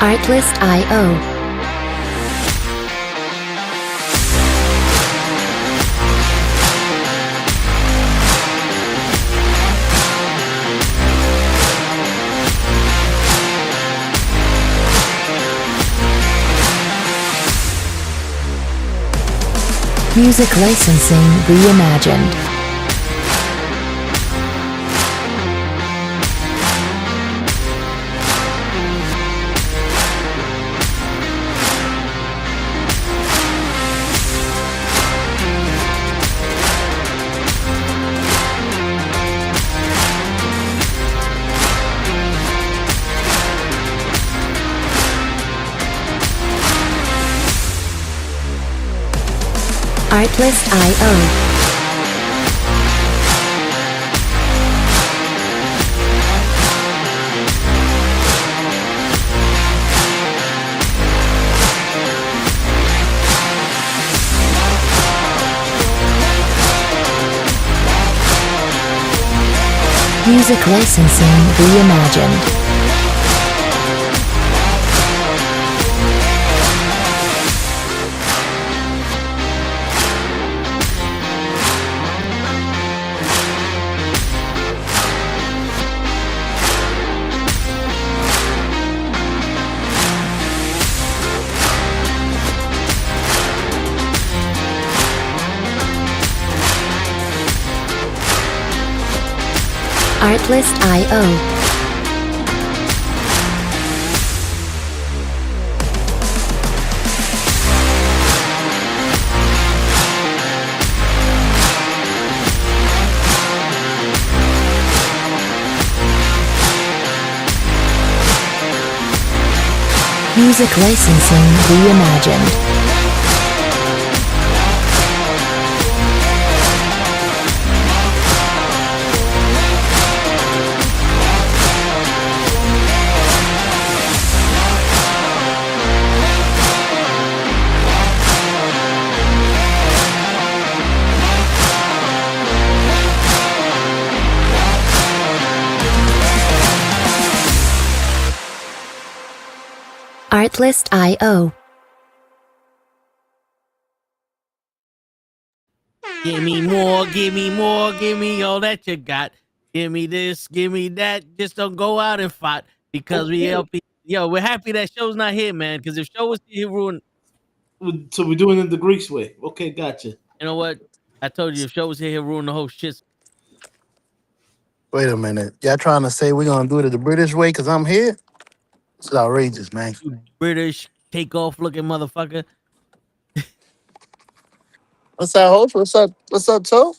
Artlist.io. Music licensing reimagined. Artlist.io. Music licensing reimagined. Artlist.io. Music licensing reimagined. Artlist.io. Give me more, give me more, give me all that you got. Give me this, give me that. Just don't go out and fight because we help. Yo, we're happy that show's not here, man. Because if show was here, ruin. So we're doing it the Greeks way. Okay, gotcha. You know what? I told you if show was here, he'll ruin the whole shit. Wait a minute. Y'all trying to say we're going to do it the British way because I'm here? This is outrageous, man. You British takeoff looking motherfucker. What's that, host? What's up? What's up, Toe?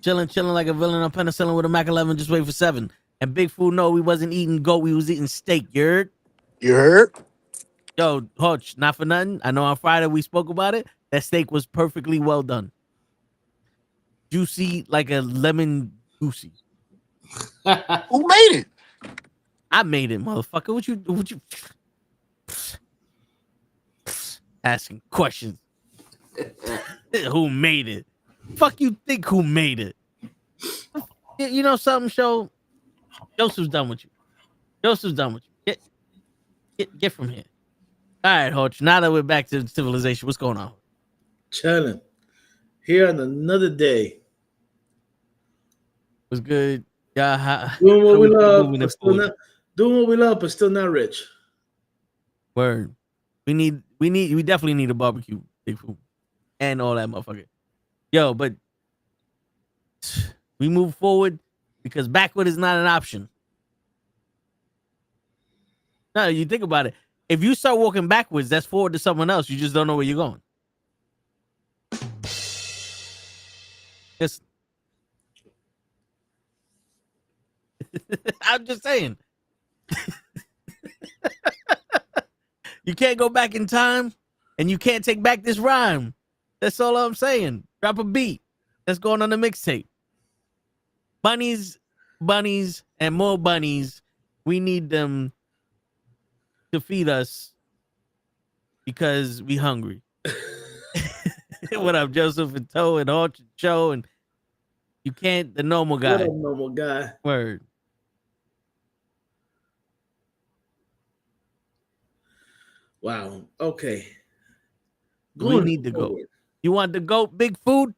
Chilling like a villain on penicillin with a Mac 11. Just wait for 7. And Big Fool, no, we wasn't eating goat. We was eating steak. You heard? You heard? Yo, Hutch, not for nothing. I know on Friday we spoke about it. That steak was perfectly well done. Juicy like a lemon juicy. Who made it? I made it, motherfucker. What you asking questions? Who made it? Fuck you think who made it? You know something, show? Joseph's done with you. Joseph's done with you. Get from here. All right, Hutch. Now that we're back to civilization, what's going on? Chilling. Here on another day. What's good? Yeah, doing what we love, but still not rich. Word. We definitely need a barbecue, Big Food, and all that motherfucker. Yo, but we move forward because backward is not an option. No, you think about it. If you start walking backwards, that's forward to someone else. You just don't know where you're going. Just, I'm just saying. You can't go back in time, and you can't take back this rhyme. That's all I'm saying. Drop a beat. That's going on the mixtape. Bunnies, and more bunnies. We need them to feed us because we hungry. What up, Joseph and Toe and Arch and Joe? And you can't, the normal guy. What up, normal guy? Word. Wow. Okay. We need the goat. You want the goat, big food?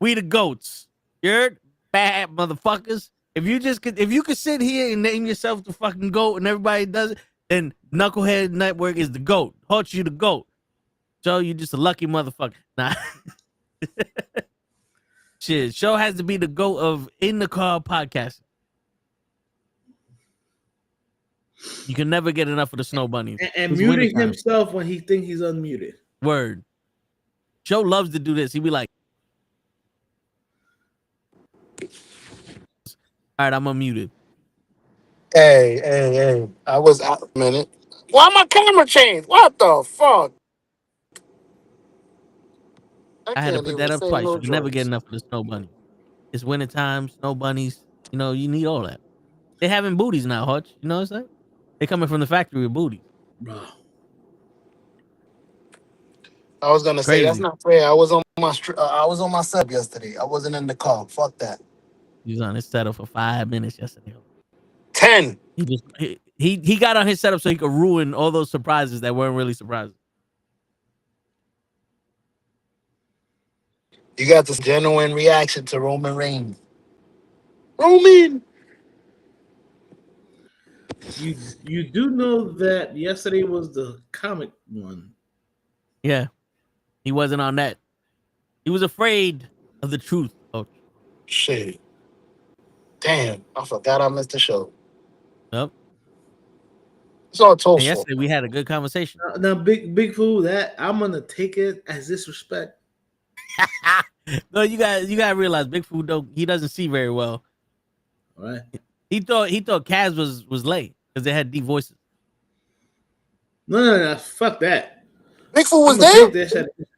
We the goats. You heard? Bad motherfuckers. If you could sit here and name yourself the fucking goat and everybody does it, then Nukkle Hedd Network is the goat. Hutch, you the goat. Joe, you just a lucky motherfucker. Nah. Shit, show has to be the goat of in the car podcast. You can never get enough of the snow bunnies. And It's muting wintertime. himself when he thinks he's unmuted. Word. Joe loves to do this. He be like, all right, I'm unmuted. Hey. I was out a minute. Why my camera changed? What the fuck? I had to can't put even that up say twice. no You can never get jokes. enough of the snow bunnies. It's wintertime, snow bunnies. You know, you need all that. They having booties now, Hutch. You know what I'm saying? They coming from the factory with booties. Bro. I was gonna say that's Crazy. not fair. I was on my sub yesterday. I wasn't in the car. Fuck that. He was on his setup for 5 minutes yesterday. 10. He got on his setup so he could ruin all those surprises that weren't really surprises. You got this genuine reaction to Roman Reigns. Roman. You do know that yesterday was the comic one. Yeah. He wasn't on that. He was afraid of the truth. Oh, Shit. Damn. I forgot I missed the show. yep. It's all And Toast. yesterday we had a good conversation. Now, big fool, that I'm gonna take it as disrespect. No, you gotta realize Big Food he doesn't see very well. All right. He thought Kaz was late because they had deep voices. No. Fuck that. Bigfoot was I'm gonna there? take that shit.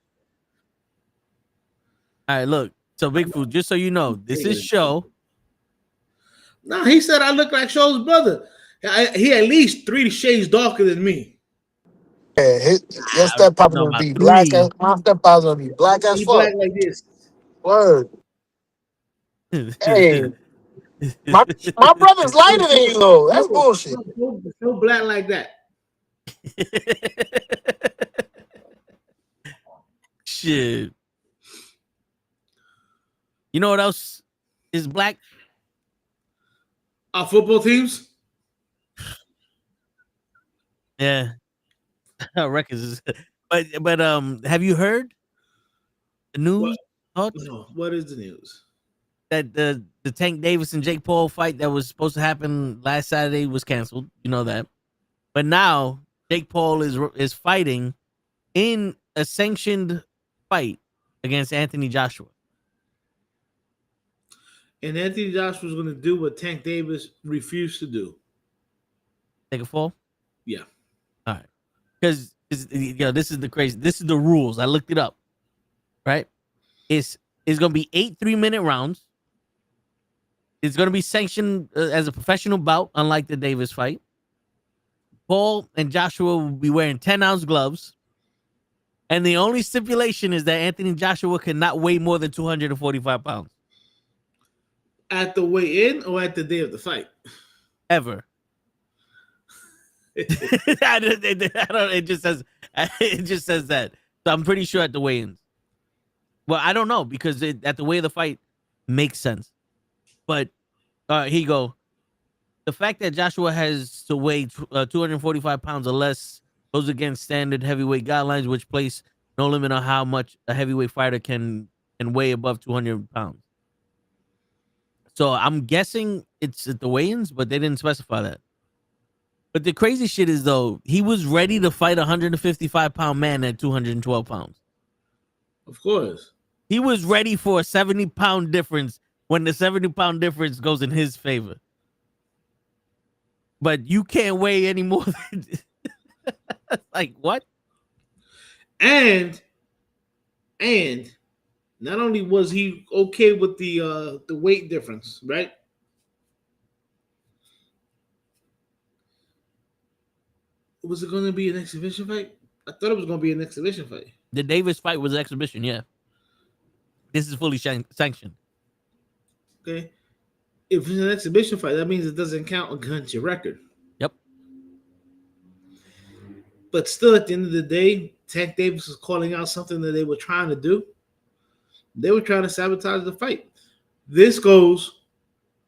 All right, look. So Big Food, just so you know, this is show. No, he said I look like Show's brother. He at least 3 shades darker than me. Yeah, your stepfather know gonna about be black 3. as my stepfather's gonna be black as He fuck. black like this. Word. Hey. My brother's lighter than you though. That's bullshit. So black like that. Shit. You know what else is black? Our football teams. Yeah. Records is, but have you heard the news? What is the news? That the Tank Davis and Jake Paul fight that was supposed to happen last Saturday was canceled. You know that. But now Jake Paul is fighting in a sanctioned fight against Anthony Joshua. And Anthony Joshua was going to do what Tank Davis refused to do. Take a fall? Yeah. All right. Because this is the crazy. This is the rules. I looked it up. Right? It's going to be 8 3-minute rounds. It's going to be sanctioned as a professional bout, unlike the Davis fight. Paul and Joshua will be wearing 10-ounce gloves. And the only stipulation is that Anthony Joshua cannot weigh more than 245 pounds. At the weigh-in or at the day of the fight? Ever. It just says that. So I'm pretty sure at the weigh-ins. Well, I don't know because at the way of the fight makes sense. But here you go. The fact that Joshua has to weigh 245 pounds or less goes against standard heavyweight guidelines, which place no limit on how much a heavyweight fighter can weigh above 200 pounds. So I'm guessing it's at the weigh-ins, but they didn't specify that. But the crazy shit is, though, he was ready to fight a 155-pound man at 212 pounds. Of course. He was ready for a 70-pound difference when the 70-pound difference goes in his favor. But you can't weigh any more than... Like, what? And not only was he okay with the weight difference, right? Was it going to be an exhibition fight? I thought it was going to be an exhibition fight. The Davis fight was an exhibition, yeah. This is fully sanctioned. Okay. If it's an exhibition fight, that means it doesn't count against your record. Yep. But still, at the end of the day, Tank Davis was calling out something that they were trying to do. They were trying to sabotage the fight. This goes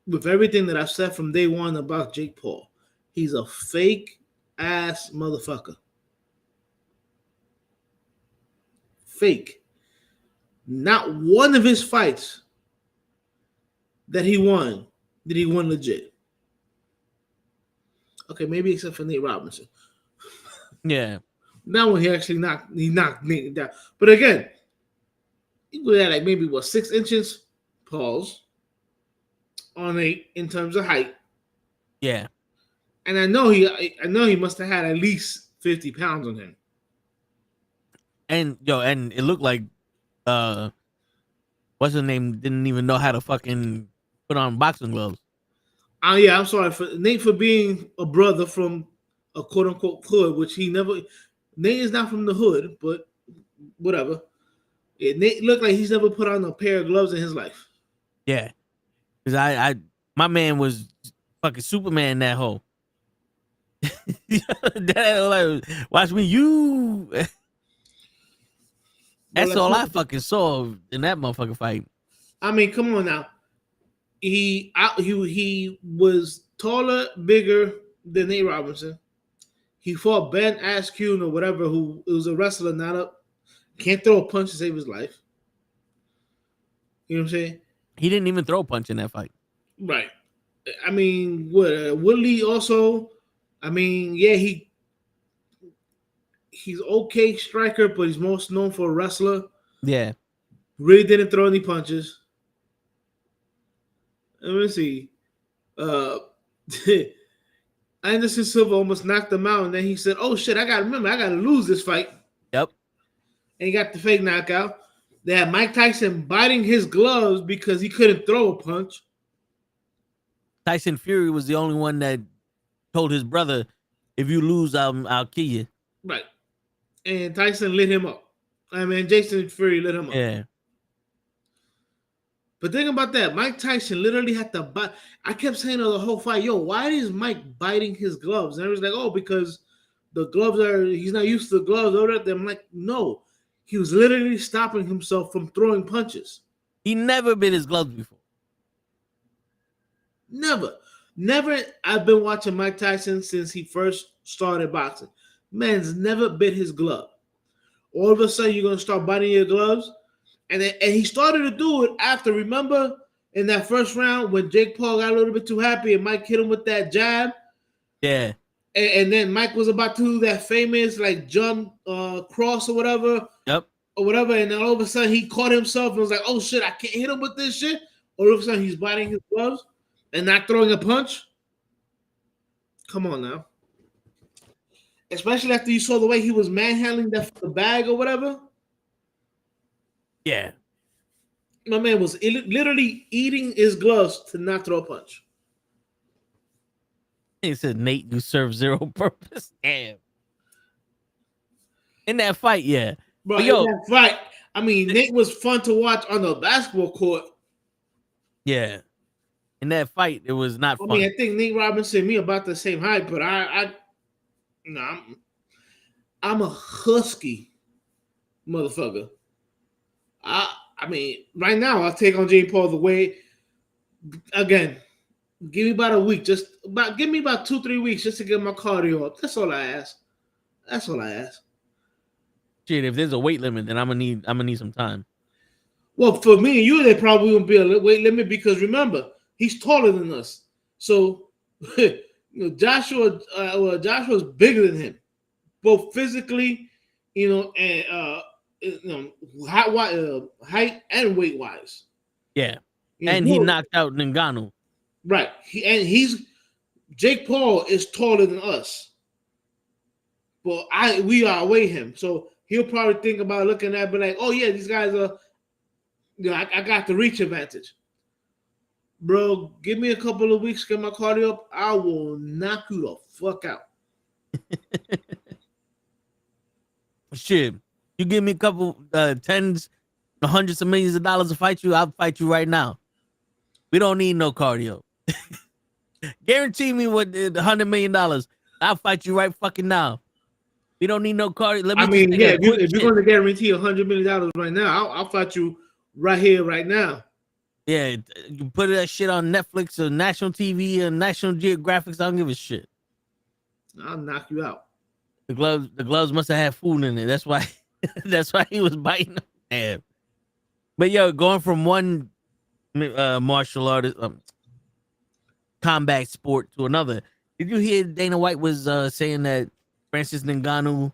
with everything that I've said from day one about Jake Paul. He's a fake ass motherfucker. Fake. Not one of his fights that he won did he win legit. Okay, maybe except for Nate Robinson. Yeah. That one he actually knocked Nate down. But again, he was at like maybe 6 inches pause on Nate in terms of height. Yeah. And I know he must have had at least 50 pounds on him. And and it looked like what's his name didn't even know how to fucking put on boxing gloves. Yeah, I'm sorry for Nate for being a brother from a quote unquote hood, which he never. Nate is not from the hood, but whatever. Nate looked like he's never put on a pair of gloves in his life. Yeah, because my man was fucking Superman that hole. Like, watch me, you. That's all I fucking saw in that motherfucking fight. I mean, come on now. He was taller, bigger than Nate Robinson. He fought Ben Askren or whatever, who was a wrestler, can't throw a punch to save his life. You know what I'm saying? He didn't even throw a punch in that fight. Right. I mean, Woodley also. I mean, yeah, he's okay striker, but he's most known for a wrestler. Yeah. Really didn't throw any punches. Let me see. Anderson Silva almost knocked him out, and then he said, "Oh shit, I gotta lose this fight." Yep. And he got the fake knockout. They had Mike Tyson biting his gloves because he couldn't throw a punch. Tyson Fury was the only one that told his brother, "If you lose, I'll kill you." Right. And Tyson lit him up. I mean, Jason Fury lit him up. Yeah. But think about that. Mike Tyson literally had to bite. I kept saying the whole fight, yo, why is Mike biting his gloves? And I was like, oh, because the gloves he's not used to the gloves. I'm like, no. He was literally stopping himself from throwing punches. He never bit his gloves before. Never. I've been watching Mike Tyson since he first started boxing. Man's never bit his glove. All of a sudden, you're going to start biting your gloves. And he started to do it after, remember, in that first round when Jake Paul got a little bit too happy and Mike hit him with that jab? Yeah. And then Mike was about to do that famous, like, jump cross or whatever. Yep. Or whatever. And then all of a sudden, he caught himself and was like, oh, shit, I can't hit him with this shit. All of a sudden, he's biting his gloves and not throwing a punch. Come on now. Especially after you saw the way he was manhandling the bag or whatever. Yeah. My man was literally eating his gloves to not throw a punch. He said, Nate, you serve zero purpose. Damn. In that fight, yeah. Bro, in that fight, I mean, Nate was fun to watch on the basketball court. Yeah. In that fight, it was not fun. I mean, I think Nate Robinson and me about the same height, but I'm a husky motherfucker. I mean, right now I'll take on Jake Paul the way. Again, give me about a week, give me about 2-3 weeks just to get my cardio up. That's all I ask. Shit, if there's a weight limit, then I'm gonna need some time. Well, for me and you, there probably won't be a weight limit because remember, he's taller than us. So, Joshua's bigger than him, both physically, and height and weight wise. Yeah, and he knocked out Ngannou. Right, Jake Paul is taller than us, but we outweigh him. So he'll probably think about looking at, but like, oh yeah, these guys are. I got the reach advantage. Bro, give me a couple of weeks, get my cardio up. I will knock you the fuck out. Shit. You give me a couple tens, hundreds of millions of dollars to fight you, I'll fight you right now. We don't need no cardio. Guarantee me what $100 million. I'll fight you right fucking now. We don't need no card. Let me I mean, just yeah, take a quick if you're shit. going to guarantee $100 million right now, I'll fight you right here, right now. Yeah, you put that shit on Netflix or national TV or National Geographic. I don't give a shit. I'll knock you out. The gloves must have had food in it. That's why that's why he was biting them. Damn. But yo, going from one martial artist combat sport to another. Did you hear Dana White was saying that Francis Ngannou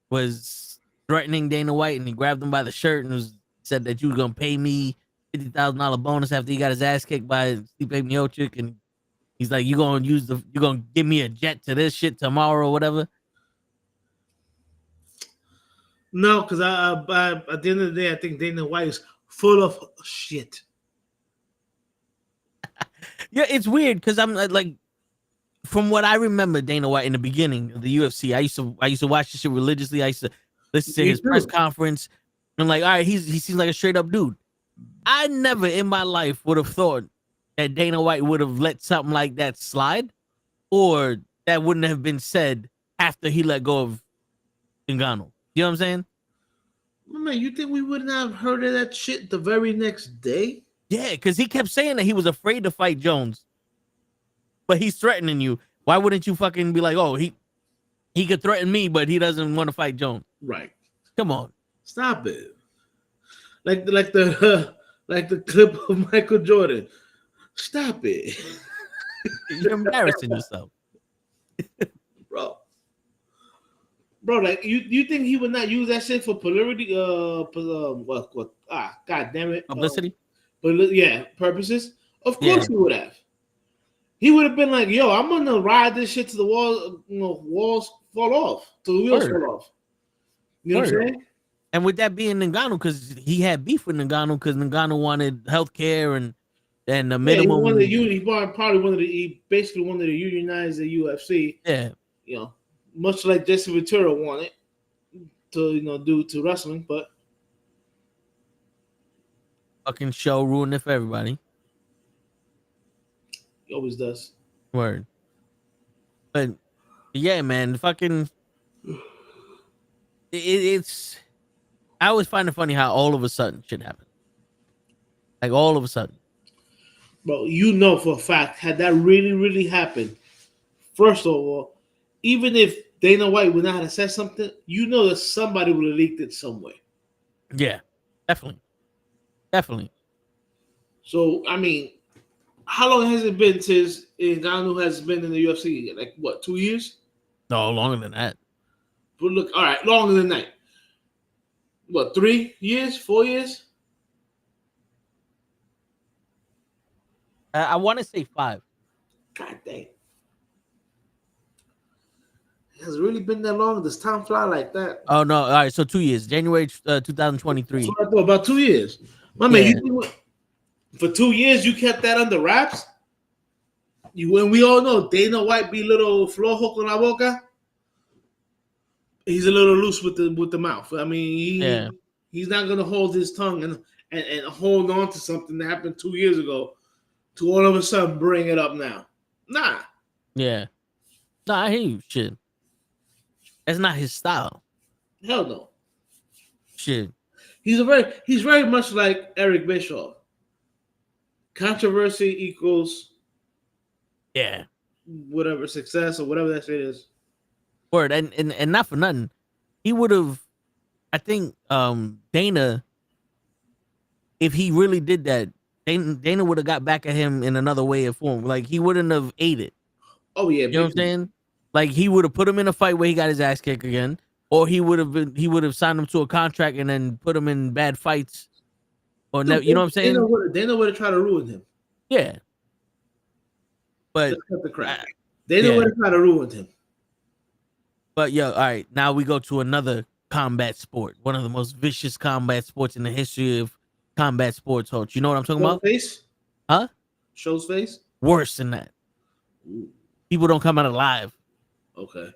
was threatening Dana White and he grabbed him by the shirt and said that you were gonna pay me $50,000 bonus after he got his ass kicked by Stipe Miocic, and he's like, you're gonna give me a jet to this shit tomorrow or whatever. No, because I at the end of the day, I think Dana White is full of shit. Yeah, it's weird because I'm like, from what I remember, Dana White in the beginning of the UFC, I used to watch this shit religiously. I used to listen to his press conference. I'm like, all right, he seems like a straight up dude. I never in my life would have thought that Dana White would have let something like that slide, or that wouldn't have been said after he let go of Ngannou. You know what I'm saying? Man, you think we wouldn't have heard of that shit the very next day? Yeah, because he kept saying that he was afraid to fight Jones, but he's threatening you. Why wouldn't you fucking be like, oh, he could threaten me, but he doesn't want to fight Jones? Right. Come on. Stop it. Like the clip of Michael Jordan. Stop it. You're embarrassing yourself. Bro, like you think he would not use that shit for polarity? What? God damn it! Publicity. Purposes. Of course he would have. He would have been like, "Yo, I'm gonna ride this shit to the wall. Walls fall off, till the wheels fall off." You know what I'm saying? And with that being Ngannou, because he had beef with Ngannou, because Ngannou wanted healthcare and the minimum. He basically wanted to unionize the UFC. Yeah. You know, much like Jesse Ventura wanted to, do to wrestling, but fucking show ruined it for everybody. He always does. Word. But yeah, man, fucking it's I always find it funny how all of a sudden shit happened. Like all of a sudden. Bro, for a fact, had that really, really happened, first of all, even if Dana White would not have said something, that somebody would have leaked it somewhere. Yeah, definitely. Definitely. So, I mean, how long has it been since Ngannou has been in the UFC? Like, what, 2 years? No, longer than that. But look, all right, longer than that. What, 3 years, 4 years? I want to say 5. God dang. It has really been that long? Does time fly like that? Oh, no. All right, so 2 years. January 2023. That's what I thought, about 2 years. My man, you think for 2 years you kept that under wraps? When we all know Dana White be little flojo con la boca. He's a little loose with the mouth. I mean, he's not gonna hold his tongue and hold on to something that happened 2 years ago to all of a sudden bring it up now. Nah. Yeah. Nah, I hear you. Shit. That's not his style. Hell no. Shit. He's very much like Eric Bischoff. Controversy equals whatever success or whatever that shit is. Word. And not for nothing. He would have, I think, Dana, if he really did that, Dana would have got back at him in another way or form. Like, he wouldn't have ate it. Oh yeah. You know what I'm saying? Like, he would have put him in a fight where he got his ass kicked again, or he would have signed him to a contract and then put him in bad fights. Or Dude, you know what I'm saying? Dana would have tried to ruin him. Yeah. But just cut the crap. Dana would have tried to ruin him. But all right, now we go to another combat sport, one of the most vicious combat sports in the history of combat sports. Hoach, you know what I'm talking about? Face? Huh? Show's face? Worse than that. Ooh. People don't come out alive. Okay.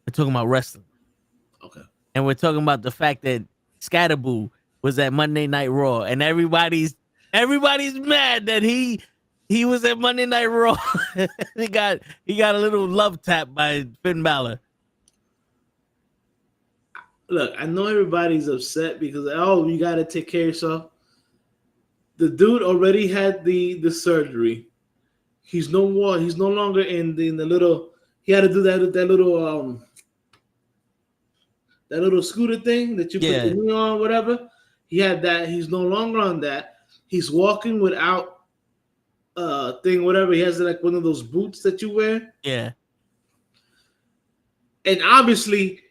We're talking about wrestling. Okay. And we're talking about the fact that Scatterboo was at Monday Night Raw, and everybody's mad that he He was at Monday Night Raw. he got a little love tap by Finn Balor. Look, I know everybody's upset because you got to take care of yourself. The dude already had the surgery. He's no longer in the little. He had to do that little scooter thing that you put the knee on, whatever. He had that. He's no longer on that. He's walking without thing, whatever. He has like one of those boots that you wear. Yeah. And obviously,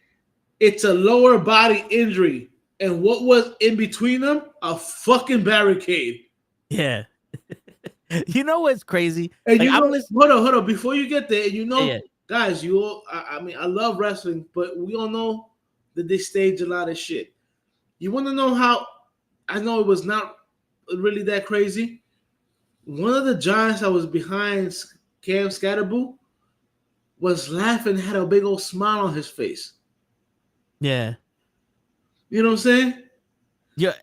it's a lower body injury. And what was in between them? A fucking barricade. Yeah. You know what's crazy? And like, hold on. Before you get there, guys, I mean, I love wrestling, but we all know that they stage a lot of shit. You want to know how? I know it was not really that crazy. One of the giants that was behind Cam Scatterboo was laughing, had a big old smile on his face. Yeah. You know what I'm saying? Yeah.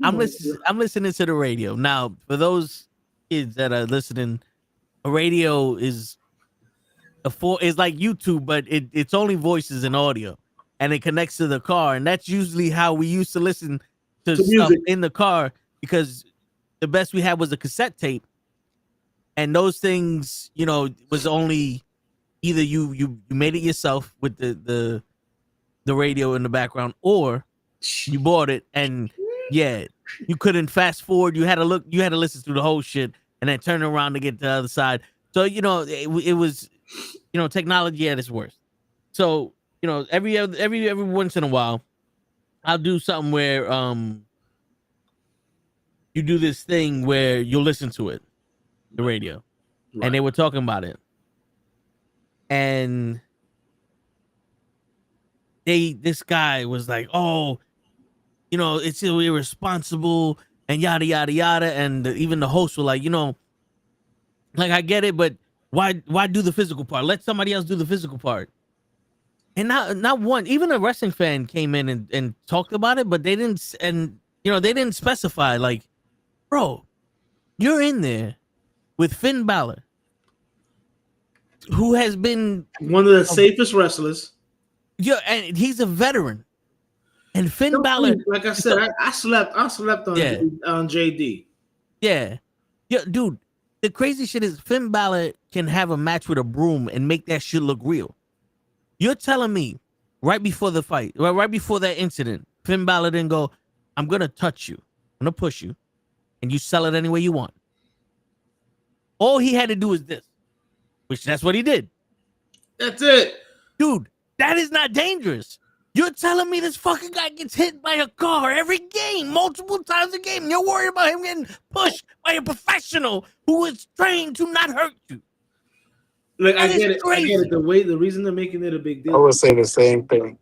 I'm listening to the radio. Now, for those kids that are listening, a radio is like YouTube, but it's only voices and audio. And it connects to the car. And that's usually how we used to listen to stuff music in the car, because the best we had was a cassette tape. And those things, was only either you made it yourself with the radio in the background, or you bought it and you couldn't fast forward. You had to listen through the whole shit and then turn around to get to the other side. So, it was, technology at its worst. So, every once in a while, I'll do something where you do this thing where you'll listen to it, the radio, right. And they were talking about it, and this guy was like, "Oh, it's irresponsible," and yada yada yada, and even the hosts were like, like, I get it, but why do the physical part? Let somebody else do the physical part. And not one, even a wrestling fan came in and talked about it, but they didn't, and they didn't specify, like, bro, you're in there with Finn Balor, who has been one of the safest wrestlers. Yeah, and he's a veteran. And Finn Balor, like I said, I slept on JD. Yeah, dude. The crazy shit is Finn Balor can have a match with a broom and make that shit look real. You're telling me right before the fight, right before that incident, Finn Balor didn't go, "I'm gonna touch you, I'm gonna push you, and you sell it any way you want." All he had to do is this, which that's what he did. That's it, dude. That is not dangerous. You're telling me this fucking guy gets hit by a car every game, multiple times a game. You're worried about him getting pushed by a professional who is trained to not hurt you. Look, I get it. The reason they're making it a big deal. I would say the same thing.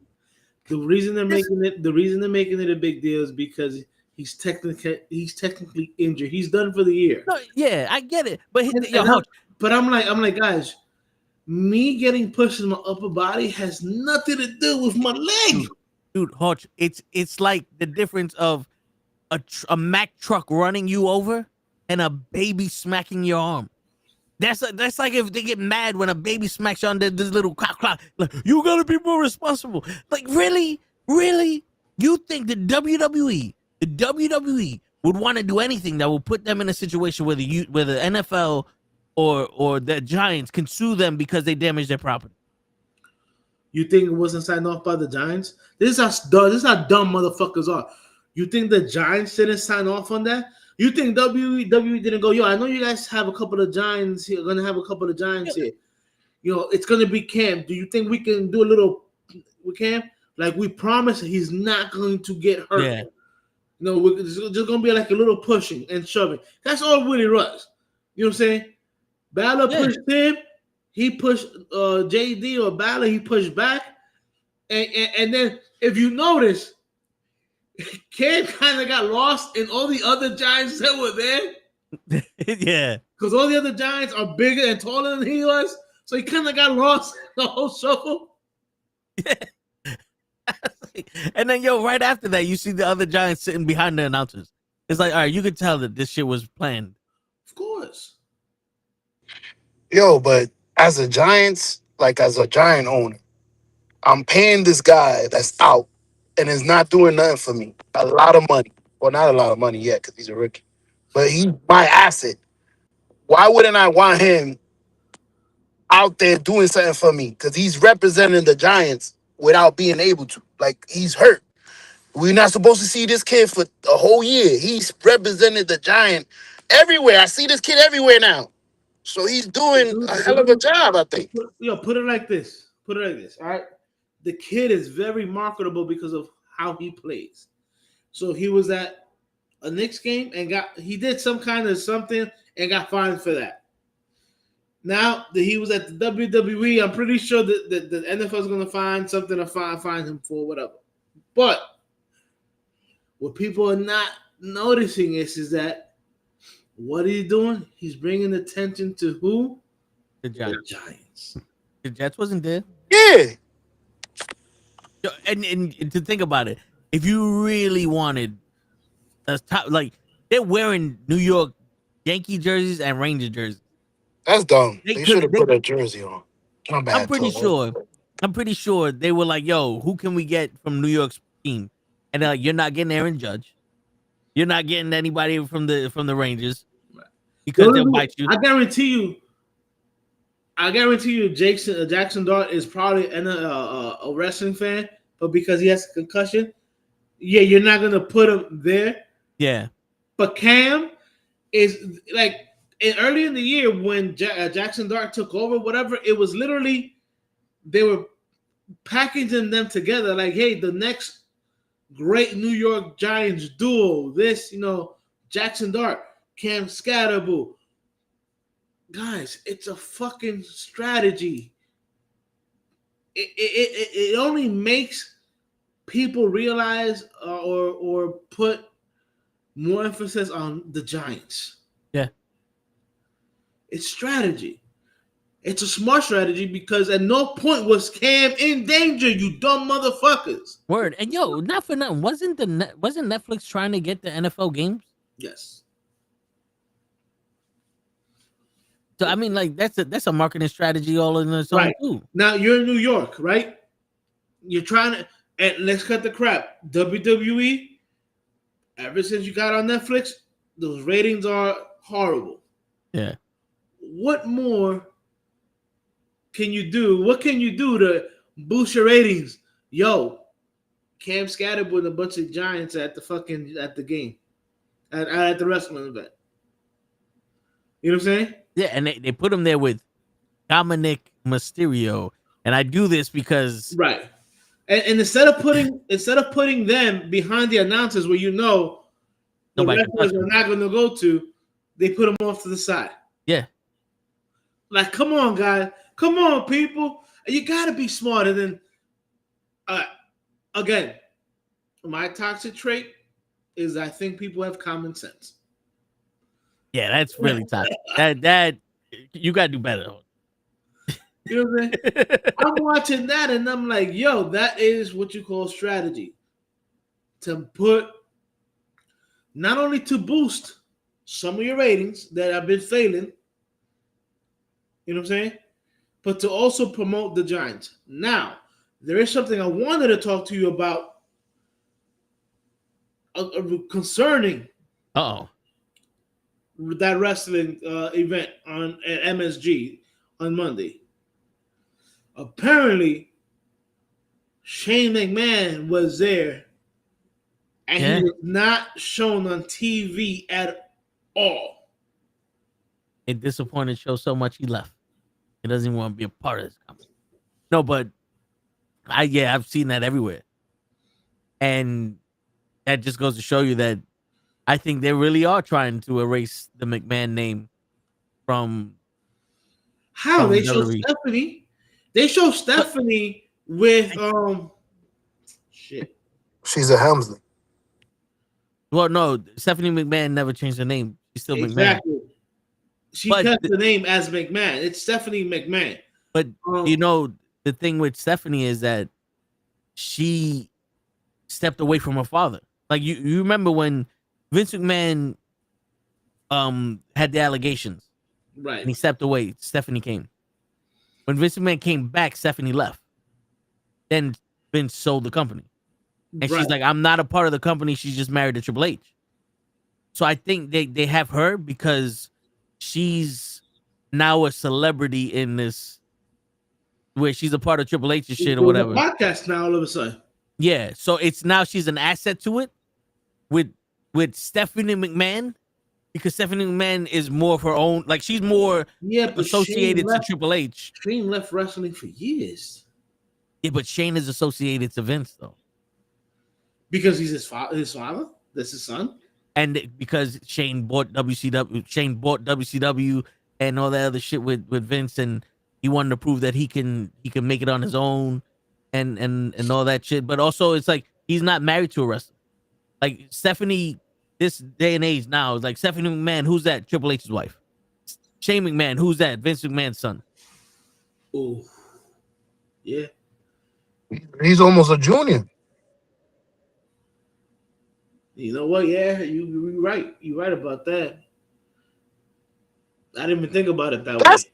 The reason they're making it a big deal is because he's technically injured. He's done for the year. No, yeah, I get it. But I'm like, guys, me getting pushed in my upper body has nothing to do with my leg. Dude, Hodge, it's like the difference of a Mack truck running you over and a baby smacking your arm. That's like if they get mad when a baby smacks you on this little clock. Like, you gotta be more responsible. Like, really? You think the WWE would want to do anything that will put them in a situation where the NFL or the Giants can sue them because they damaged their property? You think it wasn't signed off by the Giants? This is how dumb motherfuckers are. You think the Giants didn't sign off on that? You think WWE didn't go, yo, I know you guys have a couple of Giants here, gonna have a couple of Giants here. It's gonna be Cam. Do you think we can do a little with Cam? Like, we promise he's not going to get hurt. Yeah. It's just gonna be like a little pushing and shoving. That's all it really was. You know what I'm saying? Balor pushed him, he pushed JD or Balor, he pushed back. And then if you notice, Cam kind of got lost in all the other Giants that were there. Yeah. Because all the other Giants are bigger and taller than he was. So he kind of got lost in the whole shuffle. Yeah. And then, right after that, you see the other Giants sitting behind the announcers. It's like, all right, you could tell that this shit was planned. Of course. dollars. Yo, but as a Giants, like as a Giant owner, I'm paying this guy that's out and is not doing nothing for me. A lot of money. Well, not a lot of money yet because he's a rookie. But he's my asset. Why wouldn't I want him out there doing something for me? Because he's representing the Giants without being able to. Like, he's hurt. We're not supposed to see this kid for a whole year. He's represented the Giant everywhere. I see this kid everywhere now. So he's doing a hell of a job, I think. Put it like this. Put it like this. All right. The kid is very marketable because of how he plays. So he was at a Knicks game and he did some kind of something and got fined for that. Now that he was at the WWE, I'm pretty sure that the NFL is going to find something to fine him for, whatever. But what people are not noticing is that what are you doing? He's bringing attention to who? The Giants. The Giants. The Jets wasn't there. Yeah. Yo, and to think about it, if you really wanted a top, like they're wearing New York Yankee jerseys and Ranger jerseys. That's dumb. They They could- should have they- put a jersey on. My bad, I'm pretty sure they were like, yo, who can we get from New York's team? And they're like, you're not getting Aaron Judge. You're not getting anybody from the Rangers because they'll bite you. I guarantee you, Jackson Dart is probably a wrestling fan, but because he has a concussion, yeah, you're not gonna put him there. Yeah. But Cam is like early in the year when Jackson Dart took over, whatever. It was literally they were packaging them together like, hey, the next great New York Giants duo. This, Jackson Dart, Cam Scatterbull. Guys, it's a fucking strategy. It only makes people realize or put more emphasis on the Giants. Yeah. It's strategy. It's a smart strategy because at no point was Cam in danger, you dumb motherfuckers. Word. And yo, not for nothing. Wasn't Netflix trying to get the NFL games? Yes. So I mean, like that's a marketing strategy all in its own Right. too. Now you're in New York, right? You're trying to, and let's cut the crap. WWE, ever since you got on Netflix, those ratings are horrible. Yeah. What more can you do? What can you do to boost your ratings? Yo, Cam Scatterbull with a bunch of Giants at the game, at the wrestling event. You know what I'm saying? Yeah, and they put him there with Dominic Mysterio, and I do this because Right. And instead of putting them behind the announcers where the Nobody can wrestlers touch are not going to go to, they put them off to the side. yeah, Like, come on, guys. Come on, people. You got to be smarter than again, my toxic trait is I think people have common sense. yeah, that's really tough. That you gotta do better. You know what I'm saying? I'm watching that and I'm like, yo, that is what you call strategy. To put, not only to boost some of your ratings that have been failing, you know what I'm saying? But to also promote the Giants. Now, there is something I wanted to talk to you about concerning Oh, that wrestling event at MSG on Monday. Apparently, Shane McMahon was there, and Yeah. he was not shown on TV at all. it disappointed Show so much he left. He doesn't even want to be a part of this company. No, but I've seen that everywhere, and that just goes to show you that I think they really are trying to erase the McMahon name from. How From they show WWE. Stephanie? They show Stephanie with shit. She's a Helmsley. Well, no, Stephanie McMahon never changed her name. She's still McMahon. Exactly. She But kept the name as McMahon. It's Stephanie McMahon. But the thing with Stephanie is that she stepped away from her father. Like you remember when Vince McMahon had the allegations and he Right. stepped away. Stephanie came. When Vince McMahon came back, Stephanie left. Then Vince sold the company. And Right. she's like, I'm not a part of the company. She's just married to Triple H. So I think they have her because she's now a celebrity in this, where she's a part of Triple H's shit or There's a whatever. podcast now all of a sudden. Yeah. So it's now she's an asset to it with Stephanie McMahon, because Stephanie McMahon is more of her own, like she's more Yeah, but associated Shane to left, Triple H. Shane left wrestling for years Yeah, but Shane is associated to Vince though. because he's his father. His father. That's his son. And because Shane bought WCW and all that other shit with Vince, and he wanted to prove that he can make it on his own and all that shit. But also it's like he's not married to a wrestler. Like Stephanie, this day and age now, is like Stephanie McMahon, who's that? Triple H's wife. Shane McMahon, who's that? Vince McMahon's son. Oh, yeah. He's almost a junior. You know what? Yeah, you're right. You're right about that. I didn't even think about it that That's way.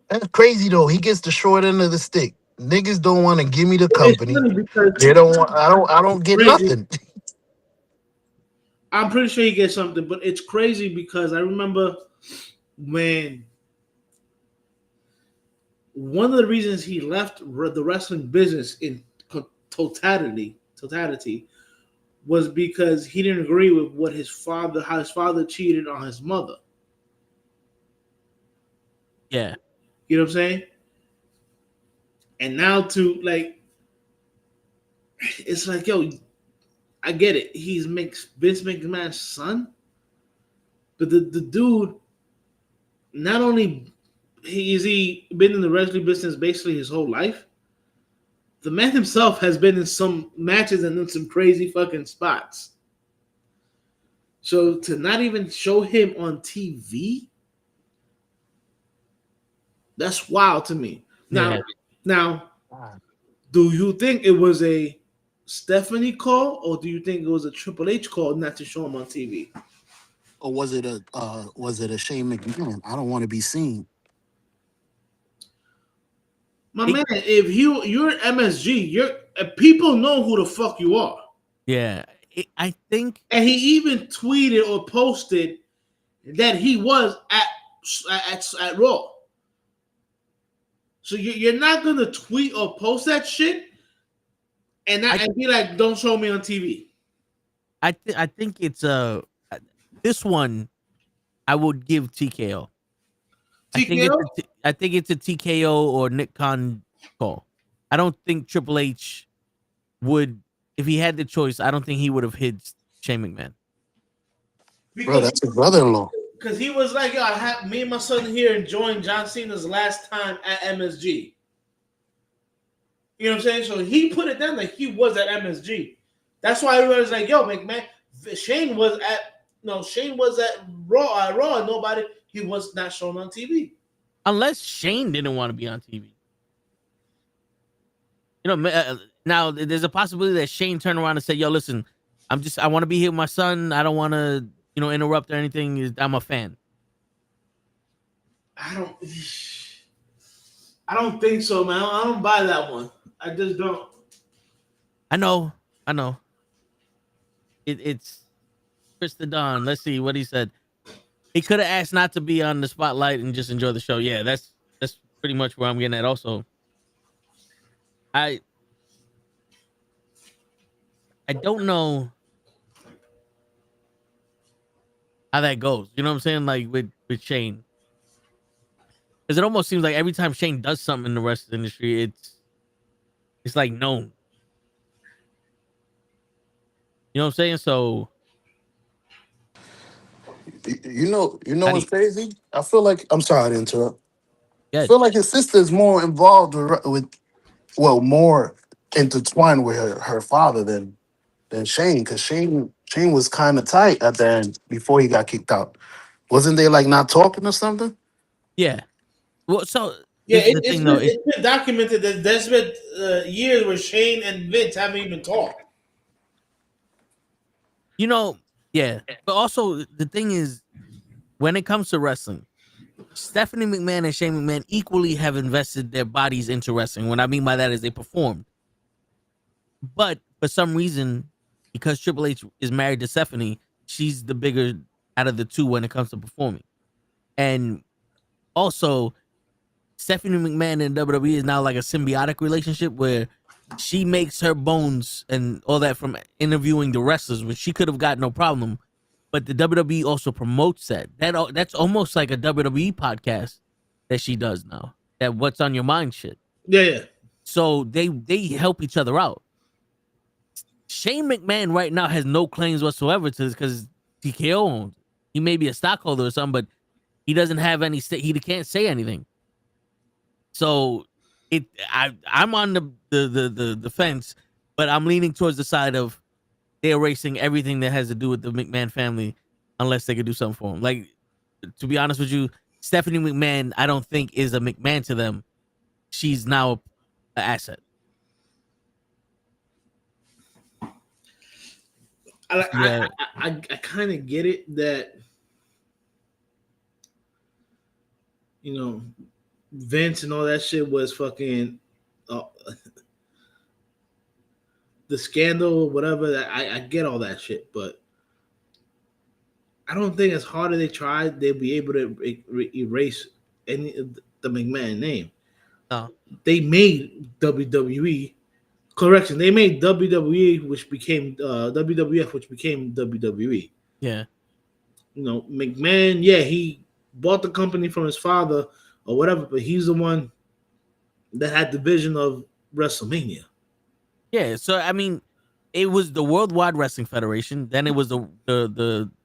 that's crazy though. He gets the short end of the stick. Niggas don't want to give me the It's company. funny because They don't want. I don't get Crazy. nothing. I'm pretty sure he gets something, but it's crazy because I remember when one of the reasons he left the wrestling business in totality was because he didn't agree with what how his father cheated on his mother. Yeah. You know what I'm saying? And now to like, it's like, yo, I get it. He's Vince McMahon's son, but the dude, not only he been in the wrestling business basically his whole life, the man himself has been in some matches and in some crazy fucking spots. So to not even show him on TV, that's wild to me. Now, do you think it was a Stephanie call, or do you think it was a Triple H call not to show him on TV? Or was it a Shane McMahon? I don't want to be seen. My man, if you're MSG, people know who the fuck you are. Yeah. I think, And he even tweeted or posted that he was at Raw. So you're not gonna tweet or post that shit and be like, "Don't show me on TV." I think it's this one I would give TKO. TKO? I think it's a TKO or Nick Khan call. I don't think Triple H would, if he had the choice, I don't think he would have hit Shane McMahon. Bro, that's his brother-in-law. Because he was like, yo, I have me and my son here enjoying John Cena's last time at MSG. You know what I'm saying? So he put it down like he was at MSG. That's why everybody's like, yo, McMahon, Shane was at Raw, and he was not shown on TV. Unless Shane didn't want to be on TV. You know, now there's a possibility that Shane turned around and said, yo, listen, I want to be here with my son. I don't want to, interrupt or anything. I'm a fan. I don't think so, man. I don't buy that one. I just don't. I know. It's Chris the Don. Let's see what he said. He could have asked not to be on the spotlight and just enjoy the show. Yeah, that's pretty much where I'm getting at. Also, I don't know how that goes. You know what I'm saying? Like with Shane, because it almost seems like every time Shane does something in the wrestling industry, it's like known. You know what I'm saying? So, You know what's crazy? I feel like, I'm sorry to interrupt. yeah, I feel like his sister is more involved more intertwined with her father than Shane, because Shane was kind of tight at the end before he got kicked out. Wasn't they like not talking or something? yeah. Well, so Yeah, it's been documented that there's been years where Shane and Vince haven't even talked. Yeah. But also the thing is, when it comes to wrestling, Stephanie McMahon and Shane McMahon equally have invested their bodies into wrestling. What I mean by that is they performed. But for some reason, because Triple H is married to Stephanie, she's the bigger out of the two when it comes to performing. And also, Stephanie McMahon and WWE is now like a symbiotic relationship where she makes her bones and all that from interviewing the wrestlers, which she could have got no problem. But the WWE also promotes that. That's almost like a WWE podcast that she does now. That What's on Your Mind shit. Yeah. So they help each other out. Shane McMahon right now has no claims whatsoever to this because TKO owns it. He may be a stockholder or something, but he doesn't have any. He can't say anything. So I'm on the fence, but I'm leaning towards the side of they're erasing everything that has to do with the McMahon family unless they could do something for him. Like, to be honest with you, Stephanie McMahon, I don't think is a McMahon to them. She's now an asset. I kind of get it that, you know, Vince and all that shit was fucking the scandal, whatever. That I get all that shit, but I don't think as hard as they tried, they'll be able to erase any of the McMahon name. No. They made WWE. Correction, they made WWE, which became WWF, which became WWE. Yeah. You know, McMahon, yeah, he bought the company from his father or whatever, but he's the one that had the vision of WrestleMania. Yeah, so I mean, it was the Worldwide Wrestling Federation, then it was the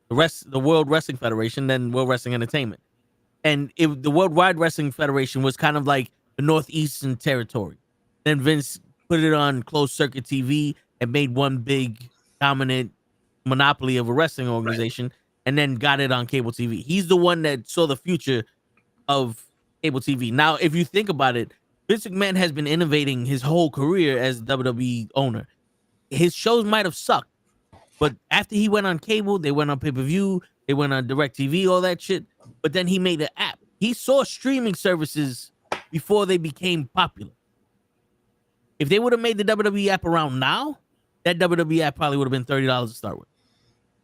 World Wrestling Federation, then World Wrestling Entertainment. And the Worldwide Wrestling Federation was kind of like the Northeastern Territory. Then Vince put it on closed circuit TV and made one big dominant monopoly of a wrestling organization, right, and then got it on cable TV. He's the one that saw the future of cable TV. Now, if you think about it, Vince McMahon has been innovating his whole career as WWE owner. His shows might have sucked, but after he went on cable, they went on pay-per-view, they went on DirecTV, all that shit, but then he made an app. He saw streaming services before they became popular. If they would have made the WWE app around now, that WWE app probably would have been $30 to start with.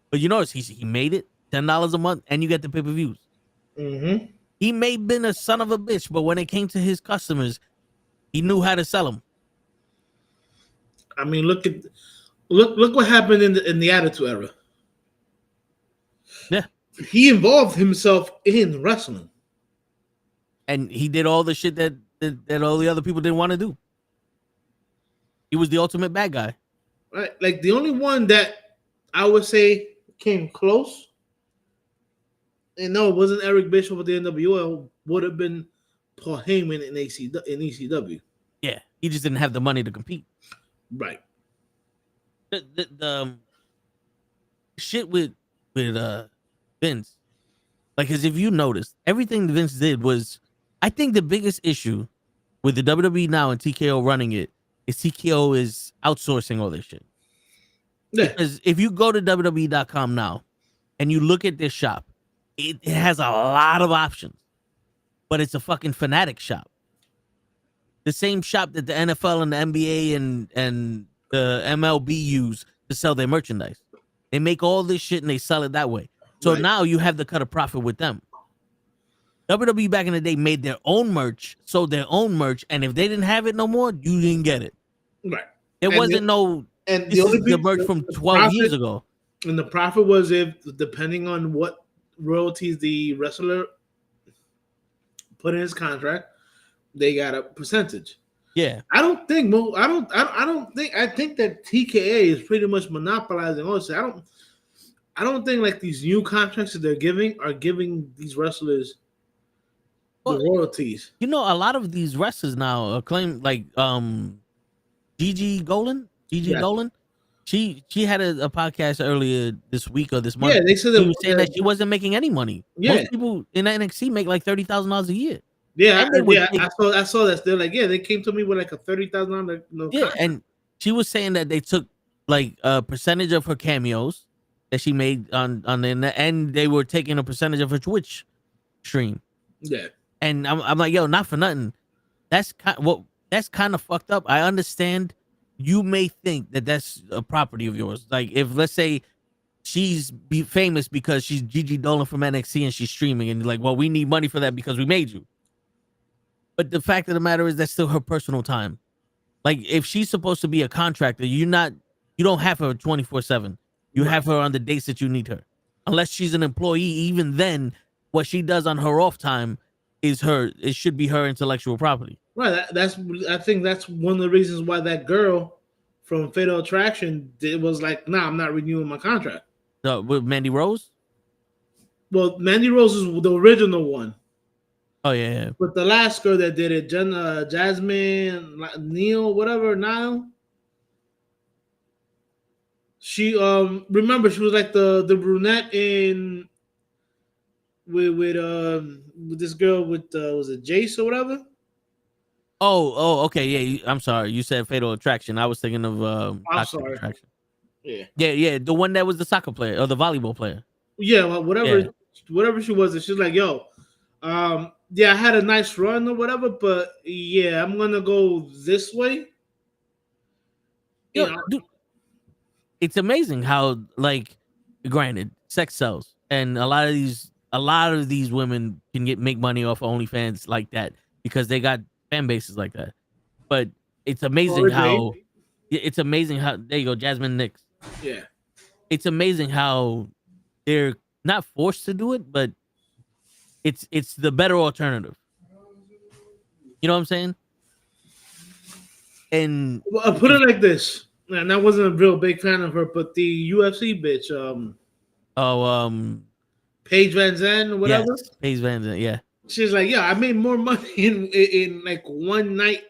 But you notice he made it $10 a month, and you get the pay-per-views. Mm-hmm. He may have been a son of a bitch, but when it came to his customers, he knew how to sell them. I mean, look what happened in the Attitude Era. Yeah, he involved himself in wrestling, and he did all the shit that all the other people didn't want to do. He was the ultimate bad guy. Right, like the only one that I would say came close. And no, it wasn't Eric Bischoff with the NWO. Would have been Paul Heyman in ECW. Yeah, he just didn't have the money to compete. Right. The shit with Vince, like, because if you notice, everything Vince did was, I think the biggest issue with the WWE now and TKO running it is TKO is outsourcing all this shit. Yeah. Because if you go to WWE.com now and you look at this shop, it has a lot of options, but it's a fucking fanatic shop. The same shop that the NFL and the NBA and the MLB use to sell their merchandise. They make all this shit and they sell it that way. So right, now you have to cut a profit with them. WWE back in the day made their own merch, sold their own merch, and if they didn't have it no more, you didn't get it. Right. There wasn't no. And the merch from 12 years ago. And the profit was if, depending on what royalties the wrestler put in his contract, they got a percentage. Yeah. I think that TKA is pretty much monopolizing all this. I don't think like these new contracts that they're giving are giving these wrestlers the royalties. You know, a lot of these wrestlers now claim like Gigi Golan. She had a podcast earlier this week or this month. Yeah, they said that she was saying that she wasn't making any money. Yeah. Most people in NXT make like $30,000 a year. Yeah, I saw that. They're like, yeah, they came to me with like a $30,000. Yeah, and she was saying that they took like a percentage of her cameos. that she made on the internet, and they were taking a percentage of her Twitch stream. Yeah. And I'm like, yo, not for nothing. That's kind of fucked up. I understand you may think that that's a property of yours. Like if let's say she's famous because she's Gigi Dolan from NXT and she's streaming, and you're like, well, we need money for that because we made you. But the fact of the matter is that's still her personal time. Like if she's supposed to be a contractor, you don't have her 24/7. You have her on the days that you need her. Unless she's an employee, even then, what she does on her off time is it should be her intellectual property. Right. I think that's one of the reasons why that girl from Fatal Attraction was like, nah, I'm not renewing my contract. With Mandy Rose? Well, Mandy Rose is the original one. Oh yeah. But the last girl that did it, Jasmine Neal, whatever, Nile. She remember she was like the brunette in with this girl with was it Jace or whatever? Oh, okay, yeah. I'm sorry. You said Fatal Attraction. I was thinking of I'm Toxic sorry. Attraction. Yeah. Yeah. The one that was the soccer player or the volleyball player. Yeah, well, whatever she was, she's like, yo, yeah, I had a nice run or whatever, but yeah, I'm gonna go this way. Yo, dude, it's amazing how, like, granted, sex sells, and a lot of these women can make money off of OnlyFans like that because they got fan bases like that. But it's amazing how there you go, Jasmine Nix. Yeah, it's amazing how they're not forced to do it, but it's the better alternative. You know what I'm saying? And well, I'll put it like this. And I wasn't a real big fan of her, but the UFC bitch, Paige Van Zandt or whatever. Yes, Paige Van Zandt, yeah. She's like, yeah, I made more money in like one night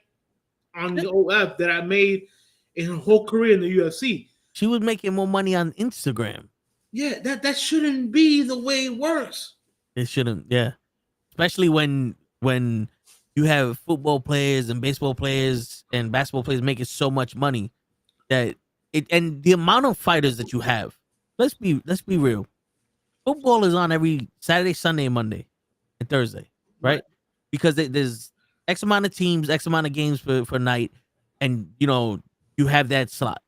on the OF that I made in her whole career in the UFC. She was making more money on Instagram. Yeah, that shouldn't be the way it works. It shouldn't, yeah. Especially when you have football players and baseball players and basketball players making so much money that and the amount of fighters that you have. Let's be real. Football is on every Saturday, Sunday, and Monday, and Thursday, right? Because there's X amount of teams, X amount of games per night, and you have that slot.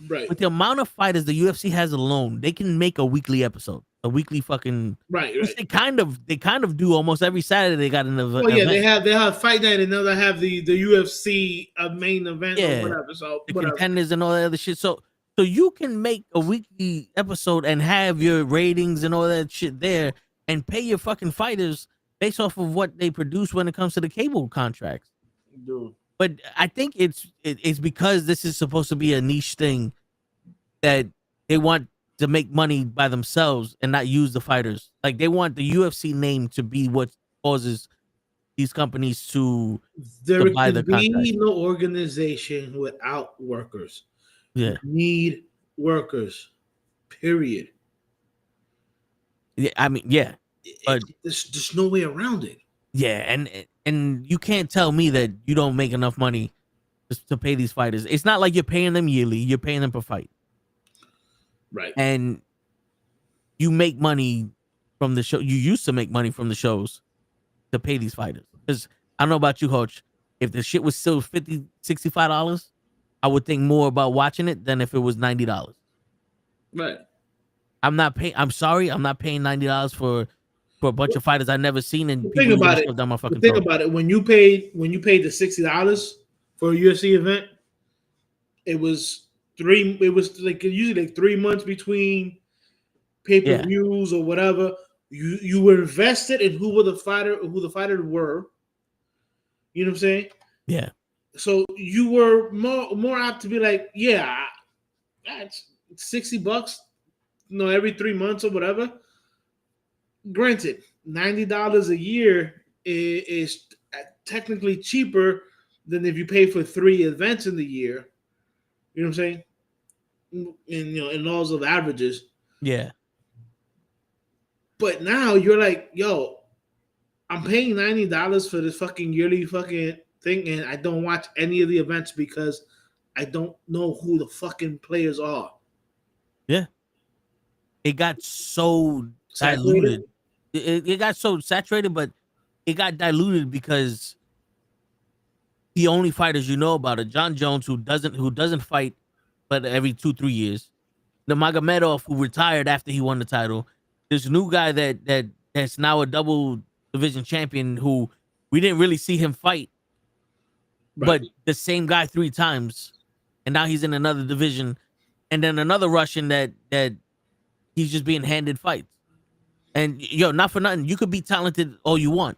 Right. With the amount of fighters the UFC has alone, they can make a weekly episode, a weekly fucking right. Which they kind of do almost every Saturday. They got an event. Well, yeah, they have fight night, and now they have the UFC main event or whatever. So the contenders and all that other shit. So you can make a weekly episode and have your ratings and all that shit there, and pay your fucking fighters based off of what they produce when it comes to the cable contracts. Dude. But I think it's because this is supposed to be a niche thing that they want to make money by themselves and not use the fighters. Like they want the UFC name to be what causes these companies to buy the contract. There can be no organization without workers. Yeah, you need workers. Period. Yeah, I mean, yeah, but there's no way around it. Yeah, and you can't tell me that you don't make enough money to pay these fighters. It's not like you're paying them yearly; you're paying them per fight. Right. And you make money from the show. You used to make money from the shows to pay these fighters. Because I don't know about you, Coach. If the shit was still $50, $65, I would think more about watching it than if it was $90. Right. I'm sorry, I'm not paying $90 for a bunch of fighters I've never seen. And think about it. Think about it. When you paid the $60 for a UFC event, it was usually 3 months between pay-per-views or whatever. You were invested in who the fighters were. You know what I'm saying? Yeah. So you were more apt to be like, yeah, that's $60, every 3 months or whatever. Granted, $90 a year is technically cheaper than if you pay for 3 events in the year. You know what I'm saying? In laws of averages. Yeah. But now you're like, yo, I'm paying $90 for this fucking yearly fucking thing, and I don't watch any of the events because I don't know who the fucking players are. Yeah. it got so Saturated? diluted. It got so saturated, but it got diluted because the only fighters you know about are John Jones, who doesn't fight, but every 2-3 years. The Magomedov, who retired after he won the title. This new guy that's now a double division champion, who we didn't really see him fight, Right. but the same guy 3 times, and now he's in another division. And then another Russian that he's just being handed fights. And not for nothing, you could be talented all you want,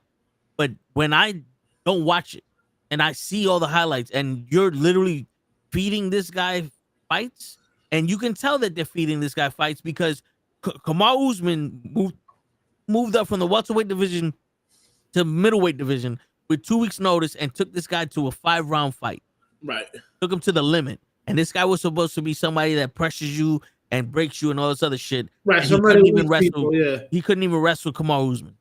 but when I don't watch it and I see all the highlights, and you're literally feeding this guy fights, and you can tell that they're feeding this guy fights because Kamaru Usman moved up from the welterweight division to middleweight division with 2 weeks' notice and took this guy to a 5-round fight. Right. Took him to the limit, and this guy was supposed to be somebody that pressures you and breaks you and all this other shit. Right. And Somebody he couldn't even wrestle. people, yeah. He couldn't even wrestle Kamaru Usman.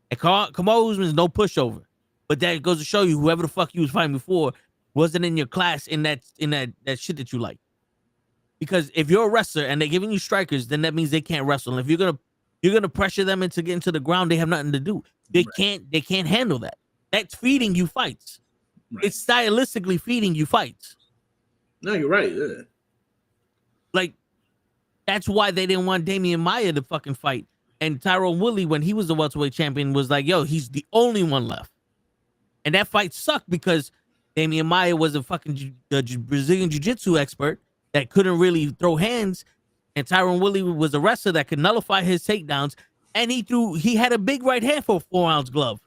And Kamaru Usman is no pushover. But that goes to show you, whoever the fuck you was fighting before wasn't in your class in that shit that you like. Because if you're a wrestler and they're giving you strikers, then that means they can't wrestle. And if you're gonna pressure them into getting to the ground, they have nothing to do. They can't handle that. That's feeding you fights. Right. It's stylistically feeding you fights. No, you're right. Yeah. Like, that's why they didn't want Damian Maia to fucking fight. And Tyrone Woodley, when he was the welterweight champion, was like, yo, he's the only one left. And that fight sucked because Damian Maia was a fucking Brazilian jiu-jitsu expert that couldn't really throw hands. And Tyrone Woodley was a wrestler that could nullify his takedowns. And he had a big right hand for a 4-ounce glove.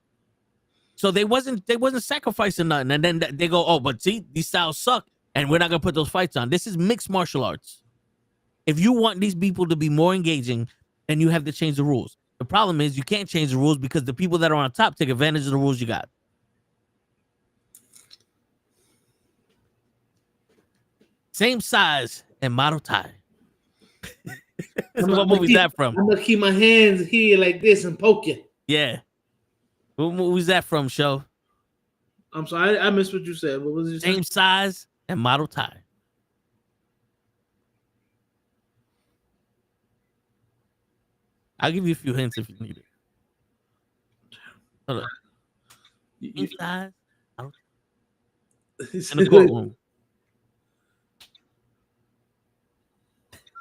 So they wasn't sacrificing nothing. And then they go, oh, but see, these styles suck, and we're not gonna put those fights on. This is mixed martial arts. If you want these people to be more engaging, then you have to change the rules. The problem is you can't change the rules because the people that are on top take advantage of the rules you got. Same size and model tie. What movie is that from? I'm gonna keep my hands here like this and poke you. Yeah. What movie is that from, show? I'm sorry, I missed what you said. What was it? Same size and model tie. I'll give you a few hints if you need it. Hold on. Same size. In the courtroom.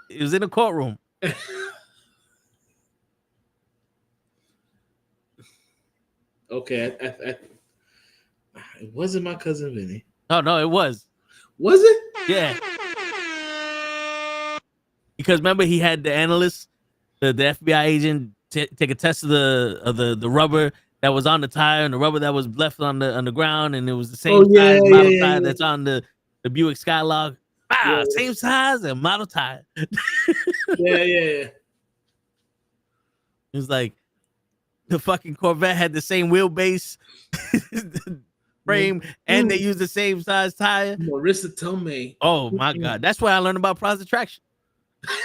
It was in the courtroom. Okay, it wasn't my cousin Vinny. Oh, no, it was. Was it? Yeah. Because remember, he had the analyst, the FBI agent, take a test of the rubber that was on the tire and the rubber that was left on the ground, and it was the same size model tire that's on the Buick Skylog. Wow, same size and model tire. Yeah. It was like the fucking Corvette had the same wheelbase frame, and they used the same size tire. Marissa Tomei. Oh my god, that's where I learned about positive attraction.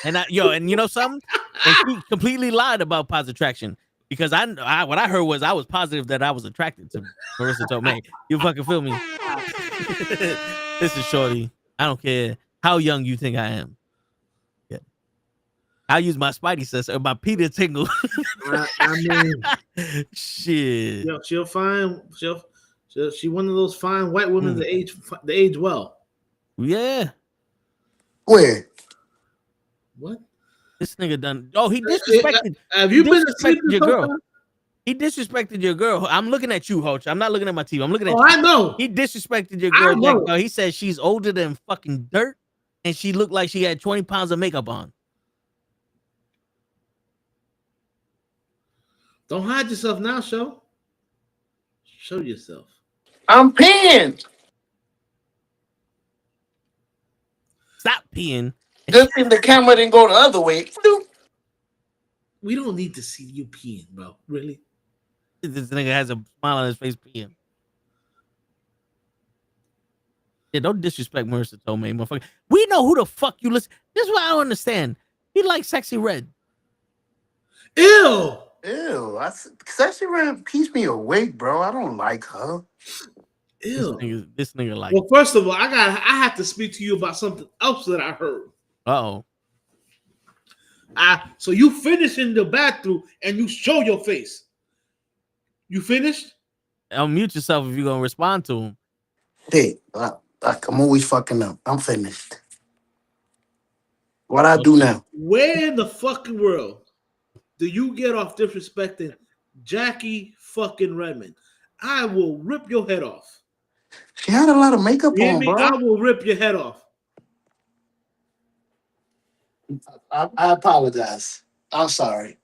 And and you know something? And she completely lied about positive attraction, because I what I heard was I was positive that I was attracted to Marissa Tomei. You fucking feel me? Listen, shorty, I don't care how young you think I am. Yeah, I'll use my spidey sense or my Peter tingle. I mean, shit. Yo, she'll find she one of those fine white women that age well. Yeah. Where? What? This nigga done. Oh, he disrespected. Have you been asleep your girl? He disrespected your girl. I'm looking at you, Hoach. I'm not looking at my TV. I'm looking at you. I know. He disrespected your girl. Jack. He said she's older than fucking dirt, and she looked like she had 20 pounds of makeup on. Don't hide yourself now, show. Show yourself. I'm peeing. Stop peeing. Good thing the camera didn't go the other way. We don't need to see you peeing, bro. Really? This nigga has a smile on his face peeing. Yeah, don't disrespect Marissa Tomei, motherfucker. We know who the fuck you listen. This is what I don't understand. He likes Sexy Red. Ew. Sexy Red keeps me awake, bro. I don't like her. Ew. This nigga like. Well, first of all, I have to speak to you about something else that I heard. Uh-oh. So you finish in the bathroom and you show your face. You finished? Unmute yourself if you're gonna respond to him. Hey, I'm always fucking up. I'm finished. What I do now? Where in the fucking world do you get off disrespecting Jackie fucking Redmond? I will rip your head off. She had a lot of makeup You hear on, me? bro. I will rip your head off. I apologize. I'm sorry.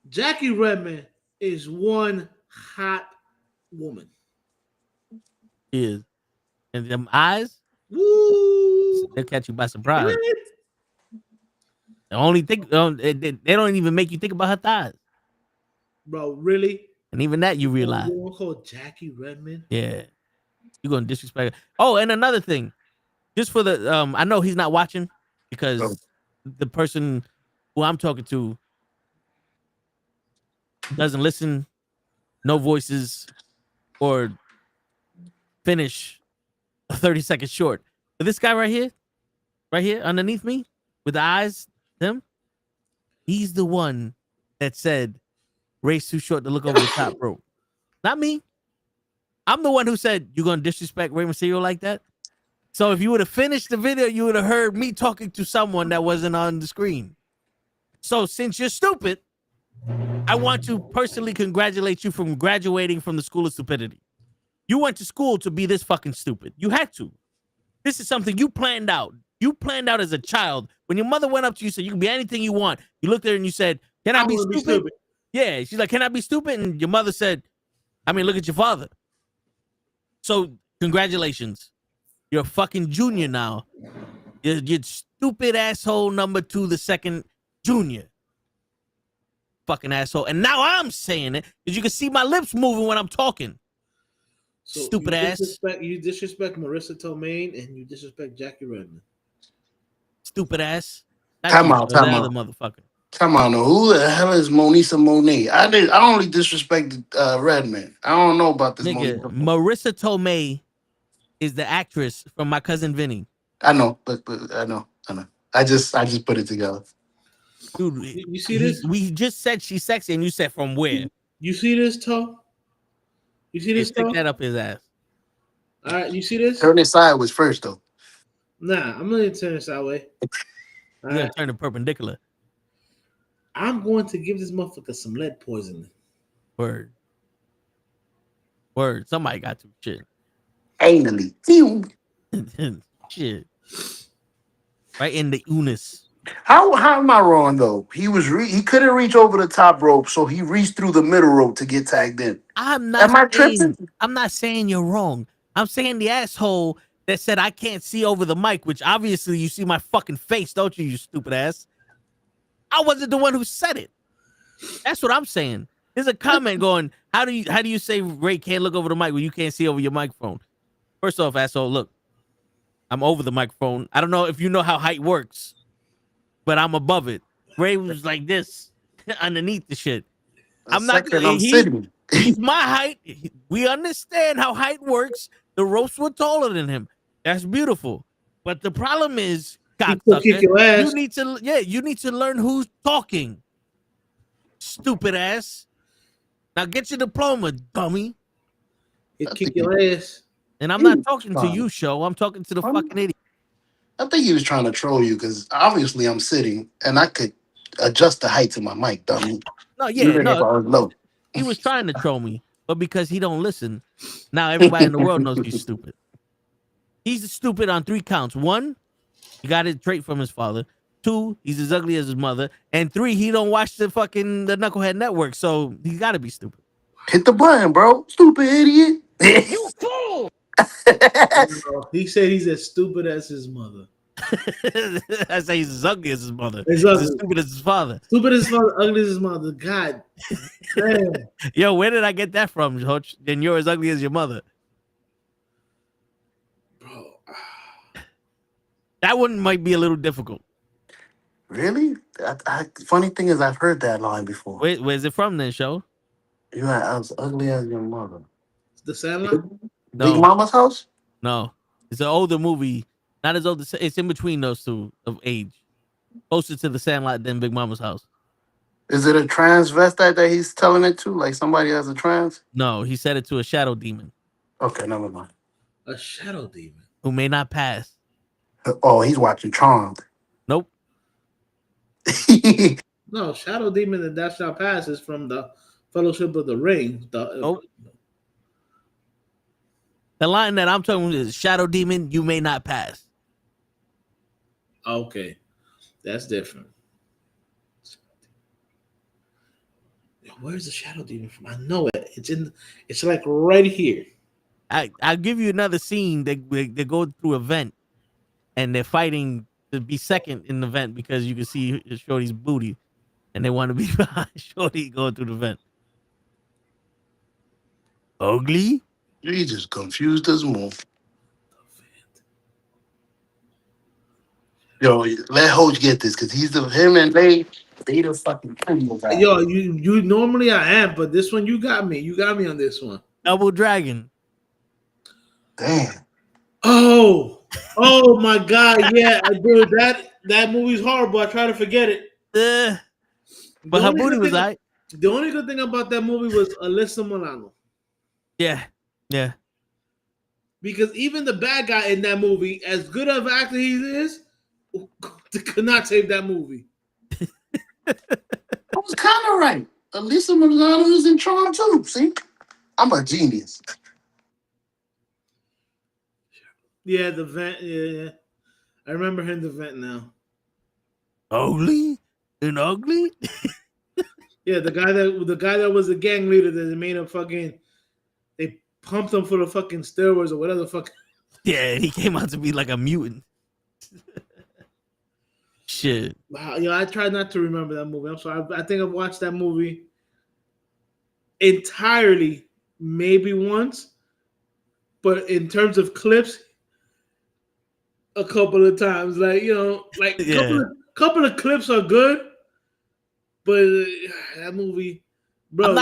Jackie Redmond is one hot woman. He is. And them eyes, Woo! they'll catch you by surprise. Really? The only thing they don't even make you think about her thighs. Bro, really? And even that you realize. You want to call Jackie Redmond? Yeah. You're gonna disrespect her. Oh, and another thing. Just for the I know he's not watching because the person who I'm talking to doesn't listen, no voices, or finish a 30 seconds short. But this guy right here, underneath me, with the eyes, him, he's the one that said race too short to look over the top rope. Not me. I'm the one who said you're gonna disrespect Rey Mysterio like that. So if you would have finished the video, you would have heard me talking to someone that wasn't on the screen. So since you're stupid, I want to personally congratulate you from graduating from the school of stupidity. You went to school to be this fucking stupid. You had to. This is something you planned out. You planned out as a child. When your mother went up to you and said, you can be anything you want. You looked at her and you said, can I be stupid? Yeah. She's like, can I be stupid? And your mother said, I mean, look at your father. So congratulations. You're a fucking junior now. You're stupid asshole number 2, the second junior. Fucking asshole. And now I'm saying it because you can see my lips moving when I'm talking. So stupid ass. You disrespect Marissa Tomei and you disrespect Jackie Redmond. Stupid ass. Time out. Motherfucker. Come on, who the hell is Monisa Monet? I only disrespected Redman. I don't know about this. Nigga, Marissa Tomei is the actress from My Cousin Vinny. I know, but I know. I just put it together. Dude, you see this? We just said she's sexy, and you said from where? You see this, Toe? You see this, Stick that up his ass. All right, you see this? Turn it sideways first, though. Nah, I'm gonna turn it sideways. You're gonna turn it perpendicular. I'm going to give this motherfucker some lead poisoning. Word. Somebody got to shit. Anally. Shit. Right in the unis. How am I wrong though? He couldn't reach over the top rope, so he reached through the middle rope to get tagged in. Am I tripping? I'm not saying you're wrong. I'm saying the asshole that said I can't see over the mic, which obviously you see my fucking face, don't you, you stupid ass? I wasn't the one who said it. That's what I'm saying. There's a comment going, how do you say Ray can't look over the mic when you can't see over your microphone? First off, asshole, look, I'm over the microphone. I don't know if you know how height works, but I'm above it. Ray was like this underneath the shit. I'm sitting. He's my height. We understand how height works. The ropes were taller than him. That's beautiful. But the problem is, cocksucker, you need to learn who's talking. Stupid ass. Now get your diploma, dummy. He'll kick your ass. And I'm not talking to you, show. I'm talking to the fucking idiot. I think he was trying to troll you because obviously I'm sitting and I could adjust the height to my mic, dummy. He was trying to troll me, but because he don't listen, now everybody in the world knows he's stupid. He's stupid on 3 counts. 1, he got his trait from his father. 2, he's as ugly as his mother. And 3, he don't watch the Nukkle Hedd Network, so he got to be stupid. Hit the button, bro. Stupid idiot. You fool! He said he's as stupid as his mother. I say he's as ugly as his mother. He's as stupid as his father. Stupid as his father, ugly as his mother. God damn. Yo, where did I get that from, Coach? Then you're as ugly as your mother. Bro. That one might be a little difficult. Really? Funny thing is, I've heard that line before. Where's it from then, show? You're as ugly as your mother. The Sandlot? Big Mama's House? No. It's an older movie. Not as old. It's in between those two of age. closer to the Sandlot than Big Mama's house. Is it a transvestite that he's telling it to? Like somebody has a trans? No, he said it to a shadow demon Okay, never mind. A shadow demon. who may not pass. Oh, he's watching Charmed. Nope. No, shadow demon and that shall pass is from the Fellowship of the Ring. Nope. The line that I'm talking about is shadow demon, you may not pass. Okay, that's different. Where's the shadow demon from? I know it. It's like right here. I'll give you another scene. They go through a vent and they're fighting to be second in the vent because you can see Shorty's booty and they want to be behind Shorty going through the vent. Ugly? He just confused us more. Yo, let Hoach get this because him and they the fucking criminal guy. Yo, you normally I am, but this one you got me. You got me on this one. Double Dragon. Damn. Oh my God, yeah, dude, that movie's horrible. I try to forget it. But The her only booty good was thing- like, The only good thing about that movie was Alyssa Milano. yeah. Because even the bad guy in that movie, as good of an actor he is, could not save that movie. I was kind of right. Alyssa Milano is in Charm too. See, I'm a genius. Yeah, the vent. Yeah. I remember him in the vent now. Ugly? And ugly? Yeah, the guy that was the gang leader that they made him fucking. They pumped him for the fucking steroids or whatever the fuck. Yeah, he came out to be like a mutant. Shit. Wow, I tried not to remember that movie. I'm sorry. I think I've watched that movie entirely maybe once, but in terms of clips, a couple of times. Like Yeah. couple of clips are good, but that movie, bro.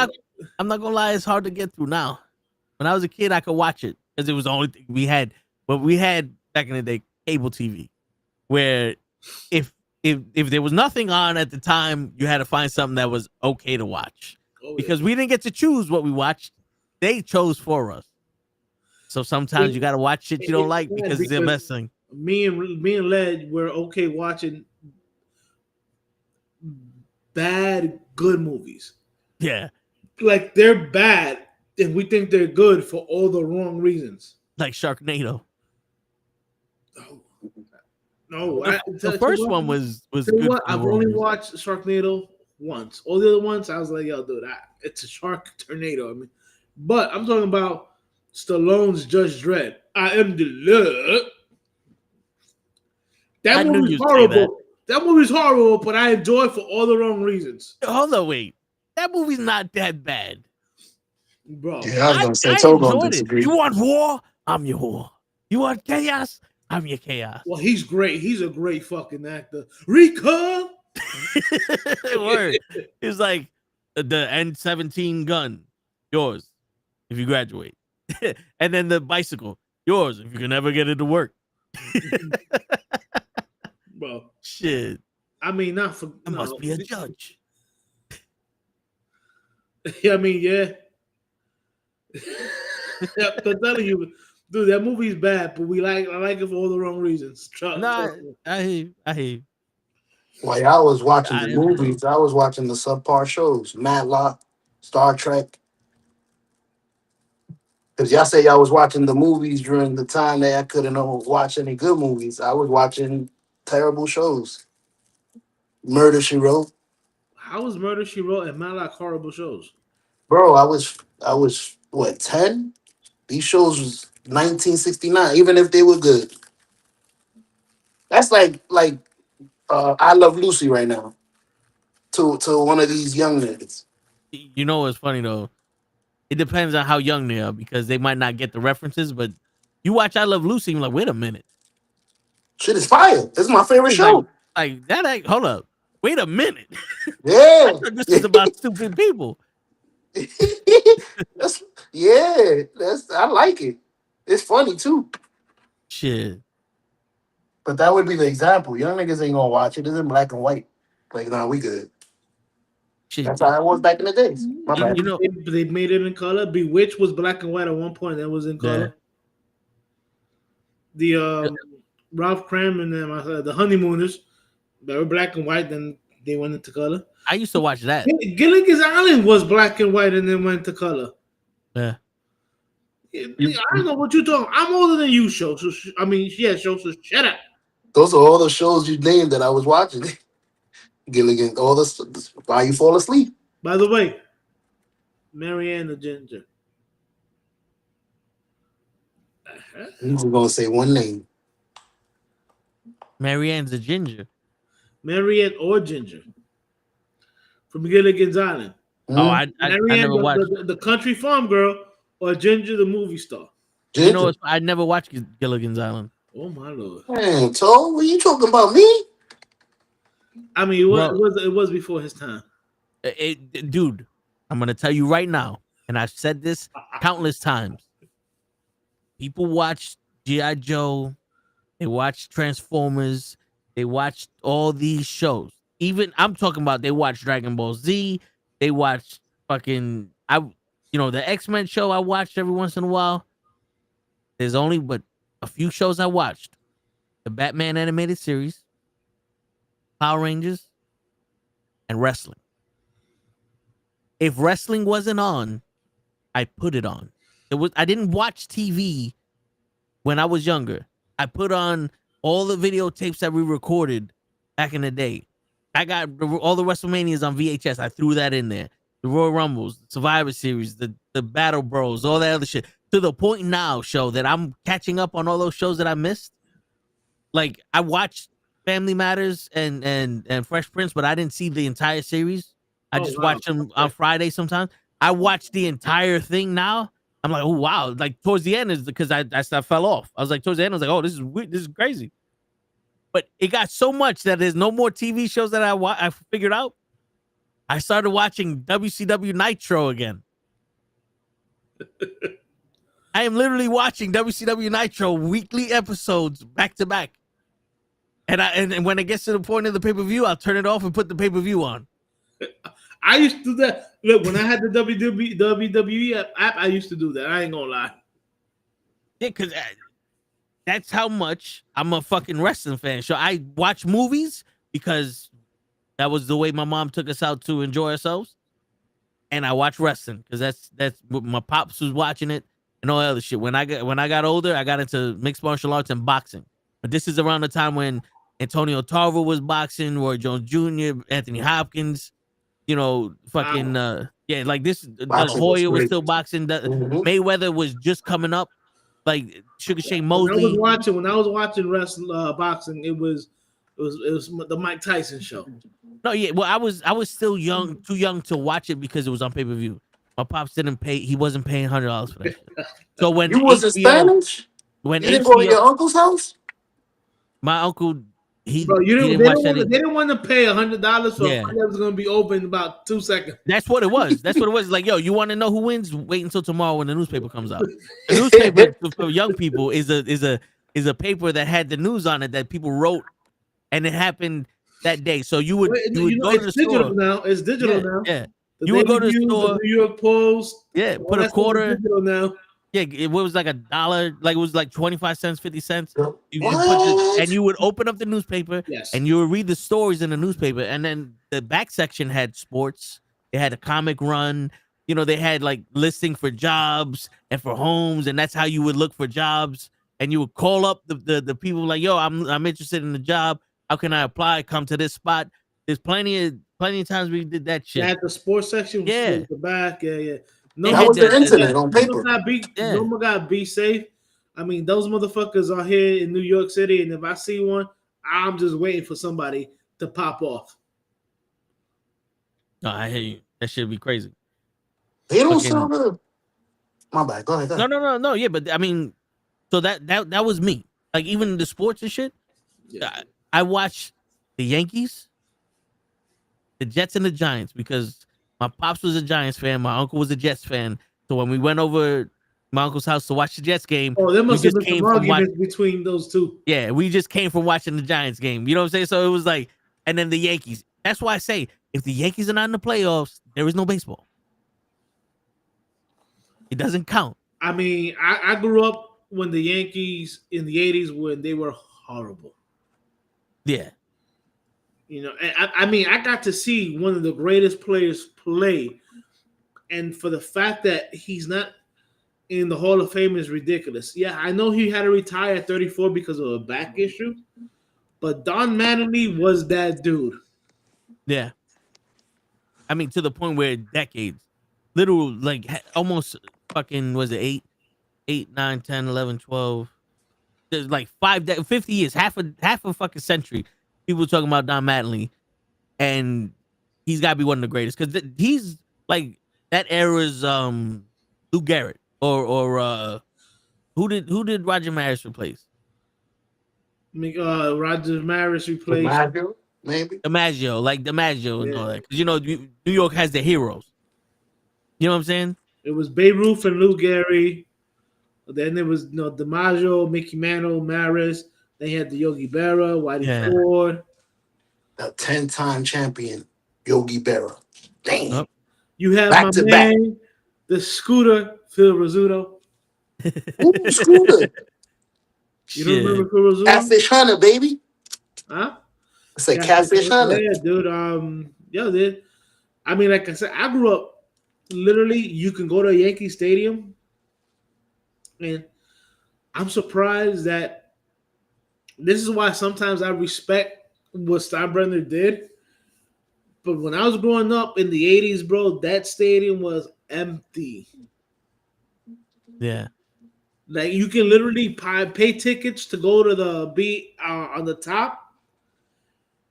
I'm not gonna lie, it's hard to get through now. When I was a kid, I could watch it because it was the only thing we had. But we had back in the day cable TV, where if there was nothing on at the time, you had to find something that was okay to watch because we didn't get to choose what we watched. They chose for us. So sometimes you got to watch shit you don't like because they're messing. Me and Led were okay watching bad good movies. Yeah, Like they're bad and we think they're good for all the wrong reasons. like Sharknado. No, The first one was good. What? I've only watched Sharknado once. All the other ones, I was like, yo, dude, it's a shark tornado. I mean, but I'm talking about Stallone's Judge Dredd. I am the love. That movie's horrible. That movie's horrible, but I enjoy it for all the wrong reasons. Hold on, wait. That movie's not that bad. Bro. Yeah, I was gonna say I Togo enjoyed it. disagree. You want war? I'm your war. You want chaos? I'm your chaos. Well, he's great. He's a great fucking actor. Rika! Word. It's like the N17 gun, yours if you graduate. And then the bicycle, yours if you can never get it to work. Bro. Shit. I mean, not for. I must be a judge. I mean, yeah. I'm telling you, dude, that movie's bad, but I like it for all the wrong reasons. Nah, I hear you. While y'all was watching the movies, I was watching the subpar shows. Matlock, Star Trek. Because y'all say y'all was watching the movies during the time that I couldn't watch any good movies. I was watching terrible shows. Murder, She Wrote. How was Murder, She Wrote and Matlock horrible shows? Bro, I was what, 10? These shows was 1969, even if they were good. That's like I Love Lucy right now. To one of these young niggas. You know what's funny though? It depends on how young they are because they might not get the references, but you watch I Love Lucy and you're like, wait a minute. Shit is fire. This is my favorite show. Like that ain't, hold up. Wait a minute. Yeah. This is about stupid people. I like it. It's funny too. Shit. But that would be the example. Young niggas ain't gonna watch it. It's in black and white. Like, nah, we good. Shit, That's how it was back in the days. My bad. you know, They made it in color. Bewitched was black and white at one point. That was in color. The Ralph Cram and them, the Honeymooners, they were black and white. Then they went into color. I used to watch that. Gilligan's Island was black and white and then went to color. Yeah. I don't know what you're talking. I'm older than you, show. So show. So shut up. Those are all the shows you named that I was watching. Gilligan, all the why you fall asleep. By the way, Marianne the Ginger. He's gonna say one name. Marianne's a ginger. Marianne or Ginger. From Gilligan's Island. Oh, I never watched the country farm girl or Ginger the movie star. Ginger. You know, I never watched Gilligan's Island. Oh my lord! Man, Toe, what you talking about me? I mean, it was before his time. Dude, I'm gonna tell you right now, and I've said this countless times. People watch G.I. Joe, they watch Transformers, they watch all these shows. Even I'm talking about they watch Dragon Ball Z, they watch fucking the X-Men show I watched every once in a while. There's only but a few shows I watched. The Batman animated series, Power Rangers, and wrestling. If wrestling wasn't on, I put it on. I didn't watch TV when I was younger. I put on all the videotapes that we recorded back in the day. I got all the WrestleManias on VHS. I threw that in there. The Royal Rumbles, the Survivor Series, the Battle Bros, all that other shit. To the point now, show that I'm catching up on all those shows that I missed. Like I watched Family Matters and Fresh Prince, but I didn't see the entire series. I just watched them on Friday sometimes. I watched the entire thing now. I'm like, oh wow! Like towards the end is because I fell off. I was like towards the end, I was like, oh, this is weird. This is crazy. But it got so much that there's no more TV shows that I figured out. I started watching WCW Nitro again. I am literally watching WCW Nitro weekly episodes back to back. And when it gets to the point of the pay-per-view, I'll turn it off and put the pay-per-view on. I used to do that. Look, when I had the WWE app, I used to do that. I ain't gonna lie. Yeah, because that's how much I'm a fucking wrestling fan. So I watch movies because that was the way my mom took us out to enjoy ourselves. And I watch wrestling because that's what my pops was watching it and all that other shit. When I got older, I got into mixed martial arts and boxing. But this is around the time when Antonio Tarver was boxing, Roy Jones Jr., Anthony Hopkins, fucking like this. Hoyer was still boxing. Mayweather was just coming up. Like Sugar Shane Mosley. When I was watching wrestling boxing, it was the Mike Tyson show. No, yeah. Well, I was still too young to watch it because it was on pay-per-view. My pops didn't pay. He wasn't paying $100 for that shit. So when you was in Spanish, when you didn't go to your uncle's house. My uncle, they didn't want to pay $100 for a fight that was going to be over in about 2 seconds. That's what it was. Like, yo, you want to know who wins? Wait until tomorrow when the newspaper comes out. The newspaper for young people is a paper that had the news on it that people wrote, and it happened that day. So you would go to the store now. It's digital now. Yeah, you would go to the store. The New York Post. Yeah, put a quarter. Digital now. Yeah, it was like $1, like it was like 25 cents, 50 cents. What? You would open up the newspaper, and you would read the stories in the newspaper, and then the back section had sports. They had a comic run. They had like listing for jobs and for homes, and that's how you would look for jobs. And you would call up the people like, yo, I'm interested in the job. How can I apply? Come to this spot. There's plenty of times we did that shit. They had the sports section. Yeah, the back. Yeah. No, that was the internet on paper. No more gotta be safe. I mean, those motherfuckers are here in New York City, and if I see one, I'm just waiting for somebody to pop off. No, I hear you. That should be crazy. They don't sell the. My bad. Go ahead. No. Yeah, but I mean, so that was me. Like even the sports and shit. Yeah. I watched the Yankees, the Jets, and the Giants because my pops was a Giants fan. My uncle was a Jets fan. So when we went over my uncle's house to watch the Jets game. Oh, there We must have just been came some from arguments between those two. Yeah, we just came from watching the Giants game. You know what I'm saying? So it was like, and then the Yankees. That's why I say, if the Yankees are not in the playoffs, there is no baseball. It doesn't count. I mean, I grew up when the Yankees in the 80s when they were horrible. Yeah. You know, and I mean, I got to see one of the greatest players play. And for the fact that he's not in the Hall of Fame is ridiculous. Yeah, I know he had to retire at 34 because of a back issue, but Don Mattingly was that dude. Yeah. I mean, to the point where decades, literal, like almost fucking, was it 8, 9, 10, 11, 12? There's like 50 years, half a fucking century. People talking about Don Mattingly, and he's got to be one of the greatest because he's like that era's Lou Garrett or who did Roger Maris replace? Roger Maris replaced DiMaggio, maybe DiMaggio and Yeah. all that, because you know New York has the heroes. You know what I'm saying? It was Babe Ruth and Lou Gehrig. Then there was DiMaggio, Mickey Mantle, Maris. They had the Yogi Berra, Whitey Ford. The 10-time champion, Yogi Berra. Damn. Yep. You have Back my to man, the Scooter, Phil Rizzuto. Ooh, Scooter. You don't remember Phil Rizzuto? Catfish Hunter, baby. Huh? I said Catfish Hunter. Yeah, dude. Dude. I mean, like I said, I grew up literally. You can go to Yankee Stadium, and I'm surprised that this is why sometimes I respect what Steinbrenner did. But when I was growing up in the 80s, bro, that stadium was empty. Yeah. Like you can literally pay tickets to go to the be on the top,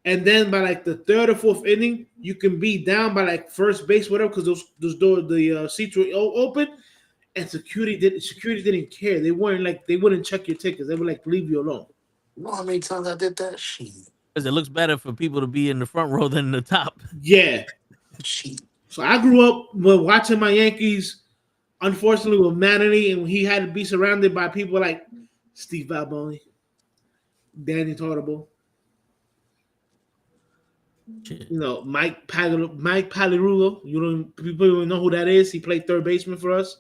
and then by like the third or fourth inning, you can be down by like first base, whatever, because those doors, the seats were open, and security didn't care. They wouldn't check your tickets. They would like leave you alone. You know how many times I did that? Shit. Because it looks better for people to be in the front row than the top. Yeah. Shit. So I grew up watching my Yankees. Unfortunately, with Mattingly, and he had to be surrounded by people like Steve Alboni, Danny Tartable, Mike Palirulo. People don't know who that is. He played third baseman for us.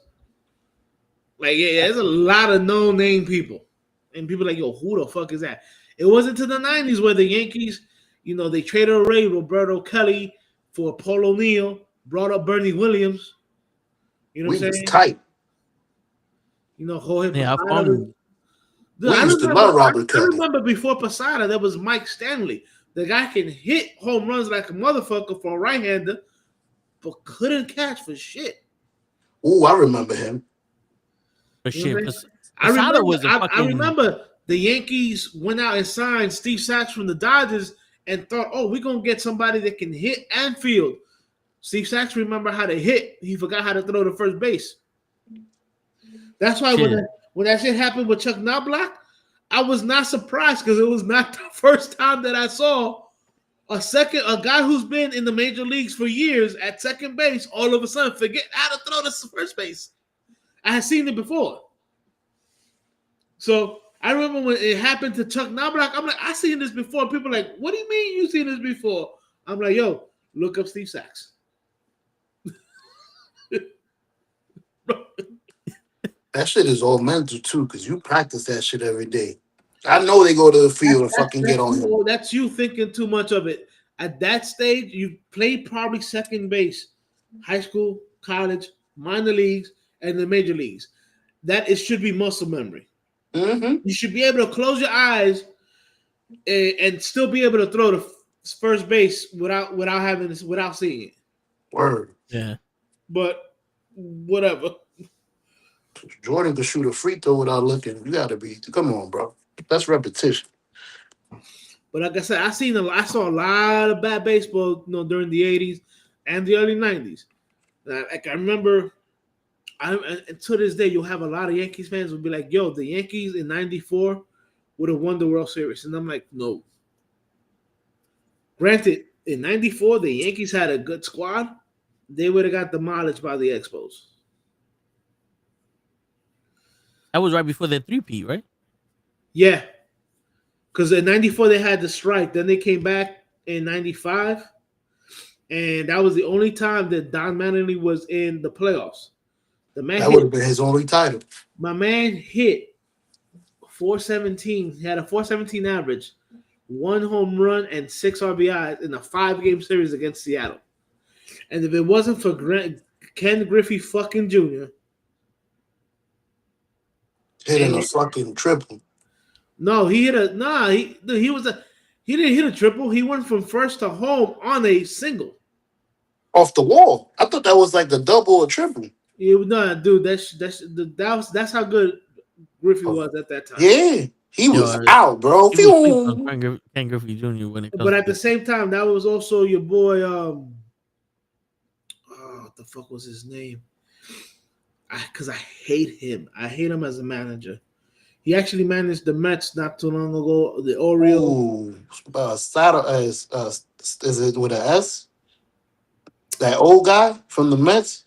Like, yeah, there's a lot of no-name people, and people are like, yo, who the fuck is that? It wasn't to the 90s where the Yankees, they traded away Roberto Kelly for Paul O'Neill, brought up Bernie Williams. You know what I'm saying? Tight. Jorge Yeah, Posada. We used to love Robert Kelly. I remember before Posada, there was Mike Stanley. The guy can hit home runs like a motherfucker for a right-hander, but couldn't catch for shit. Ooh, I remember him. For shit. I remember the Yankees went out and signed Steve Sax from the Dodgers and thought, oh, we're going to get somebody that can hit and field. Steve Sax remember how to hit. He forgot how to throw to first base. That's why when that shit happened with Chuck Knobloch, I was not surprised because it was not the first time that I saw a guy who's been in the major leagues for years at second base all of a sudden forget how to throw to first base. I had seen it before. So I remember when it happened to Chuck Knobloch, I'm like, I seen this before. People are like, what do you mean you seen this before? I'm like, yo, look up Steve Sax. That shit is all mental too, because you practice that shit every day. I know they go to the field and fucking get on him. That's you thinking too much of it. At that stage, you played probably second base, high school, college, minor leagues, and the major leagues. It should be muscle memory. Mm-hmm. You should be able to close your eyes and still be able to throw to first base without seeing it. Word. Yeah. But whatever. Jordan could shoot a free throw without looking. You gotta be. Come on, bro. That's repetition. But like I said, I saw a lot of bad baseball, during the 80s and the early 90s. Like I remember, and to this day, you'll have a lot of Yankees fans will be like, "Yo, the Yankees in '94 would have won the World Series," and I'm like, "No." Granted, in '94, the Yankees had a good squad. They would have got demolished by the Expos. That was right before their 3-peat, right? Yeah. Because in 94 they had the strike. Then they came back in 95. And that was the only time that Don Mattingly was in the playoffs. The man That would have been his only title. My man hit 417. He had a 417 average, 1 home run, and 6 RBIs in a 5-game series against Seattle. And if it wasn't for Ken Griffey fucking Jr. Hitting a fucking triple. No, he hit a he didn't hit a triple. He went from first to home on a single. Off the wall. I thought that was like a double or triple. No, dude, that's how good Griffey was at that time. Yeah. He was out, bro. He was Ken Griffey Jr. when it comes But at the same time, that was also your boy. What the fuck was his name? Because I hate him. I hate him as a manager. He actually managed the Mets not too long ago. The Orioles. Is it with an S? That old guy from the Mets?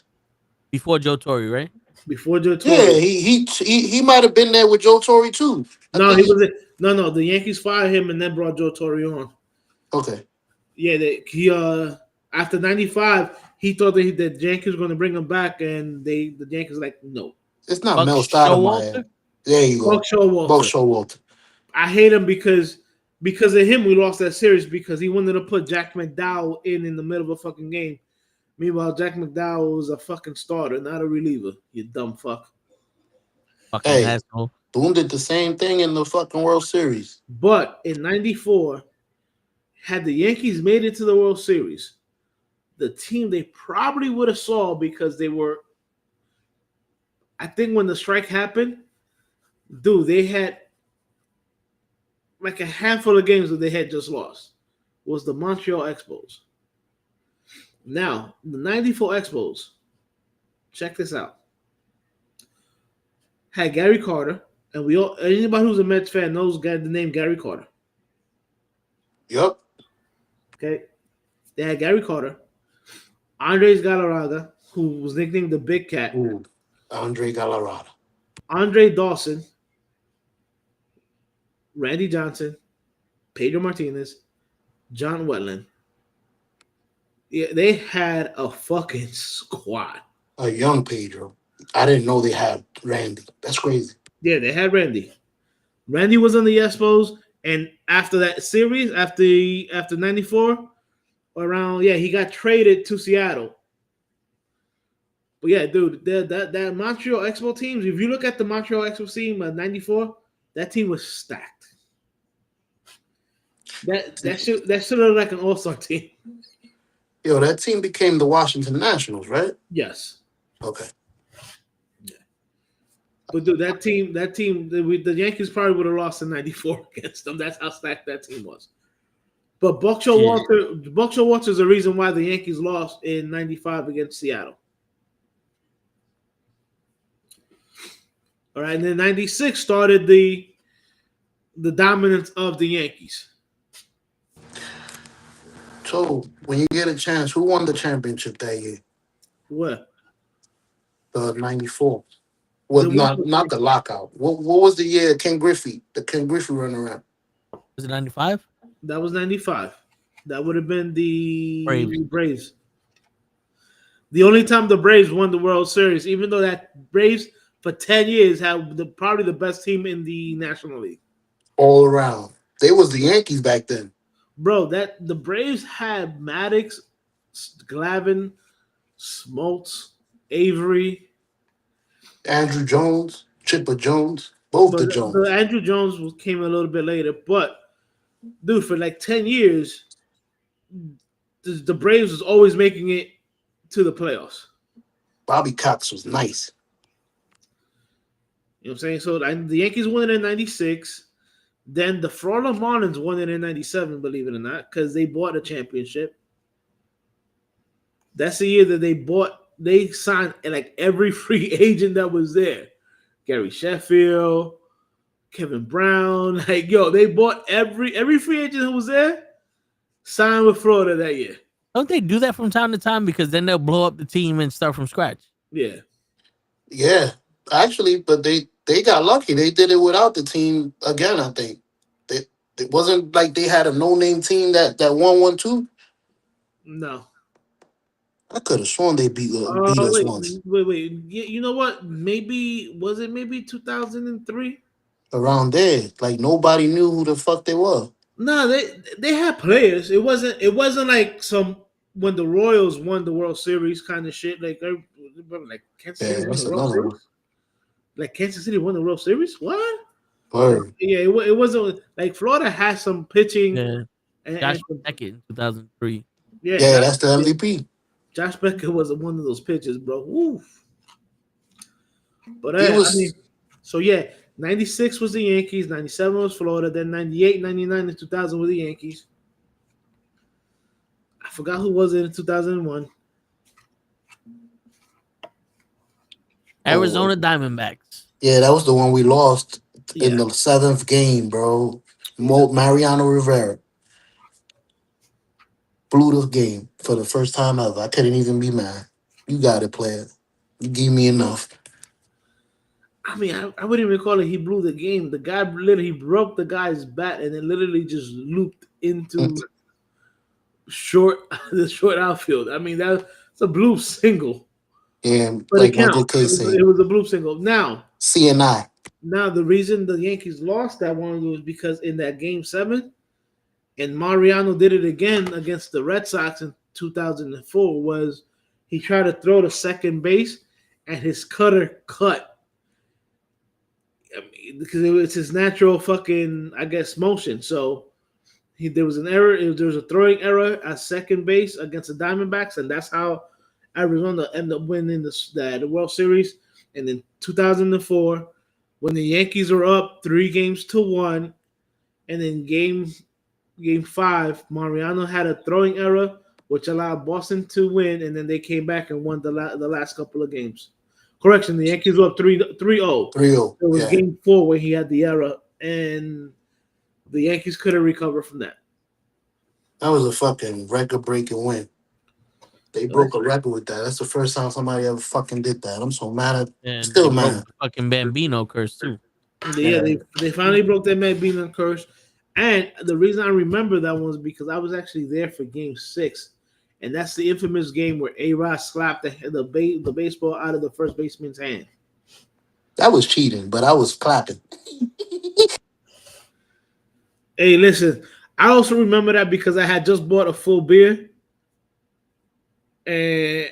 before Joe Torre, right? Before Joe Torre. Yeah, he might have been there with Joe Torre too. No, he was no. The Yankees fired him and then brought Joe Torre on. Okay. Yeah, he after 95, he thought that the Yankees were going to bring him back, and the Yankees were like, no. It's not Mel Stoudemire. There you go. Buck Showalter. I hate him because of him we lost that series because he wanted to put Jack McDowell in the middle of a fucking game. Meanwhile, Jack McDowell was a fucking starter, not a reliever. You dumb fuck. Fucking asshole. Boone did the same thing in the fucking World Series. But in 94, had the Yankees made it to the World Series, the team they probably would have saw because they were, I think when the strike happened, dude, they had like a handful of games that they had just lost. Was the Montreal Expos. Now, the 94 Expos, check this out, had Gary Carter, and anybody who's a Mets fan knows the name Gary Carter. Yep. Okay. They had Gary Carter, Andres Galarraga, who was nicknamed the Big Cat. Ooh, Andre Galarraga. Andre Dawson, Randy Johnson, Pedro Martinez, John Wetland. Yeah, they had a fucking squad. A young Pedro. I didn't know they had Randy. That's crazy. Yeah, they had Randy. Randy was on the Expos, and after that series, after 94, he got traded to Seattle. But yeah, dude, that Montreal Expo teams, if you look at the Montreal Expo team of 94, that team was stacked. That should look like an all-star team. Yo, that team became the Washington Nationals, right? Yes. Okay. Yeah. But dude, that team, the Yankees probably would have lost in 94 against them. That's how stacked that team was. But Buck Showalter is the reason why the Yankees lost in 95 against Seattle. All right, and then 96 started the dominance of the Yankees. So, when you get a chance, who won the championship that year? What? The 94. Well, not the lockout. What was the year the Ken Griffey run around? Was it 95? That was 95. That would have been the Braves. The only time the Braves won the World Series, even though that Braves for 10 years had probably the best team in the National League. All around. They was the Yankees back then. Bro, the Braves had Maddox, Glavine, Smoltz, Avery, Andrew Jones, Chipper Jones, both the Jones. Andrew Jones came a little bit later, but dude, for like 10 years, the Braves was always making it to the playoffs. Bobby Cox was nice. You know what I'm saying? So the Yankees won it in 96. Then the Florida Marlins won it in 97, believe it or not, because they bought a championship. That's the year that they signed like every free agent that was there. Gary Sheffield, Kevin Brown. Like, yo, they bought every free agent who was there, signed with Florida that year. Don't they do that from time to time? Because then they'll blow up the team and start from scratch. Yeah. Yeah. Actually, but they They got lucky. They did it without the team again. I think it wasn't like they had a no-name team that won 1-2. No. I could have sworn they beat us Wait, once wait. You know what? Maybe 2003? around there. Like nobody knew who the fuck they were. No, they had players. It wasn't like some when the Royals won the World Series kind of shit. Like Kansas City Yeah, won that's the World another one. Series. Like Kansas City won the World Series. What? Like, Word. yeah, it wasn't like Florida had some pitching Yeah, Josh and Beckett in 2003. yeah, Yeah, that's the MVP. Josh Becker was one of those pitchers, bro. Oof. But He I mean, was. so yeah, 96 was the Yankees, 97 was Florida, then 98, 99, and 2000 were the Yankees. I forgot who was it in 2001. Arizona Diamondbacks. Yeah, that was the one we lost in Yeah. the 7th game, bro. Mariano Rivera blew the game for the first time ever. I couldn't even be mad. You got it, player. You gave me enough. I mean, I wouldn't even call it he blew the game. The guy literally broke the guy's bat and then literally just looped into the short outfield. I mean, that's a blue single. Yeah, But it like Uncle counts. K It said, was a blue single. CNI. Now the reason the Yankees lost that one was because in that game 7, and Mariano did it again against the Red Sox in 2004, was he tried to throw to second base and his cutter cut. I mean, because it was his natural fucking, I guess, motion. So there was an error. There was a throwing error at second base against the Diamondbacks, and that's how Arizona ended up winning the World Series. And in 2004, when the Yankees were up 3-1, and then game 5, Mariano had a throwing error, which allowed Boston to win, and then they came back and won the last couple of games. Correction, the Yankees were up 3-0. 3-0. It was Yeah. game 4 where he had the error, and the Yankees couldn't recover from that. That was a fucking record-breaking win. They broke a record with that. That's the first time somebody ever fucking did that. I'm so mad at. And Still they broke mad. the fucking Bambino curse too. Yeah, they finally broke that Bambino curse. And the reason I remember that one was because I was actually there for game 6. And that's the infamous game where A-Rod slapped the baseball out of the first baseman's hand. That was cheating, but I was clapping. Hey, listen, I also remember that because I had just bought a full beer. And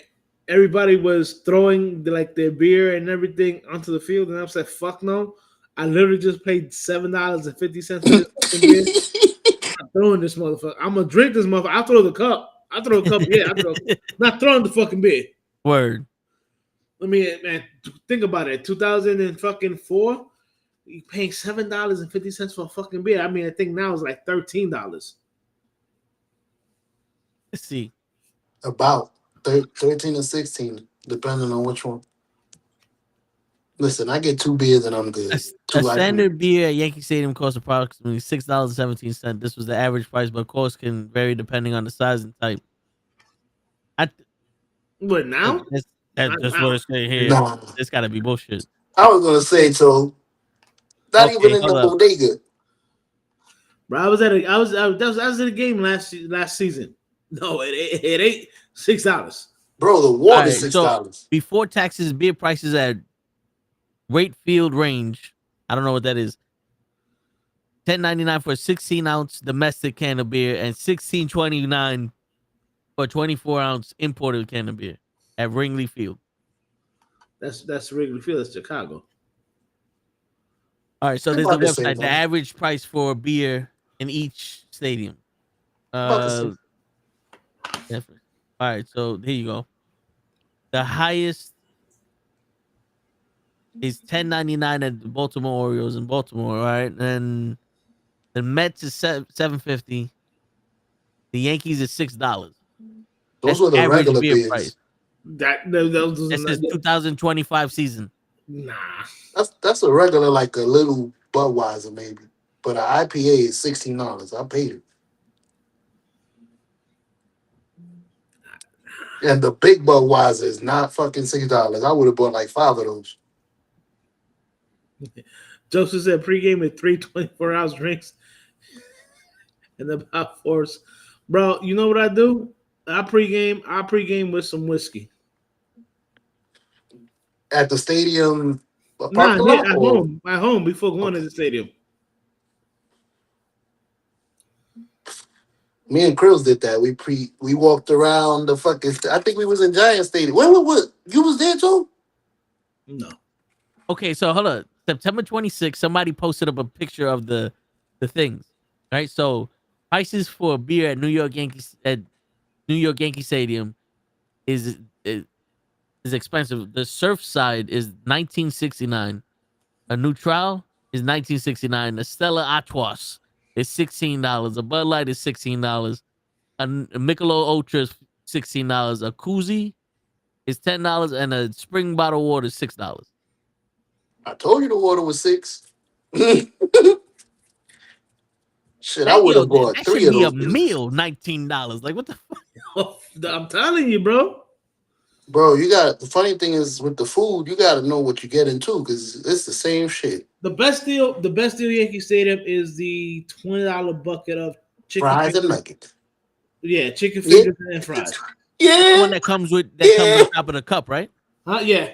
everybody was throwing their beer and everything onto the field. And I was like, fuck no. I literally just paid $7.50 for this fucking beer. I'm not throwing this motherfucker. I'm gonna drink this motherfucker. I'll throw the cup. I'll throw a cup. Yeah, not throwing the fucking beer. Word. I mean, man, think about it. 2004, you paying $7.50 for a fucking beer. I mean, I think now it's like $13. Let's see. About 13 or 16, depending on which one. Listen, I get 2 beers and I'm good. A standard beer at Yankee Stadium costs approximately $6.17. This was the average price, but cost can vary depending on the size and type. What now? That's just what it's saying here. Nah. It's got to be bullshit. I was gonna say so. Not Okay, even in the hold up. bodega. Bro, I was at a game last season. No, it ain't $6. Bro, the All water's right, $6. so before taxes, beer prices at rate field range. I don't know what that is. $10.99 for a 16-ounce domestic can of beer and $16.29 for a 24-ounce imported can of beer at Wrigley Field. That's Wrigley Field. That's Chicago. All right, so I'm there's a about to say website. The that. average price for beer in each stadium. About to say. Definitely. All right, so here you go. The highest is $10.99 at the Baltimore Orioles in Baltimore. All right, and the Mets is $7.50. The Yankees is $6. Those were the average regular beer beers. price. Those This is 2025 season. nah. That's a regular, like a little Budweiser maybe. But an IPA is $16. I paid it. And the big Budweiser is not fucking $6. I would have bought like 5 of those. Joseph said pregame with 3 24-ounce drinks and about fours. Bro, you know what I do? I pregame with some whiskey. At the stadium Nah, parking here lot? at Or home. At home before going to the stadium. me and Krills did that. We walked around the fucking. I think we was in Giant Stadium. What? You was there too? No. Okay, so hold on. September 26th, somebody posted up a picture of the things. Right? So prices for a beer at New York Yankee Stadium is expensive. The Surfside is $19.69. A NuKKle is $19.69. A Stella Artois is $16. A Bud Light is $16. A Michelob Ultra is $16. A koozie is $10, and a spring bottle of water is $6. I told you the water was $6. Shit, I That would yo, have bought that 3 should of be a those bitches. meal. $19. Like what the fuck? I'm telling you, bro. Bro, the funny thing is with the food, you gotta know what you get into because it's the same shit. The best deal Yankee Stadium is the $20 bucket of chicken Fries and fingers. nuggets. Yeah, chicken Yeah. fingers and fries. That's the one Yeah. that comes on top of the cup, right? Huh? Yeah.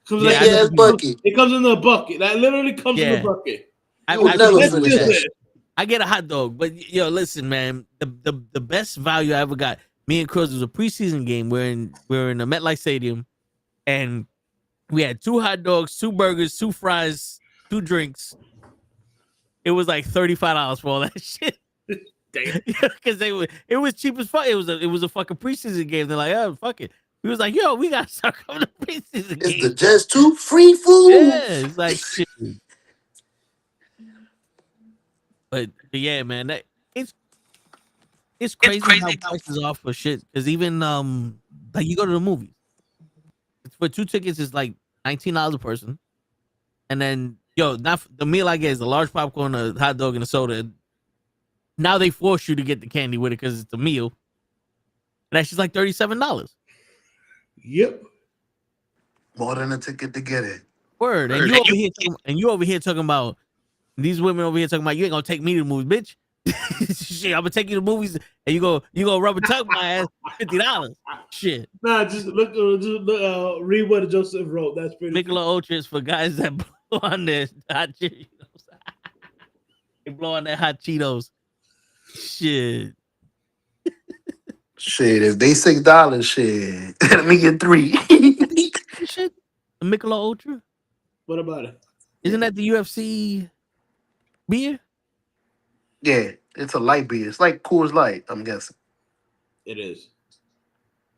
Comes Yeah, like I Big in know ass what you mean. bucket. it comes in a bucket. That literally comes in Yeah. a bucket. You would I never get Best finish deal that there. shit. I get a hot dog, but yo, listen, man, the best value I ever got. Me and Cruz was a preseason game. We're in the MetLife Stadium, and we had 2 hot dogs, 2 burgers, 2 fries, 2 drinks. It was like $35 for all that shit. Damn. Because it was cheap as fuck. It was a fucking preseason game. They're like, oh fuck it. We was like, yo, we gotta start coming to preseason It's the games. just two free food. Yeah, it's like shit. But yeah, man, it's crazy how prices are for shit. Because even like you go to the movies, for 2 tickets is like $19 a person, and then the meal I get is a large popcorn, a hot dog, and a soda. Now they force you to get the candy with it because it's a meal. And that's just like $37. Yep. More than a ticket to get it. Word. And you over here talking about these women over here talking about you ain't gonna take me to the movies, bitch. Shit, I'm gonna take you to the movies and you go rubber tug my ass $50. Shit. Nah, just read what Joseph wrote. That's pretty Michelob Ultra is for guys that blow on their hot Cheetos. They blow on their hot Cheetos. Shit. Shit, if they $6, shit, let me get 3. Shit. The Michelob Ultra? What about it? Isn't that the UFC beer? Yeah, it's a light beer. It's like Coors Light, I'm guessing. It is.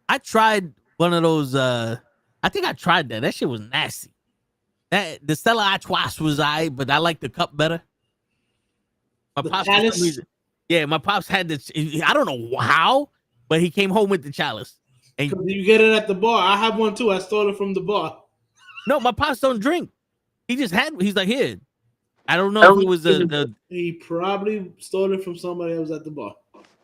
I tried one of those. I think I tried that. That shit was nasty. The Stella Artois was alright, but I like the cup better. My The pops, for some chalice? reason, yeah, my pops had this. I don't know how, but he came home with the chalice. And 'Cause you get it at the bar. I have one too. I stole it from the bar. no, my pops don't drink. He just had. He's like, here. I don't know if it was the. He probably stole it from somebody else at the bar.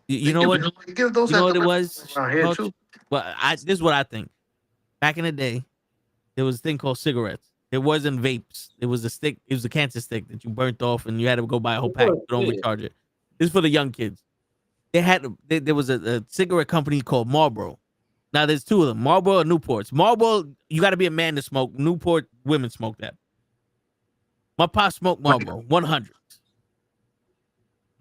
You know what? Give those You know at what the it was? around here too. Well, this is what I think. Back in the day, there was a thing called cigarettes. It wasn't vapes. It was a stick. It was a cancer stick that you burnt off, and you had to go buy a whole pack. You don't recharge it. This is for the young kids. There was a cigarette company called Marlboro. Now there's 2 of them, Marlboro and Newports. Marlboro, you got to be a man to smoke. Newport, women smoke that. My pop smoked Marlboro, 100.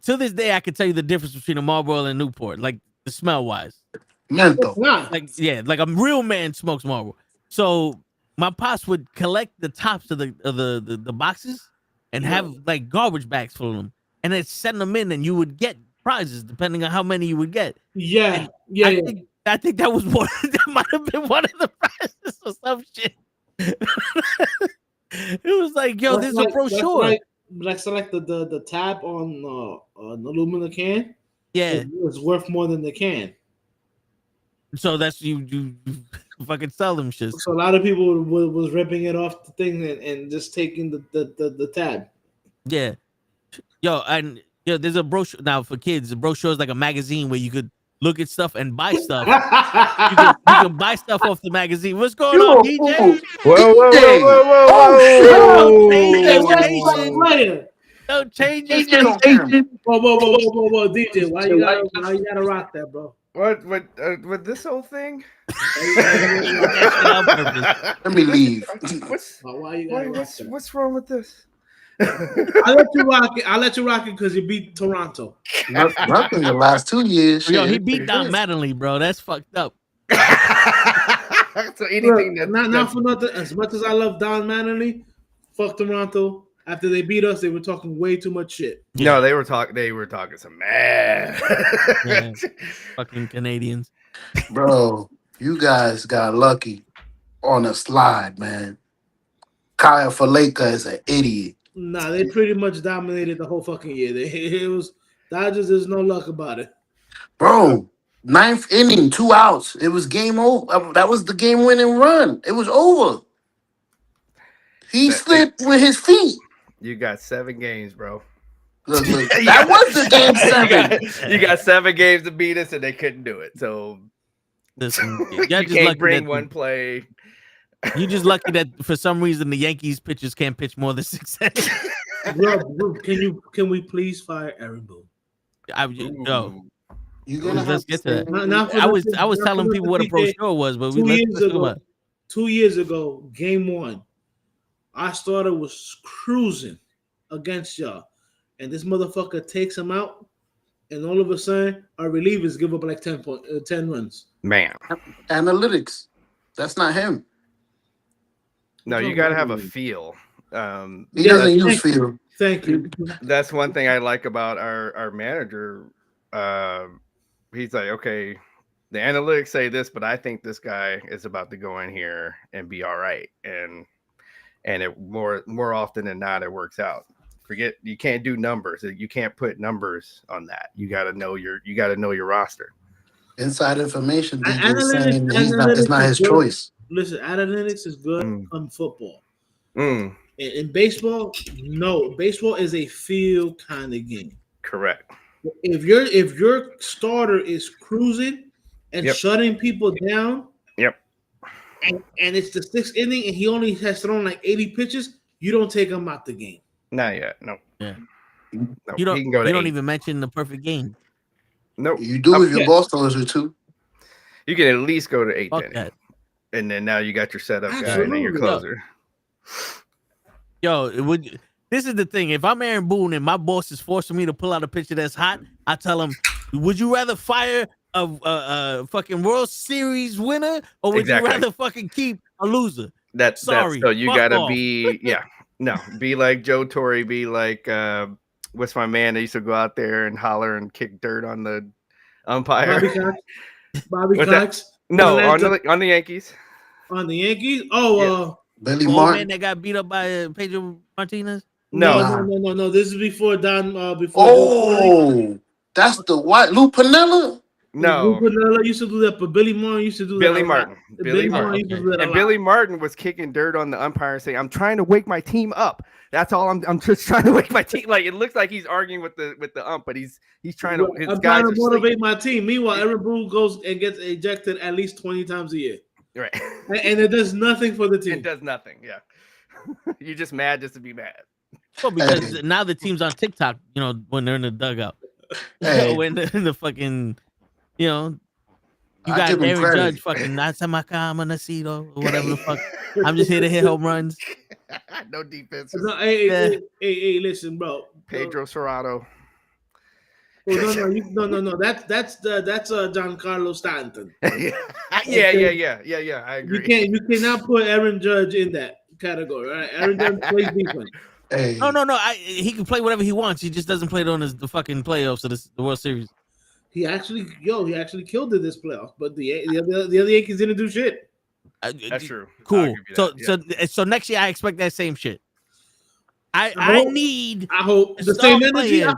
To this day, I can tell you the difference between a Marlboro and Newport, like the smell wise. Mental. Nah. Like a real man smokes Marlboro. So my pops would collect the tops of the boxes and have like garbage bags full of them, and then send them in, and you would get prizes depending on how many you would get. Yeah. And Yeah. I think that was one. That might have been one of the prizes or some shit. It was like, yo, this is a brochure. That's like the tab on an aluminum can. Yeah. It's worth more than the can. So that's you fucking sell them shit. So a lot of people was ripping it off the thing and just taking the tab. Yeah. Yo, and there's a brochure now for kids. The brochure is like a magazine where you could look at stuff and buy stuff. You can buy stuff off the magazine. What's going on, DJ? Whoa. Don't change your station. Whoa, DJ, why you gotta rock that, bro? What with this whole thing? Let me leave. What's wrong with this? I'll let you rock it because you beat Toronto. Nothing the last 2 years. Yo, he beat Don Mattingly, bro. That's fucked up. So anything not for nothing. As much as I love Don Mattingly, fuck Toronto. After they beat us, they were talking way too much shit. No, they were talking some mad. Yeah, fucking Canadians. Bro, you guys got lucky on a slide, man. Kyle Faleka is an idiot. Nah, they pretty much dominated the whole fucking year. It was Dodgers. There's no luck about it, bro. 9th inning, 2 outs. It was game over. That was the game-winning run. It was over. He slipped with his feet. You got 7 games, bro. Look, that was the game 7. You got 7 games to beat us, and they couldn't do it. So listen, you can't bring one play. You just lucky that for some reason the Yankees pitchers can't pitch more than 6 innings. Bro, can we please fire Aaron Boone? Let's get to that. I was telling people what a pro show was, but 2 years ago, game 1, our starter was cruising against y'all, and this motherfucker takes him out, and all of a sudden our relievers give up like 10 runs. Man, analytics. That's not him. No, you gotta have a feel. He doesn't use feel. Thank you. That's one thing I like about our manager. He's like, okay, the analytics say this, but I think this guy is about to go in here and be all right. And it more often than not, it works out. Forget, you can't do numbers. You can't put numbers on that. You got to know your roster. Inside information. It's not his choice. Listen, analytics is good on football. In baseball, no. Baseball is a feel kind of game. Correct. If your starter is cruising and shutting people down, and it's the 6th inning and he only has thrown like 80 pitches, you don't take him out the game. Not yet. No. Yeah. No, you don't even mention the perfect game. No. You do if your boss tells you to. You can at least go to 8th Fuck inning. that. And then now you got your setup guy and then your closer. Yo, this is the thing. If I'm Aaron Boone and my boss is forcing me to pull out a pitcher that's hot, I tell him, would you rather fire a fucking World Series winner or would you rather fucking keep a loser? That's so you gotta off. Be like Joe Torre, be like what's my man that used to go out there and holler and kick dirt on the umpire. Bobby Cox. No, on the Yankees. On the Yankees? Billy Martin. Man that got beat up by Pedro Martinez? No. This is before Don. That's the what? Lou Piniella? No. Lou Piniella used to do that, but Billy Martin used to do that. Billy Martin used to do that. And Billy Martin was kicking dirt on the umpire and saying, "I'm trying to wake my team up. That's all. I'm just trying to wake my team." Like it looks like he's arguing with the ump, but he's trying to. I'm trying to motivate my team. Meanwhile, Aaron Boone goes and gets ejected at least 20 times a year. Right. And it does nothing for the team. It does nothing. Yeah. You're just mad just to be mad. Well, because now the team's on TikTok, when they're in the dugout. When they're in the fucking, you got Aaron Judge fucking or whatever the fuck. I'm just here to hit home runs. No defense. No, hey, listen, bro. Pedro Serrano. No. That's Giancarlo Stanton. Yeah. I agree. You cannot put Aaron Judge in that category, right? Aaron Judge plays defense. Hey. No. He can play whatever he wants. He just doesn't play it on the fucking playoffs of the World Series. He actually killed it this playoff, but the other Yankees didn't do shit. That's true. Cool. So next year I expect that same shit. I hope the same energy. I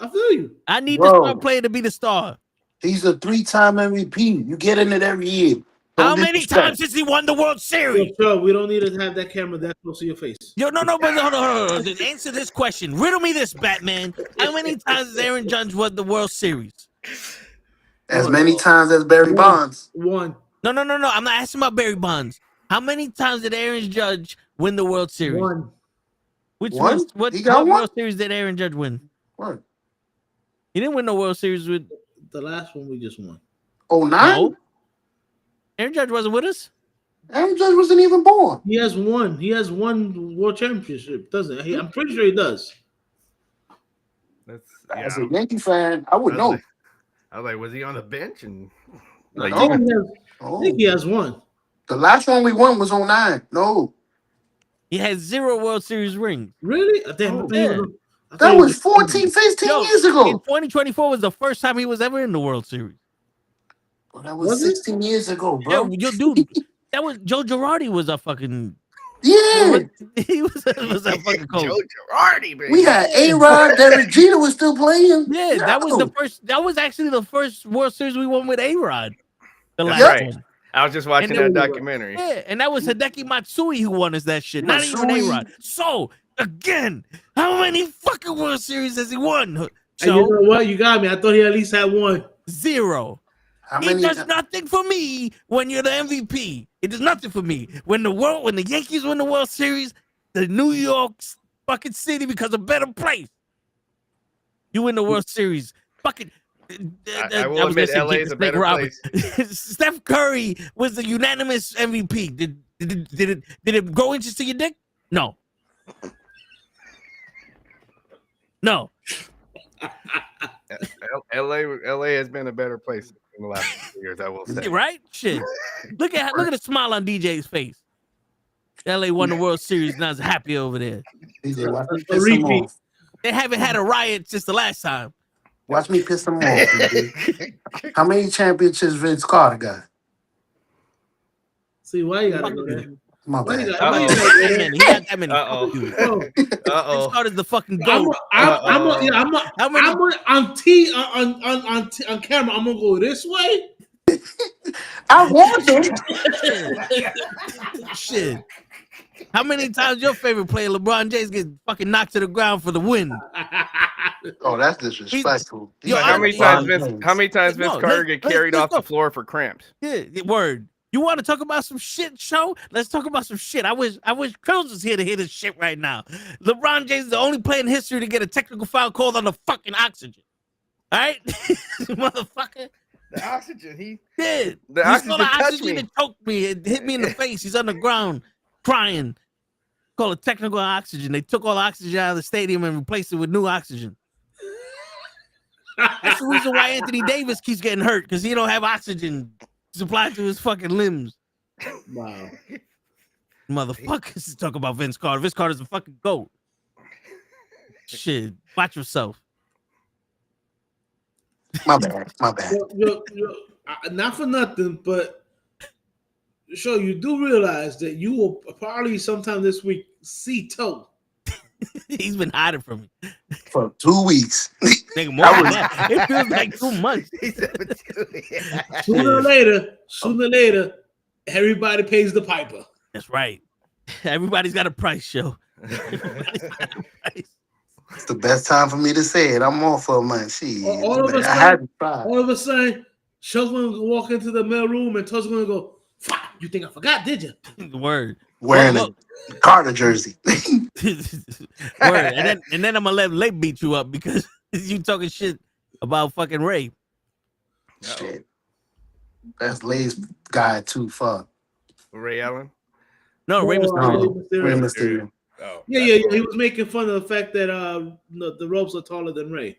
feel you. I need the star player to be the star. He's a 3-time MVP. You get in it every year. How many times has he won the World Series? Sure, we don't need to have that camera that close to your face. But hold on. Answer this question. Riddle me this, Batman. How many times has Aaron Judge won the World Series? As many times as Barry Bonds. One. No. I'm not asking about Barry Bonds. How many times did Aaron Judge win the World Series? One. Which One? one? What He got one? World Series did Aaron Judge win? What? He didn't win no World Series with. The last one we just won. 09? No. Aaron Judge wasn't with us. Aaron Judge wasn't even born. He has one. He has one world championship, doesn't he? I'm pretty sure he does. As a Yankee fan, I would know. I was like, was he on the bench? And I like, think he has one. The last one we won was 09. No. He has 0 World Series rings. Really? That was 14, 15 years ago. In 2024 was the first time he was ever in the World Series. Well, that was 16 years ago, bro. Yo, dude, that was Joe Girardi was a fucking. Yeah. He was a fucking coach. Joe Girardi, baby. We had A-Rod, Derek Jeter was still playing. Yeah, that was No. the first. That was actually the first World Series we won with A-Rod. The That's last right. one. I was just watching And that then- documentary. Yeah, and that was Hideki Matsui who won us that shit. Not even Matsui. A-Rod. So again, how many fucking World Series has he won? And So you know what? You got me. I thought he at least had one. 0. How It many? does nothing for me when you're the MVP. It does nothing for me when the Yankees win the World Series, the New York fucking city becomes a better place. You win the World Series, fucking. I will admit, LA is a better place. Steph Curry was the unanimous MVP. Did it grow inches to your dick? No. No. LA has been a better place in the last few years, I will say. Right? Shit. Look at the smile on DJ's face. LA won the World Series, now it's happy over there. DJ, watch me A piss him repeat. off. They haven't had a riot since the last time. Watch me piss him off, DJ. How many championships Vince Carter got? See, why you gotta go there? My Why you bad. gotta- why you Uh-oh. gotta go there? He got that many. Uh-oh. Bro, Vince Uh-oh. Carter's the fucking I'm goat. How many- on camera. I'm gonna go this way. I want him. Shit. How many times your favorite player, LeBron James, gets fucking knocked to the ground for the win? Oh, that's disrespectful. Yo, How many times Vince No, Carter let's- get carried let's off go. the floor for cramps? Yeah, word. You want to talk about some shit show? Let's talk about some shit. I wish Krills was here to hear this shit right now. LeBron James is the only player in history to get a technical foul called on the fucking oxygen. All right, motherfucker. The oxygen, he did. The He oxygen saw the touched oxygen me. and choked me. It hit me in the face. He's on the ground crying. Call it technical oxygen. They took all the oxygen out of the stadium and replaced it with new oxygen. That's the reason why Anthony Davis keeps getting hurt, because he don't have oxygen supplied to his fucking limbs. Wow. Motherfuckers talk about Vince Carter. Vince Carter's a fucking goat. Shit, watch yourself. My bad. My bad. Not for nothing, but sure, you do realize that you will probably sometime this week see Toe. He's been hiding from me. For 2 weeks. Nigga, more than that. It feels like 2 months. Sooner or later, everybody pays the piper. That's right. Everybody's got a price, show. Everybody's got a price. It's the best time for me to say it. I'm all for money. Shit. All of a I had to sudden, try. all of a sudden, Show's gonna walk into the mail room and Toe's gonna go, "Fuck, you think I forgot, did you?" The word. Wearing Look, a Carter jersey. Word. And then I'm gonna let Lay beat you up because you talking shit about fucking Ray. Shit. That's Lay's guy too. Fuck. Ray Allen. No, Ray Oh, Mysterio. Ray Ray Mysterio. Mysterio. Oh, Yeah. He was making fun of the fact that the ropes are taller than Ray.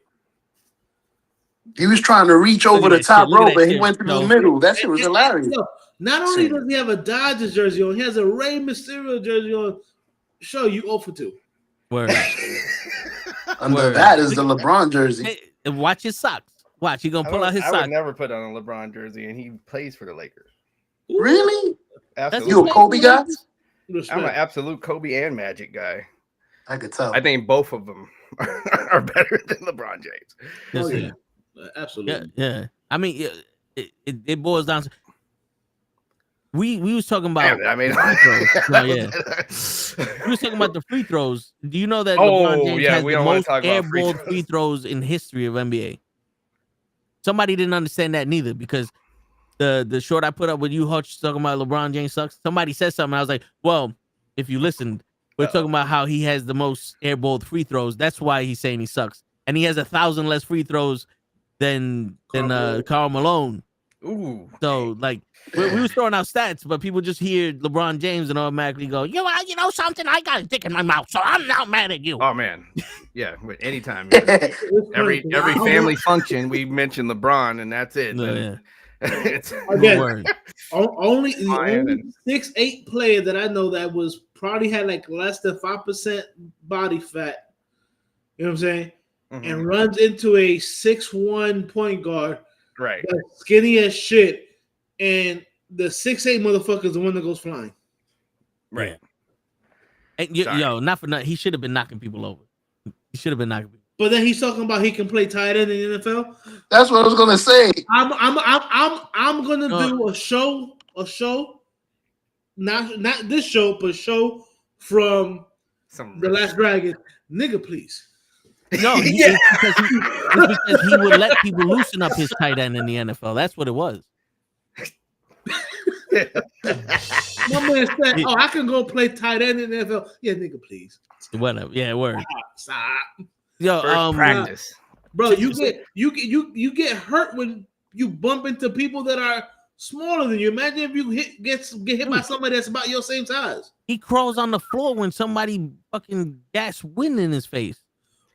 He was trying to reach over the that top shit. Look at rope, that and he shit. went through No. the middle. That shit was hilarious. So, not only does he have a Dodgers jersey on, he has a Ray Mysterio jersey on. Show you 0 for 2. Word. Under Word. that is the LeBron jersey. Hey, and watch his socks. Watch, he gonna pull out his I would socks. never put on a LeBron jersey, and he plays for the Lakers. Really? Absolutely. You a Kobe guy? Respect. I'm an absolute Kobe and Magic guy. I could tell. I think both of them are better than LeBron James. Oh, Yes, yeah. Absolutely. yeah. I mean, it boils down to we was talking about Damn it, I mean, free throws. No, yeah. We was talking about the free throws. Do you know that Oh, LeBron James yeah, has we the don't wanna most talk about free airballed throws. free throws in history of NBA? somebody didn't understand that neither, because the short I put up with you, Hutch, talking about LeBron James sucks. Somebody said something. I was like, well, if you listened, we're talking about how he has the most airballed free throws. That's why he's saying he sucks, and he has 1,000 less free throws than Karl Malone. Ooh. So like we was throwing out stats, but people just hear LeBron James and automatically go, you know something? I got a dick in my mouth, so I'm not mad at you. Oh man, yeah. Anytime, yeah. every family function, we mention LeBron, and that's it. No, And it's Again, only 6'8" player that I know that was probably had like less than 5% body fat. You know what I'm saying? Mhm. And runs into a 6'1" point guard, right. that's skinny as shit, and the 6'8" motherfucker is the one that goes flying. Right. And not for nothing. He should have been knocking people over. He should have been knocking people. But then he's talking about he can play tight end in the NFL. That's what I was gonna say. I'm gonna do a show, not this show, but show from The Last Dragon. Nigga, please. No, it's because he would let people loosen up his tight end in the NFL. That's what it was. My man said, "Oh, I can go play tight end in the NFL." Yeah, nigga, please. Whatever. Yeah, word. Stop. Yo, First practice, bro. You get hurt when you bump into people that are smaller than you. Imagine if you get hit by somebody that's about your same size. He crawls on the floor when somebody fucking gas wind in his face.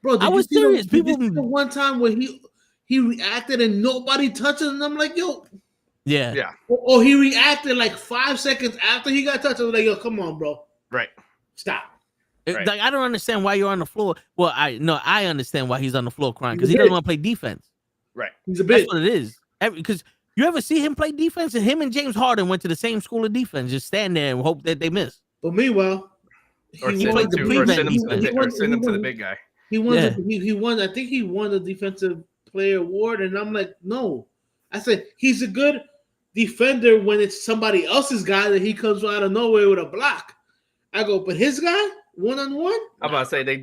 Bro, I was serious. People, one time where he reacted and nobody touched him, and I'm like, yo. Yeah. Or he reacted like 5 seconds after he got touched. I was like, yo, come on, bro. Right. Stop. Right. Like, I don't understand why you're on the floor. Well, I understand why he's on the floor crying, because he doesn't want to play defense. Right. He's a bitch. That's what it is. Because you ever see him play defense? And him and James Harden went to the same school of defense. Just stand there and hope that they miss. But meanwhile, he played the prevent defense. Send him to the big guy. He won. He won. I think he won the defensive player award, and I'm like, no. I said he's a good defender when it's somebody else's guy that he comes out of nowhere with a block. I go, but his guy, 1-on-1? I'm about to say they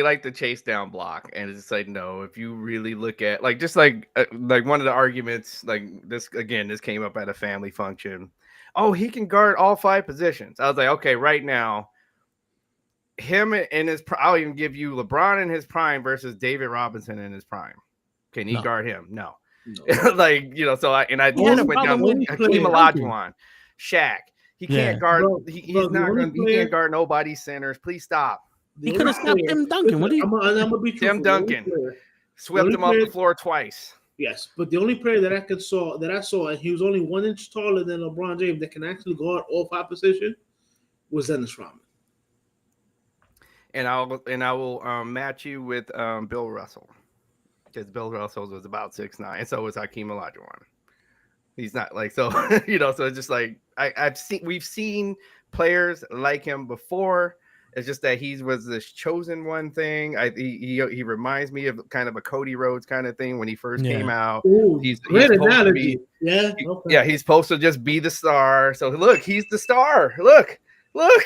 like to chase down block, and it's like, no, if you really look at like one of the arguments, like this came up at a family function. Oh, he can guard all 5 positions. I was like, okay, right now, him in his I'll even give you LeBron in his prime versus David Robinson in his prime. Can he guard him? No. Like, so I went down with Hakeem Olajuwon, Shaq. He can't guard. He can't guard nobody's centers. Please stop. He could have stopped Tim Duncan. What do you? I'm gonna be truthful. Tim Duncan swept him off the floor twice. Yes, but the only player that I saw, and he was only 1 inch taller than LeBron James, that can actually guard all 5 positions, was Dennis Rodman. And I will match you with Bill Russell, because Bill Russell was about 6'9", and so was Hakeem Olajuwon. He's not like so, so it's just like we've seen players like him before. It's just that he was this chosen one thing. He reminds me of kind of a Cody Rhodes kind of thing when he first came out. Ooh, he's supposed to be, he's supposed to just be the star. So look, he's the star. Look,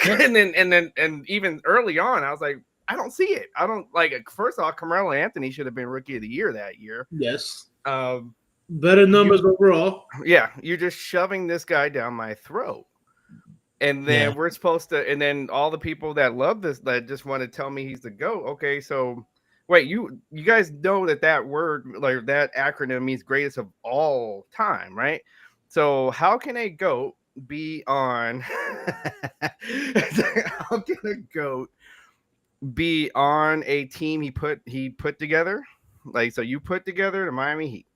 and then even early on, I was like, I don't see it. I don't like. First off, Carmelo Anthony should have been Rookie of the Year that year. Yes. Better numbers overall. Yeah, you're just shoving this guy down my throat. And then we're supposed to, and then all the people that love this, that just want to tell me he's the GOAT. Okay, so wait, you guys know that word, like that acronym, means greatest of all time, right? So how can a GOAT be on? How can a GOAT be on a team he put together? Like, so you put together the Miami Heat,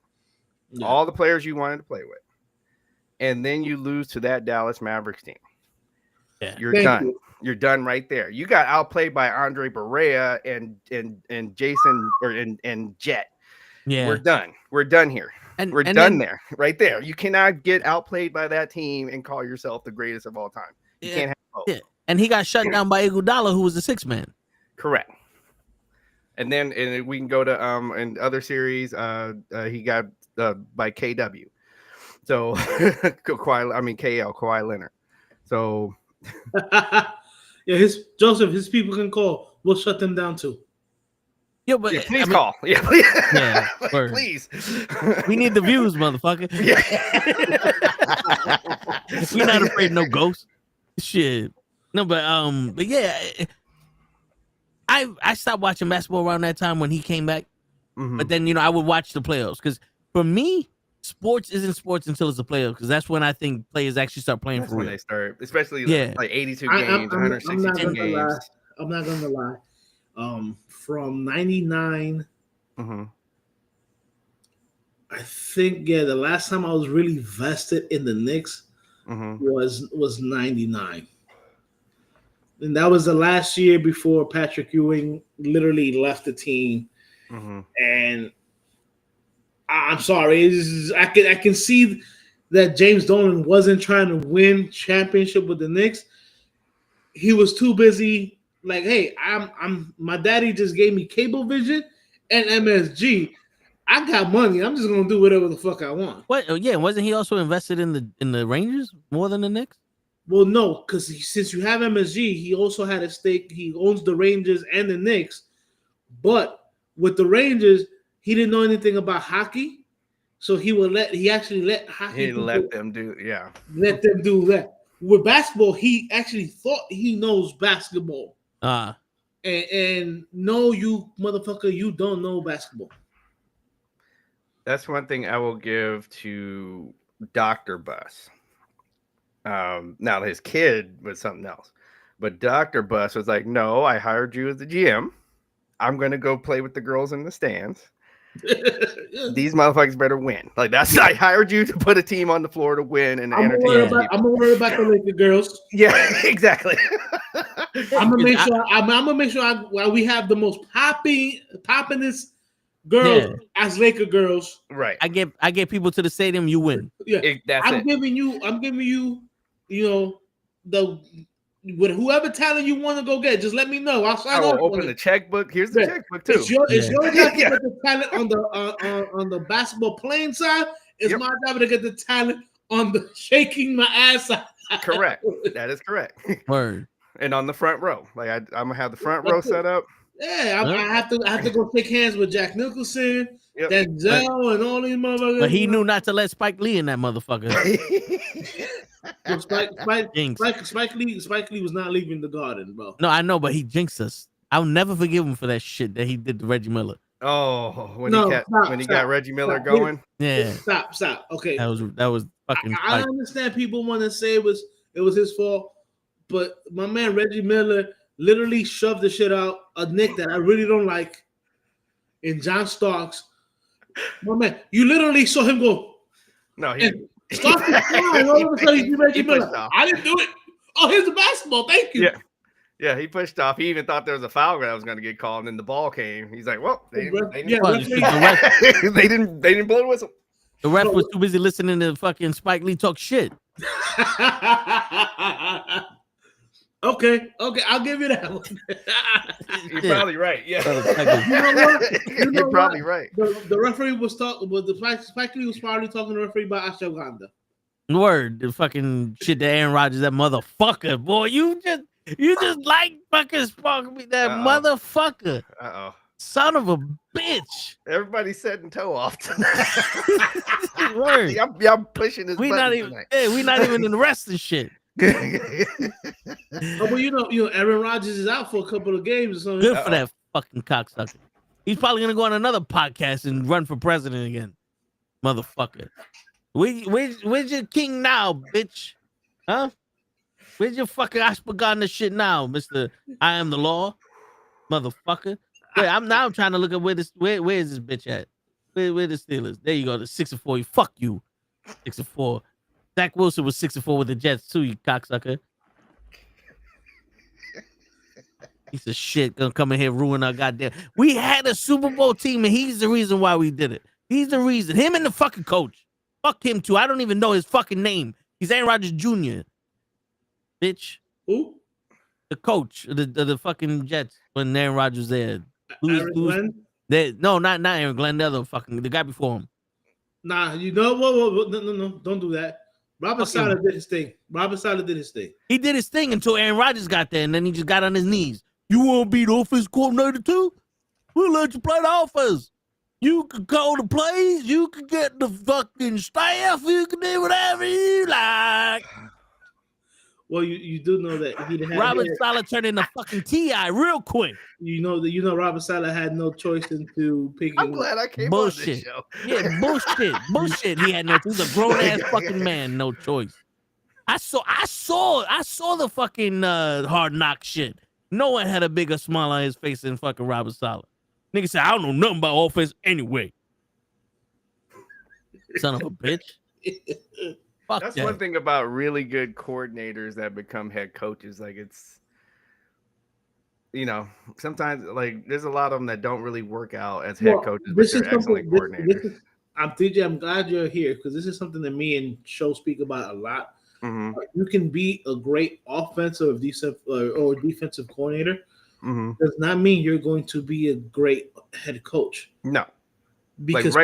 all the players you wanted to play with, and then you lose to that Dallas Mavericks team. Yeah. You're done. You're done right there. You got outplayed by Andre Barea and Jason and Jet. Yeah. We're done. We're done here. We're done there. Right there. You cannot get outplayed by that team and call yourself the greatest of all time. You can't have both. Yeah. And he got shut down by Iguodala, who was the 6th man. Correct. And then we can go to in other series, he got by KW. So Kawhi Leonard. So his people can call. We'll shut them down too. Yeah, but Yeah, please I mean, call. Yeah, please. Yeah, word. Please. We need the views, motherfucker. Yeah. We not afraid of no ghosts. Shit. No, but yeah, I stopped watching basketball around that time when he came back. Mhm. But then I would watch the playoffs because for me, sports isn't sports until it's the playoffs because that's when I think players actually start playing That's for when real. they start, especially Yeah. like 82 I'm games, not 162 gonna games. lie. I'm not gonna lie. From '99, Mm-hmm. I think the last time I was really vested in the Knicks Mm-hmm. was '99, and that was the last year before Patrick Ewing literally left the team. Mm-hmm. And I'm sorry, I can see that James Dolan wasn't trying to win championship with the Knicks. He was too busy. Like, hey, I'm my daddy just gave me Cablevision and MSG. I got money. I'm just gonna do whatever the fuck I want. What? Oh, yeah, wasn't he also invested in the Rangers more than the Knicks? Well, no, because since you have MSG, he also had a stake. He owns the Rangers and the Knicks. But with the Rangers, he didn't know anything about hockey, so he actually let hockey. He let them do, yeah. Let them do that. With basketball, he actually thought he knows basketball. And no, you motherfucker, you don't know basketball. That's one thing I will give to Dr. Buss. Now his kid was something else, but Dr. Buss was like, no, I hired you as the GM. I'm going to go play with the girls in the stands. These motherfuckers better win. Like I hired you to put a team on the floor to win and entertain. I'm gonna worry about the Laker girls. Yeah, exactly. I'm gonna make sure we have the most poppinest girls as Laker girls. Right. I get people to the stadium. You win. Yeah, I'm giving you. With whoever talent you want to go get, just let me know. I'll sign I up. will open the checkbook. Here's the checkbook too. It's your job to get the talent on the basketball playing side. It's my job to get the talent on the shaking my ass side. Correct. That is correct. Word. And on the front row, like I'm gonna have the front row set up. Yeah, I have to go shake hands with Jack Nicholson, Denzel, and all these motherfuckers. But he knew not to let Spike Lee in that motherfucker. Spike Lee was not leaving the Garden, bro. No, I know, but he jinxed us. I'll never forgive him for that shit that he did to Reggie Miller. Oh, when he got Reggie Miller going. Yeah. Stop. Okay. That was fucking. I understand people want to say it was his fault, but my man Reggie Miller literally shoved the shit out a Nick that I really don't like in John Starks. My man, you literally saw him go. No, he Starks is fine. All of a sudden, you see Reggie Miller. I didn't do it. Oh, here's the basketball. Thank you. Yeah, he pushed off. He even thought there was a foul that was going to get called, and then the ball came. He's like, "Well, they didn't blow the whistle." The ref was too busy listening to fucking Spike Lee talk shit. Okay, I'll give you that one. You're probably right. Yeah, you're probably right. The referee was talking, but the Spike Lee was probably talking to the referee about ashwagandha. Word, the fucking shit to Aaron Rodgers, that motherfucker, boy. You just like fucking sparking me, that motherfucker. Son of a bitch. Everybody's setting toe off. Word. Y'all pushing this. We not even in the rest of shit. But Aaron Rodgers is out for a couple of games or something. Good for that fucking cocksucker. He's probably gonna go on another podcast and run for president again, motherfucker. Where's your king now, bitch? Huh? Where's your fucking ashwagandha shit now, Mr. I am the law, motherfucker? Wait, I'm trying to look at where is this bitch at? Where the Steelers? There you go, the 6-4. Fuck you, 6-4. Zach Wilson was 6-4 with the Jets too, you cocksucker. Piece of shit gonna come in here ruin our goddamn. We had a Super Bowl team, and he's the reason why we did it. He's the reason. Him and the fucking coach. Fuck him too. I don't even know his fucking name. He's Aaron Rodgers Jr. Bitch. Who? The coach of the fucking Jets when Aaron Rodgers was there. Aaron Glenn? No, not Aaron Glenn. The guy before him. Nah, no, don't do that. Robert Saleh did his thing. He did his thing until Aaron Rodgers got there, and then he just got on his knees. You want to be the offensive coordinator too? We'll let you play the offense. You can call the plays. You can get the fucking staff. You can do whatever you like. Well, you do know that he had Robert Saleh turned into fucking T.I. real quick. you know Robert Saleh had no choice into picking. I'm glad I came Bullshit. on this show. Yeah, bullshit. He had no. He's a grown ass fucking man. No choice. I saw the fucking Hard Knock shit. No one had a bigger smile on his face than fucking Robert Saleh. Nigga said, I don't know nothing about offense anyway. Son of a bitch. Fuck That's that. one thing about really good coordinators that become head coaches. Like it's, sometimes like there's a lot of them that don't really work out as head coaches, but they're excellent coordinators. I'm glad you're here because this is something that me and Show speak about a lot. Mm-hmm. You can be a great offensive or defensive coordinator. Mm-hmm. Does not mean you're going to be a great head coach. No. Because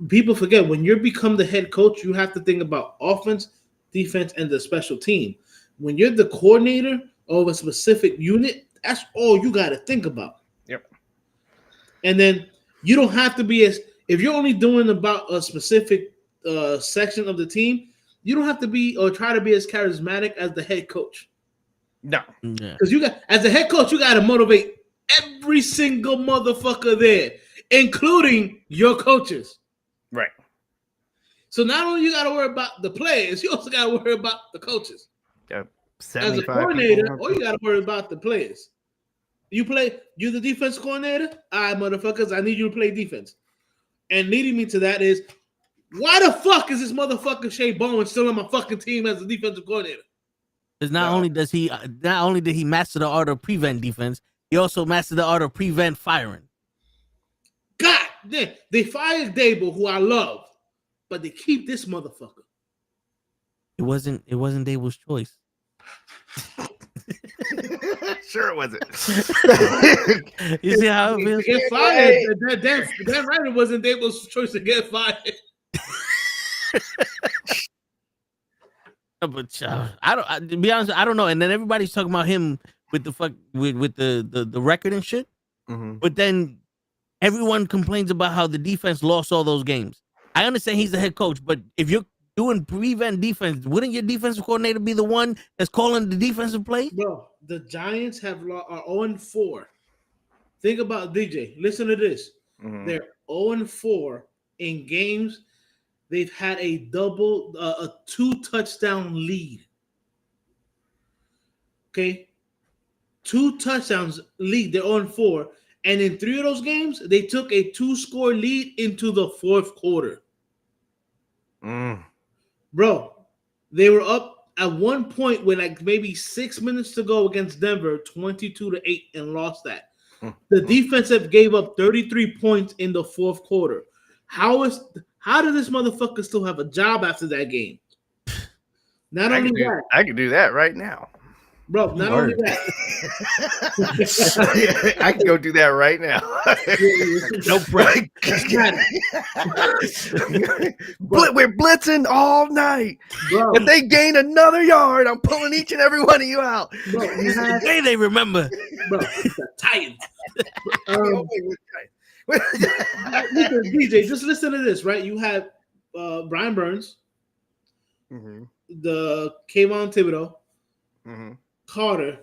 people forget when you become the head coach, you have to think about offense, defense, and the special team. When you're the coordinator of a specific unit, that's all you got to think about. Yep. And then you don't have to be if you're only doing about a specific section of the team, you don't have to be or try to be as charismatic as the head coach. No. Because as a head coach, you got to motivate every single motherfucker there, including your coaches. Right. So not only you got to worry about the players, you also got to worry about the coaches. Yep. As a coordinator, all you got to worry about the players. You're the defense coordinator? All right, motherfuckers, I need you to play defense. And leading me to that is, why the fuck is this motherfucker Shea Bowen still on my fucking team as a defensive coordinator? Because not only did he master the art of prevent defense, he also mastered the art of prevent firing. God damn, they fired Dable, who I love, but they keep this motherfucker. It wasn't Dable's choice. Sure it wasn't. You see how it feels? To get fired. That right, it wasn't Dable's choice to get fired. But to be honest, I don't know. And then everybody's talking about him with the record and shit. Mm-hmm. But then everyone complains about how the defense lost all those games. I understand he's the head coach, but if you're doing prevent defense, wouldn't your defensive coordinator be the one that's calling the defensive play? Bro, the Giants are 0-4. Think about DJ. Listen to this. Mm-hmm. They're 0-4 in games. They've had a 2-touchdown lead. Okay? 2 touchdowns lead. They're 0-4. And in 3 of those games, they took a 2-score lead into the fourth quarter. Bro, they were up at one point with like maybe 6 minutes to go against Denver, 22-8, and lost that. The defensive gave up 33 points in the fourth quarter. How did this motherfucker still have a job after that game? I can do that right now. Bro, not only that. I can go do that right now. No break. We're blitzing all night. Bro, If they gain another yard, I'm pulling each and every one of you out. bro, you have, Hey, they remember. bro, it's the Titans. Listen, DJ, just listen to this, right? You have Brian Burns, Mm-hmm. the Kayvon Thibodeau, Mm-hmm. Carter,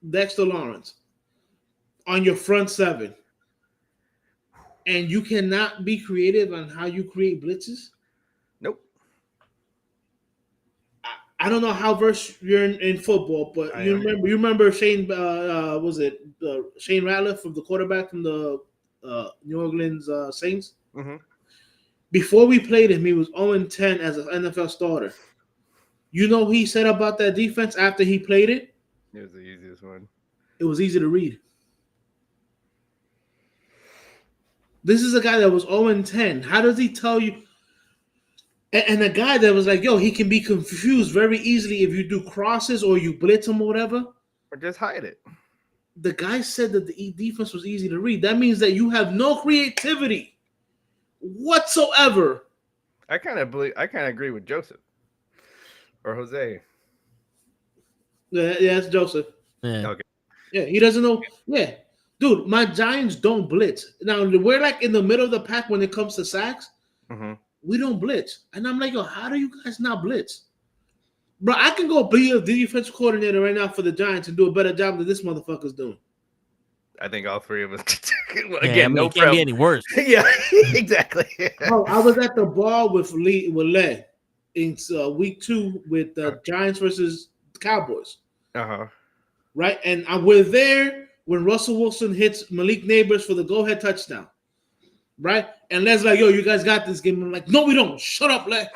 Dexter Lawrence on your front seven. And you cannot be creative on how you create blitzes? Nope. I don't know how versed you're in football, but you remember Shane Shane Ratliff from the quarterback from the New Orleans Saints? Mm-hmm. Before we played him, he was 0-10 as an NFL starter. You know what he said about that defense after he played it? It was the easiest one. It was easy to read. This is a guy that was 0-10. How does he tell you? And a guy that was like, yo, he can be confused very easily if you do crosses or you blitz him or whatever. Or just hide it. The guy said that the defense was easy to read. That means that you have no creativity whatsoever. I kind of agree with Joseph or Jose. Yeah, it's Joseph. Yeah. Okay. Yeah, he doesn't know. Yeah. Dude, my Giants don't blitz. Now we're like in the middle of the pack when it comes to sacks. Mm-hmm. We don't blitz, and I'm like, yo, how do you guys not blitz? Bro, I can go be a defense coordinator right now for the Giants and do a better job than this motherfucker's doing. I think all three of us. Yeah, Again, no it can't be any worse. Yeah, exactly. Bro, I was at the bar with Le in week 2 with the Giants versus Cowboys. Uh-huh. Right, and we're there when Russell Wilson hits Malik Neighbors for the go-ahead touchdown. Right, and Le's like, yo, you guys got this game. I'm like, no, we don't. Shut up, Le.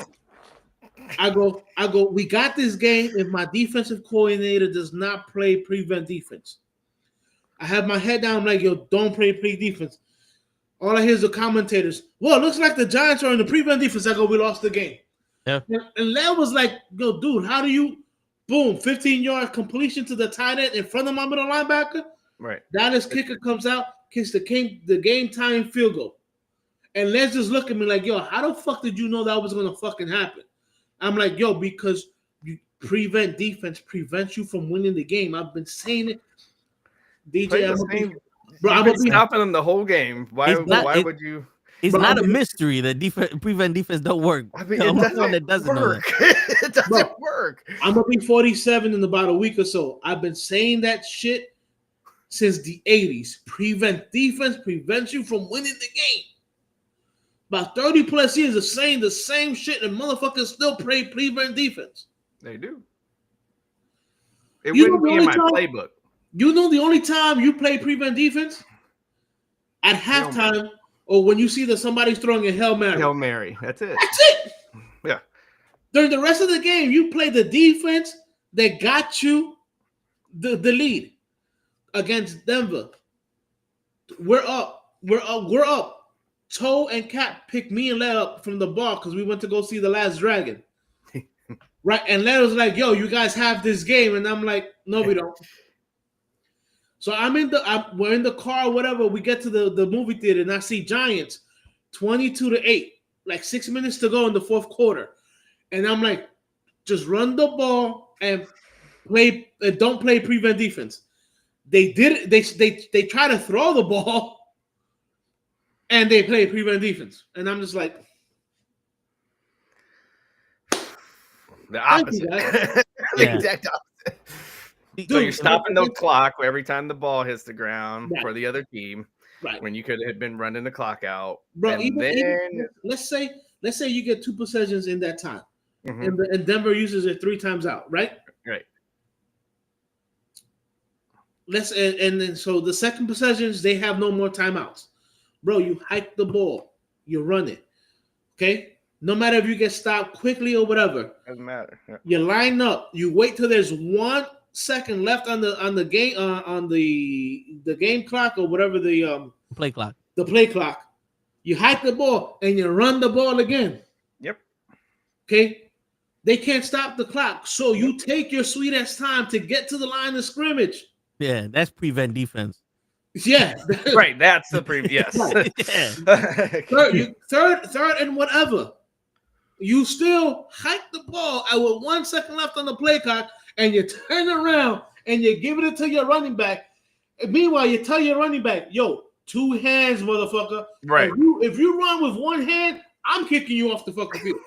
I go, we got this game if my defensive coordinator does not play prevent defense. I have my head down. I'm like, yo, don't play pre-defense. All I hear is the commentators. Well, it looks like the Giants are in the prevent defense. I go, we lost the game. Yeah. And Len was like, yo, dude, how do you, boom, 15-yard completion to the tight end in front of my middle linebacker? Right. Dallas kicker comes out, kicks the game-time field goal. And Len's just look at me like, yo, how the fuck did you know that was going to fucking happen? I'm like, yo, because you prevent defense prevents you from winning the game. I've been saying it. DJ, I've been stopping them the whole game. Why would you? It's not a mystery that prevent defense don't work. I mean, it doesn't work. It doesn't work. I'm going to be 47 in about a week or so. I've been saying that shit since the 80s. Prevent defense prevents you from winning the game. About 30 plus years of saying the same shit and motherfuckers still play prevent defense. They do. It wouldn't be in my playbook. You know the only time you play prevent defense? At halftime or when you see that somebody's throwing a Hail Mary. Hail Mary. That's it. That's it. Yeah. During the rest of the game, you play the defense that got you the lead against Denver. We're up. Toe and Cap picked me and Led up from the bar because we went to go see The Last Dragon. Right? And Led was like, yo, you guys have this game. And I'm like, no, we don't. So we're in the car or whatever. We get to the movie theater and I see Giants 22-8, like 6 minutes to go in the fourth quarter. And I'm like, just run the ball and don't play prevent defense. They did it. They try to throw the ball and they play prevent defense. And I'm just like, the opposite. The exact opposite. So you're stopping the clock every time the ball hits the ground for the other team, right? When you could have been running the clock out. Bro, and even, let's say you get 2 possessions in that time, and Denver uses it 3 times out, right? Right. And then so the second possessions they have no more timeouts, bro. You hike the ball, you run it, okay. No matter if you get stopped quickly or whatever, doesn't matter. Yeah. You line up. You wait till there's 1 second left on the game on the game clock or whatever the play clock. The play clock. You hike the ball and you run the ball again. Yep. Okay. They can't stop the clock, so you take your sweet ass time to get to the line of scrimmage. Yeah, that's prevent defense. Yeah. Right. That's the yes. Third and whatever. You still hike the ball with 1 second left on the play clock, and you turn around and you give it to your running back. And meanwhile, you tell your running back, yo, 2 hands, motherfucker. Right. If you run with 1 hand, I'm kicking you off the fucking field.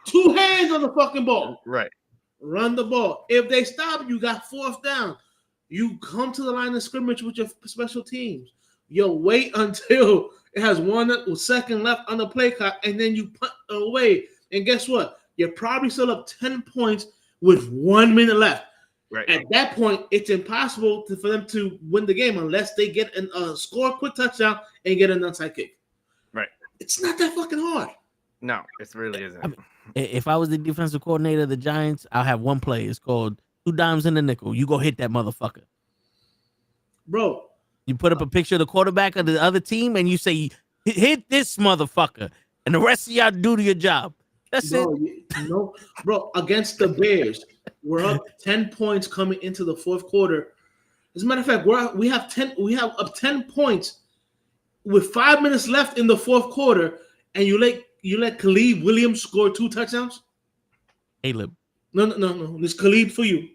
2 hands on the fucking ball. Right. Run the ball. If they stop, you got 4th down. You come to the line of scrimmage with your special teams. You wait until it has 1 second left on the play clock, and then you punt away. And guess what? You're probably still up 10 points with 1 minute left. Right. At that point, it's impossible for them to win the game unless they get score a quick touchdown and get an onside kick. Right. It's not that fucking hard. No, it really isn't. I mean, if I was the defensive coordinator of the Giants, I'll have 1 play. It's called 2 dimes in the nickel. You go hit that motherfucker. Bro. You put up a picture of the quarterback of the other team and you say, hit this motherfucker. And the rest of y'all do your job. That's it. No, bro, against the Bears, we're up 10 points coming into the fourth quarter. As a matter of fact, we have up 10 points with 5 minutes left in the fourth quarter, and you let Caleb Williams score 2 touchdowns? Caleb. No. It's Caleb for you.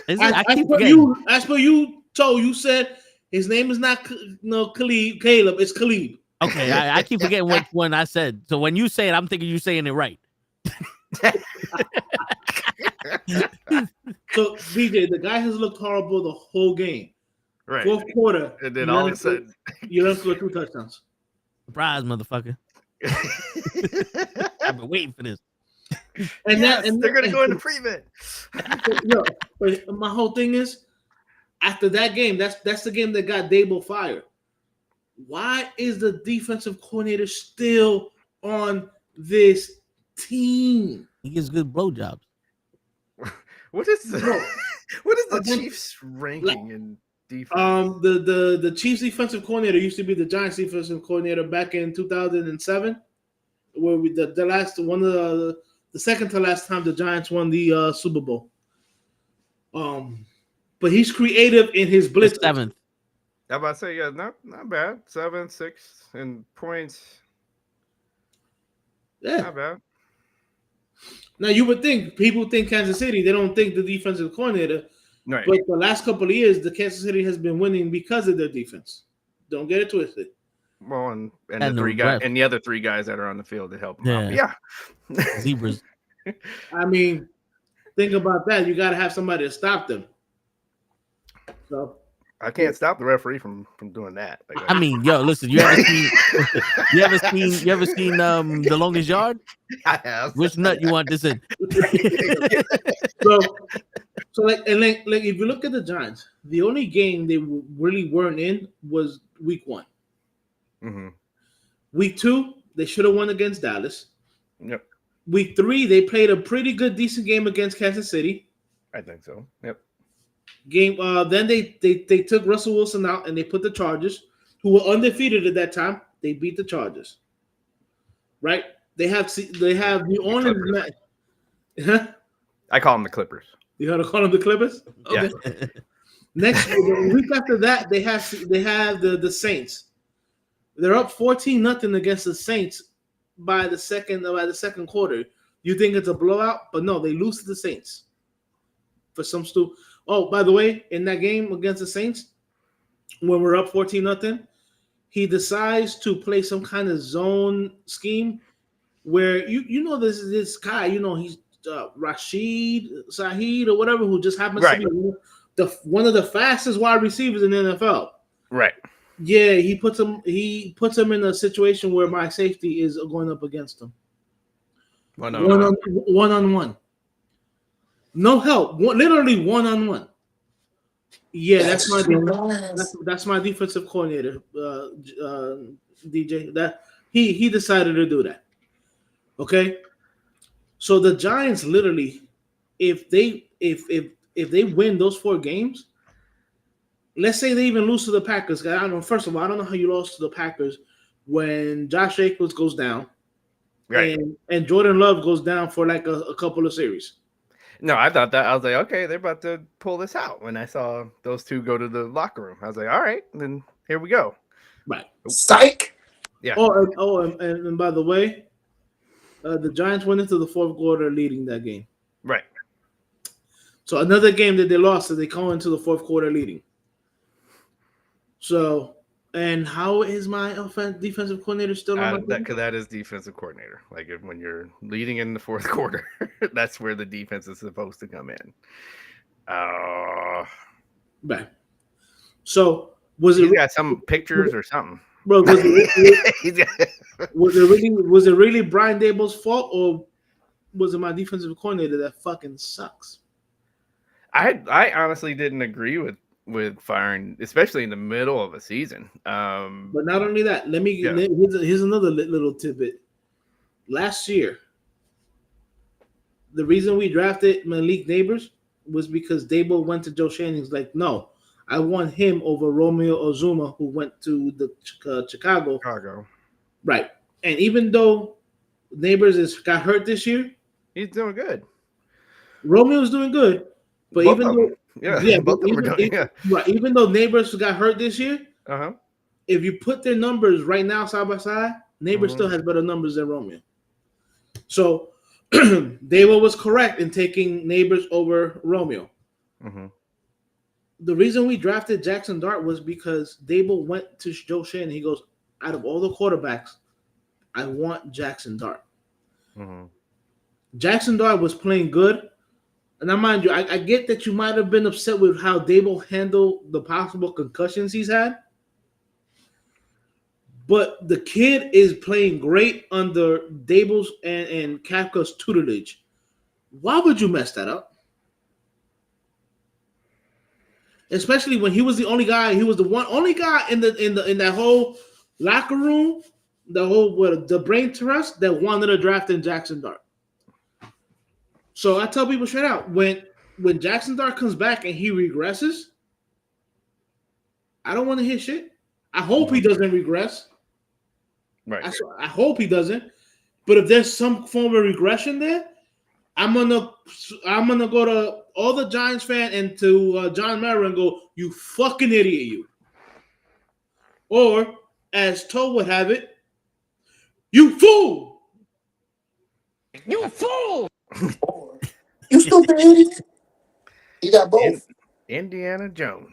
As per you, So you said his name is not Caleb. It's Khalib. Okay, I keep forgetting which one I said. So when you say it, I'm thinking you're saying it right. So DJ, the guy has looked horrible the whole game. Right. Fourth quarter, And then all of a sudden, you learned for 2 touchdowns. Surprise, motherfucker. I've been waiting for this. And yes, and they're gonna go into prevent. Yo, but my whole thing is, after that game, that's the game that got Dable fired. Why is the defensive coordinator still on this team? He gives good blowjobs. What is the Bro, what is the again, Chiefs ranking in defense? The Chiefs defensive coordinator used to be the Giants defensive coordinator back in 2007, where the last one of the second to last time the Giants won the Super Bowl. But he's creative in his blitz. 7th. I'm about to say, yeah, not bad. 7, 6 in points. Yeah. Not bad. Now you would think people think Kansas City, they don't think the defensive coordinator. Right. But the last couple of years, the Kansas City has been winning because of their defense. Don't get it twisted. Well, and And the three the guys ref. and the other 3 guys that are on the field to help them out. Yeah. Zebras. I mean, think about that. You got to have somebody to stop them. So I can't stop the referee from doing that. Like, I mean, yo, listen, you ever seen The Longest Yard? I have. Which nut you want this in? so like if you look at the Giants, the only game they really weren't in was week 1. Mm-hmm. Week 2, they should have won against Dallas. Yep. Week 3, they played a pretty good, decent game against Kansas City. I think so. Yep. Then they took Russell Wilson out and they put the Chargers, who were undefeated at that time. They beat the Chargers. Right? They have New Orleans. Huh? I call them the Clippers. You gotta call them the Clippers? Okay. Yeah. Next week after that, they have the Saints. They're up 14-0 against the Saints by the second quarter. You think it's a blowout, but no, they lose to the Saints for some stupid. Oh, by the way, in that game against the Saints, when we're up 14-0, he decides to play some kind of zone scheme where you know this guy, you know, he's Rashid Saheed or whatever, who just happens to be one of the fastest wide receivers in the NFL. Right. Yeah, he puts him in a situation where my safety is going up against him. One on one. No help. Literally one on one. Yeah, that's my defensive coordinator, DJ. That he decided to do that. Okay. So the Giants literally, if they win those 4 games, let's say they even lose to the Packers. I don't know. First of all, I don't know how you lost to the Packers when Josh Jacobs goes down, right, and Jordan Love goes down for like a couple of series. No, I thought that. I was like, okay, they're about to pull this out. When I saw those 2 go to the locker room, I was like, all right, then here we go. Right. Psych. Yeah. And by the way, the Giants went into the 4th quarter leading that game. Right. So another game that they lost, so they go into the 4th quarter leading. So, and how is my defensive coordinator still on my team? Because that is defensive coordinator. Like when you're leading in the 4th quarter, that's where the defense is supposed to come in. Right. So was it? Got some pictures or something, bro? Was it really Brian Dable's fault, or was it my defensive coordinator that fucking sucks? I honestly didn't agree with firing, especially in the middle of a season. But not only that, here's another little tidbit. Last year, the reason we drafted Malik Neighbors was because Dable went to Joe Shannon's like, no, I want him over Romeo Ozuma, who went to the Chicago. Right. And even though Neighbors got hurt this year, he's doing good. Romeo's doing good. But both even though Neighbors got hurt this year, if you put their numbers right now side by side, Neighbors still has better numbers than Romeo. So Dable was correct in taking Neighbors over Romeo. the reason we drafted Jackson Dart was because Dable went to Joe Shea and he goes, out of all the quarterbacks, I want Jackson Dart. Mm-hmm. Jackson Dart was playing good. And I mind you, I get that you might have been upset with how Dable handled the possible concussions he's had. But the kid is playing great under Dable's and Kafka's tutelage. Why would you mess that up? Especially when he was the only guy, he was the only guy in that whole locker room, the brain trust that wanted to draft in Jackson Dart. So I tell people straight out, when Jackson Dart comes back and he regresses, I don't want to hear shit. I hope he doesn't regress. Right. I hope he doesn't. But if there's some form of regression there, I'm gonna go to all the Giants fan and to John Mara and go, you fucking idiot, you. Or as Toe would have it, you fool. You fool! You stupid idiot. You got both. Indiana Jones.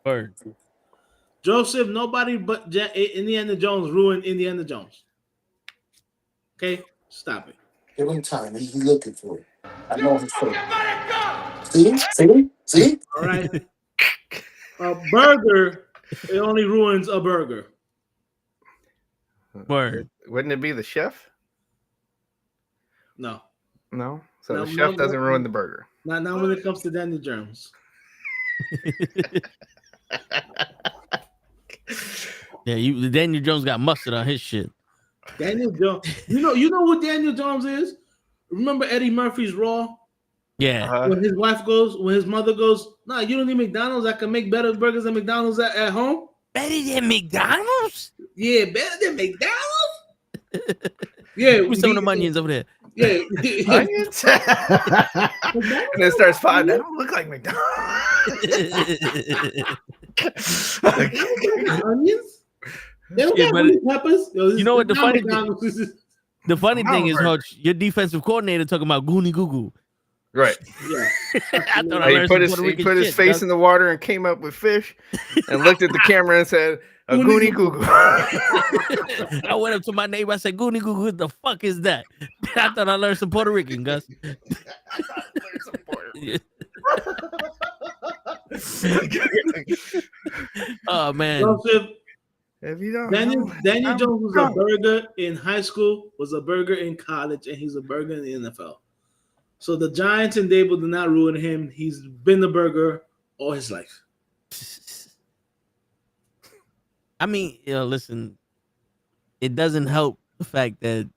Bird. Joseph, nobody but Indiana Jones ruined Indiana Jones. Okay, stop it. Give him time. He's looking for it. I know his face. See? All right. A burger, it only ruins a burger. Word. Wouldn't it be the chef? No. No. So No, the chef no, doesn't no. ruin the burger. Not when it comes to Daniel Jones. Yeah, Daniel Jones got mustard on his shit. Daniel Jones. You know what Daniel Jones is? Remember Eddie Murphy's Raw? Yeah. When his mother goes, nah, you don't need McDonald's. I can make better burgers than McDonald's at home. Better than McDonald's? Yeah, better than McDonald's. Yeah, Who's some of the onions over there? Yeah, Onions? And it starts fighting. That don't look like McDonald's. onions. They don't Yeah, got but onion peppers. Yo, you know what the not funny McDonald's. The funny thing is, Right. Hutch, your defensive coordinator talking about Goonie Goo Goo. Right. Yeah. I thought I He learned put some his Puerto he Rican put his shit, face dog. in the water and came up with fish and looked at the camera and said, "A Goonie goonie goo goo." I went up to my neighbor. I said, Goonie Goo Goo, what the fuck is that? I thought I learned some Puerto Rican, Gus. Oh, man. Joseph, If you don't Daniel know, Jones was a burger in high school, was a burger in college, and he's a burger in the NFL. So the Giants and Dable did not ruin him. He's been the burger all his life. I mean, listen, it doesn't help the fact that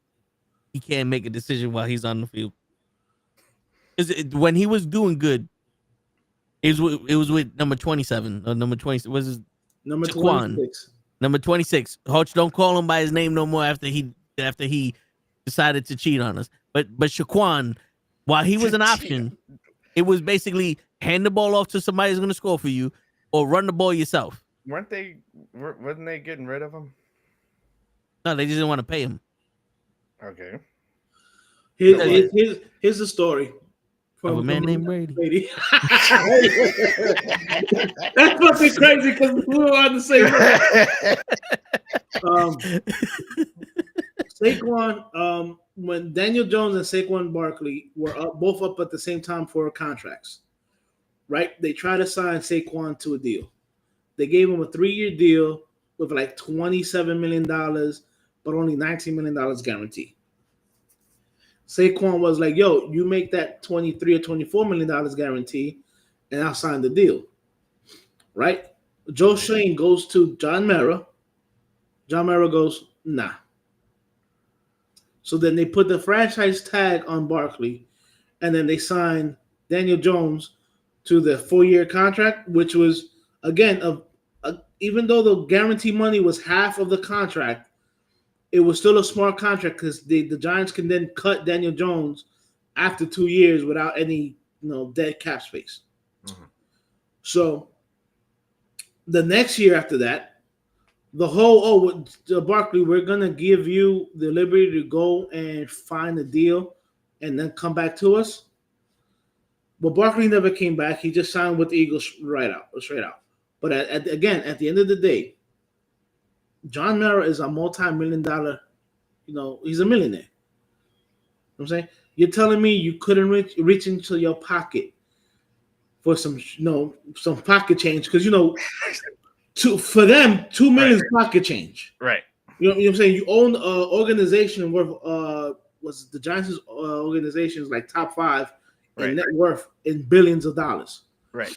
he can't make a decision while he's on the field. When he was doing good, it was with number 27 or number 20. Was his Number Jaquan. 26. number 26? Hutch, don't call him by his name no more after he decided to cheat on us. But Shaquan, while he was an option, it was basically hand the ball off to somebody who's going to score for you, or run the ball yourself. wasn't they getting rid of him? No, they just didn't want to pay him. Okay. Here's the story. Of a man named Brady. That's fucking crazy because we were on the same Saquon, when Daniel Jones and Saquon Barkley were both up at the same time for contracts, right? They tried to sign Saquon to a deal. They gave him a 3-year deal with like $27 million, but only $19 million guaranteed. Saquon was like, yo, you make that $23 or $24 million guarantee, and I'll sign the deal. Right? Joe Shane goes to John Mara. John Mara goes, nah. So then they put the franchise tag on Barkley, and then they signed Daniel Jones to the 4-year contract, which was, again, even though the guarantee money was half of the contract, it was still a smart contract because the Giants can then cut Daniel Jones after 2 years without any dead cap space. Mhm. So the next year after that, the whole Barkley, we're gonna give you the liberty to go and find a deal and then come back to us. But Barkley never came back. He just signed with the Eagles straight out. But at the end of the day, John Mara is a multi-million-dollar, he's a millionaire. You know what I'm saying? You're telling me you couldn't reach into your pocket for some pocket change because for them $2 million is pocket change. Right. You know what I'm saying? You own an organization worth was the Giants' organization is like top 5 in net worth in billions of dollars. Right.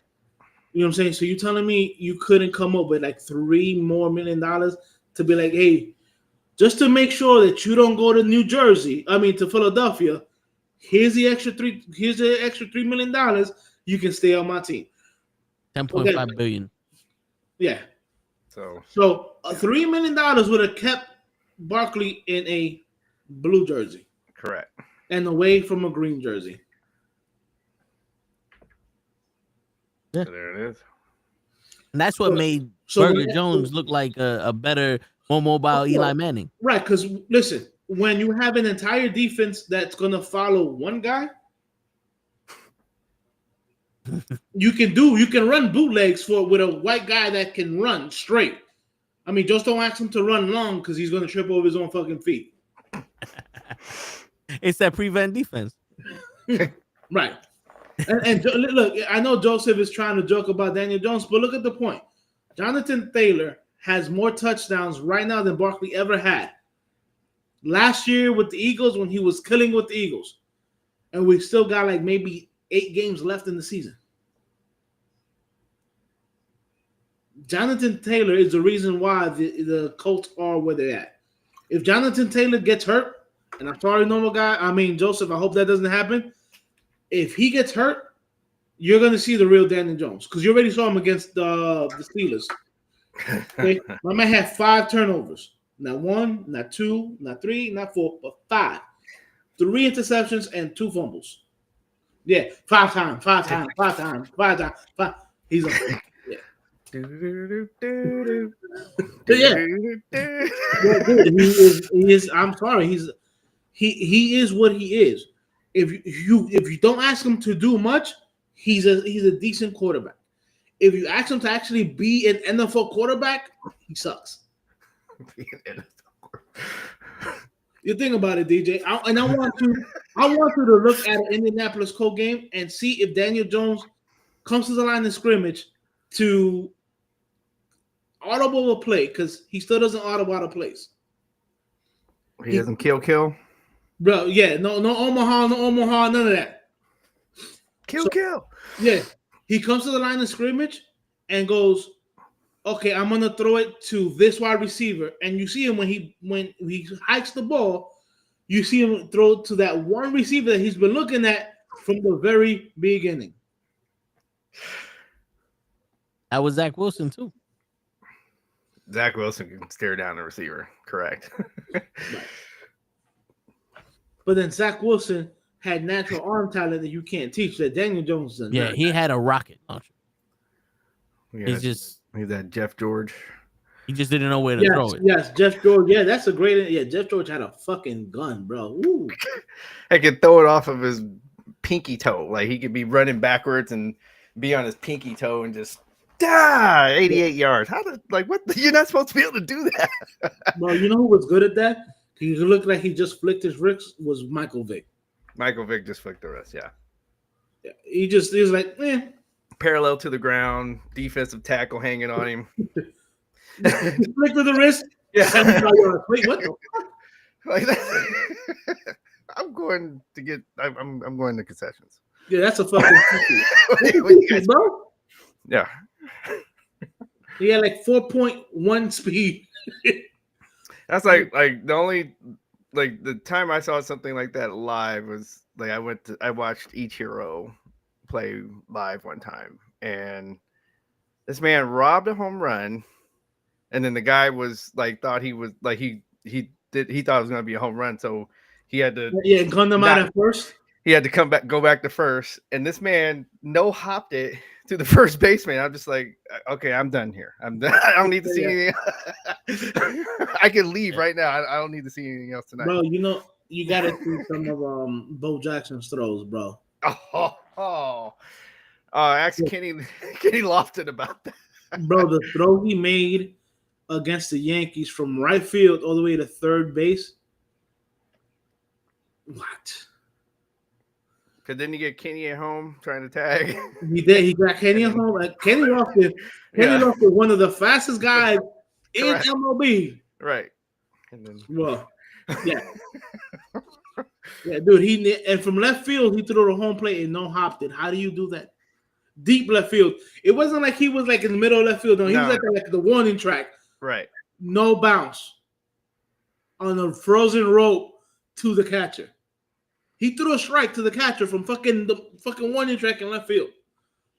You know what I'm saying? So you're telling me you couldn't come up with like $3 more million to be like, hey, just to make sure that you don't go to to Philadelphia, here's the extra $3 million. You can stay on my team. $10.5 billion. Yeah. So $3 million would have kept Barkley in a blue jersey. Correct. And away from a green jersey. Yeah. So there it is. And that's what made Burger Jones look like a better, more mobile Eli Manning. Right, because listen, when you have an entire defense that's going to follow one guy, you can run bootlegs with a white guy that can run straight. I mean, just don't ask him to run long because he's going to trip over his own fucking feet. It's that prevent defense. Right. And look, I know Joseph is trying to joke about Daniel Jones, but look at the point. Jonathan Taylor has more touchdowns right now than Barkley ever had. Last year with the Eagles when he was killing with the Eagles. And we still got like maybe 8 games left in the season. Jonathan Taylor is the reason why the Colts are where they're at. If Jonathan Taylor gets hurt, and I'm sorry, Joseph, I hope that doesn't happen. If he gets hurt, you're going to see the real Daniel Jones because you already saw him against the Steelers. Okay? My man had 5 turnovers. Not 1, not 2, not 3, not 4, but 5. 3 interceptions and 2 fumbles. Yeah, 5 times. He's a yeah. He is. I'm sorry. He is what he is. If you don't ask him to do much, he's a decent quarterback. If you ask him to actually be an NFL quarterback, he sucks. You think about it, DJ. I want you to look at an Indianapolis Colts game and see if Daniel Jones comes to the line of scrimmage to audible a play because he still doesn't audible a plays. He doesn't kill. Bro, yeah, no Omaha, none of that. Kill. Yeah, he comes to the line of scrimmage and goes, okay, I'm gonna throw it to this wide receiver, and you see him when he hikes the ball, you see him throw to that one receiver that he's been looking at from the very beginning. That was Zach Wilson too. Zach Wilson can stare down the receiver, correct? Right. But then Zach Wilson had natural arm talent that you can't teach. That Daniel Jones doesn't. Yeah, he had a rocket launcher. Yeah, he's that Jeff George. He just didn't know where to throw it. Yes, Jeff George. Yeah, that's a great. Yeah, Jeff George had a fucking gun, bro. Ooh. I could throw it off of his pinky toe. Like he could be running backwards and be on his pinky toe and just 88 yards. What? You're not supposed to be able to do that. Bro, you know who was good at that? He looked like he just flicked his wrist. Was Michael Vick. Michael Vick just flicked the wrist. Yeah. He was like, parallel to the ground, defensive tackle hanging on him. Flick with the wrist. Yeah. Wait, what the fuck? Like that. I'm going to concessions. Yeah, that's a fucking bro. Yeah. He had like 4.1 speed. That's like the only the time I saw something like that live was like I watched Ichiro play live one time, and this man robbed a home run, and then the guy was like thought he was like he thought it was gonna be a home run, so he had to gun them out at first. He had to go back to first, and this man hopped it to the first baseman. I'm just like, okay, I'm done here. I'm done. I don't need to see anything. I can leave right now. I don't need to see anything else tonight. Bro, you got to see some of Bo Jackson's throws, bro. Oh, Ask Kenny Lofton about that. Bro, the throw he made against the Yankees from right field all the way to third base. What? Because then you get Kenny at home trying to tag. He did. He got Kenny at home. Kenny Lofton. Kenny Lofton, one of the fastest guys in MLB. Right. And then, well, yeah. Yeah, dude. And from left field, he threw the home plate and no hopped it. How do you do that? Deep left field. It wasn't like he was like in the middle of left field. No, he was like the warning track. Right. No bounce on a frozen rope to the catcher. He threw a strike to the catcher from the warning track in left field.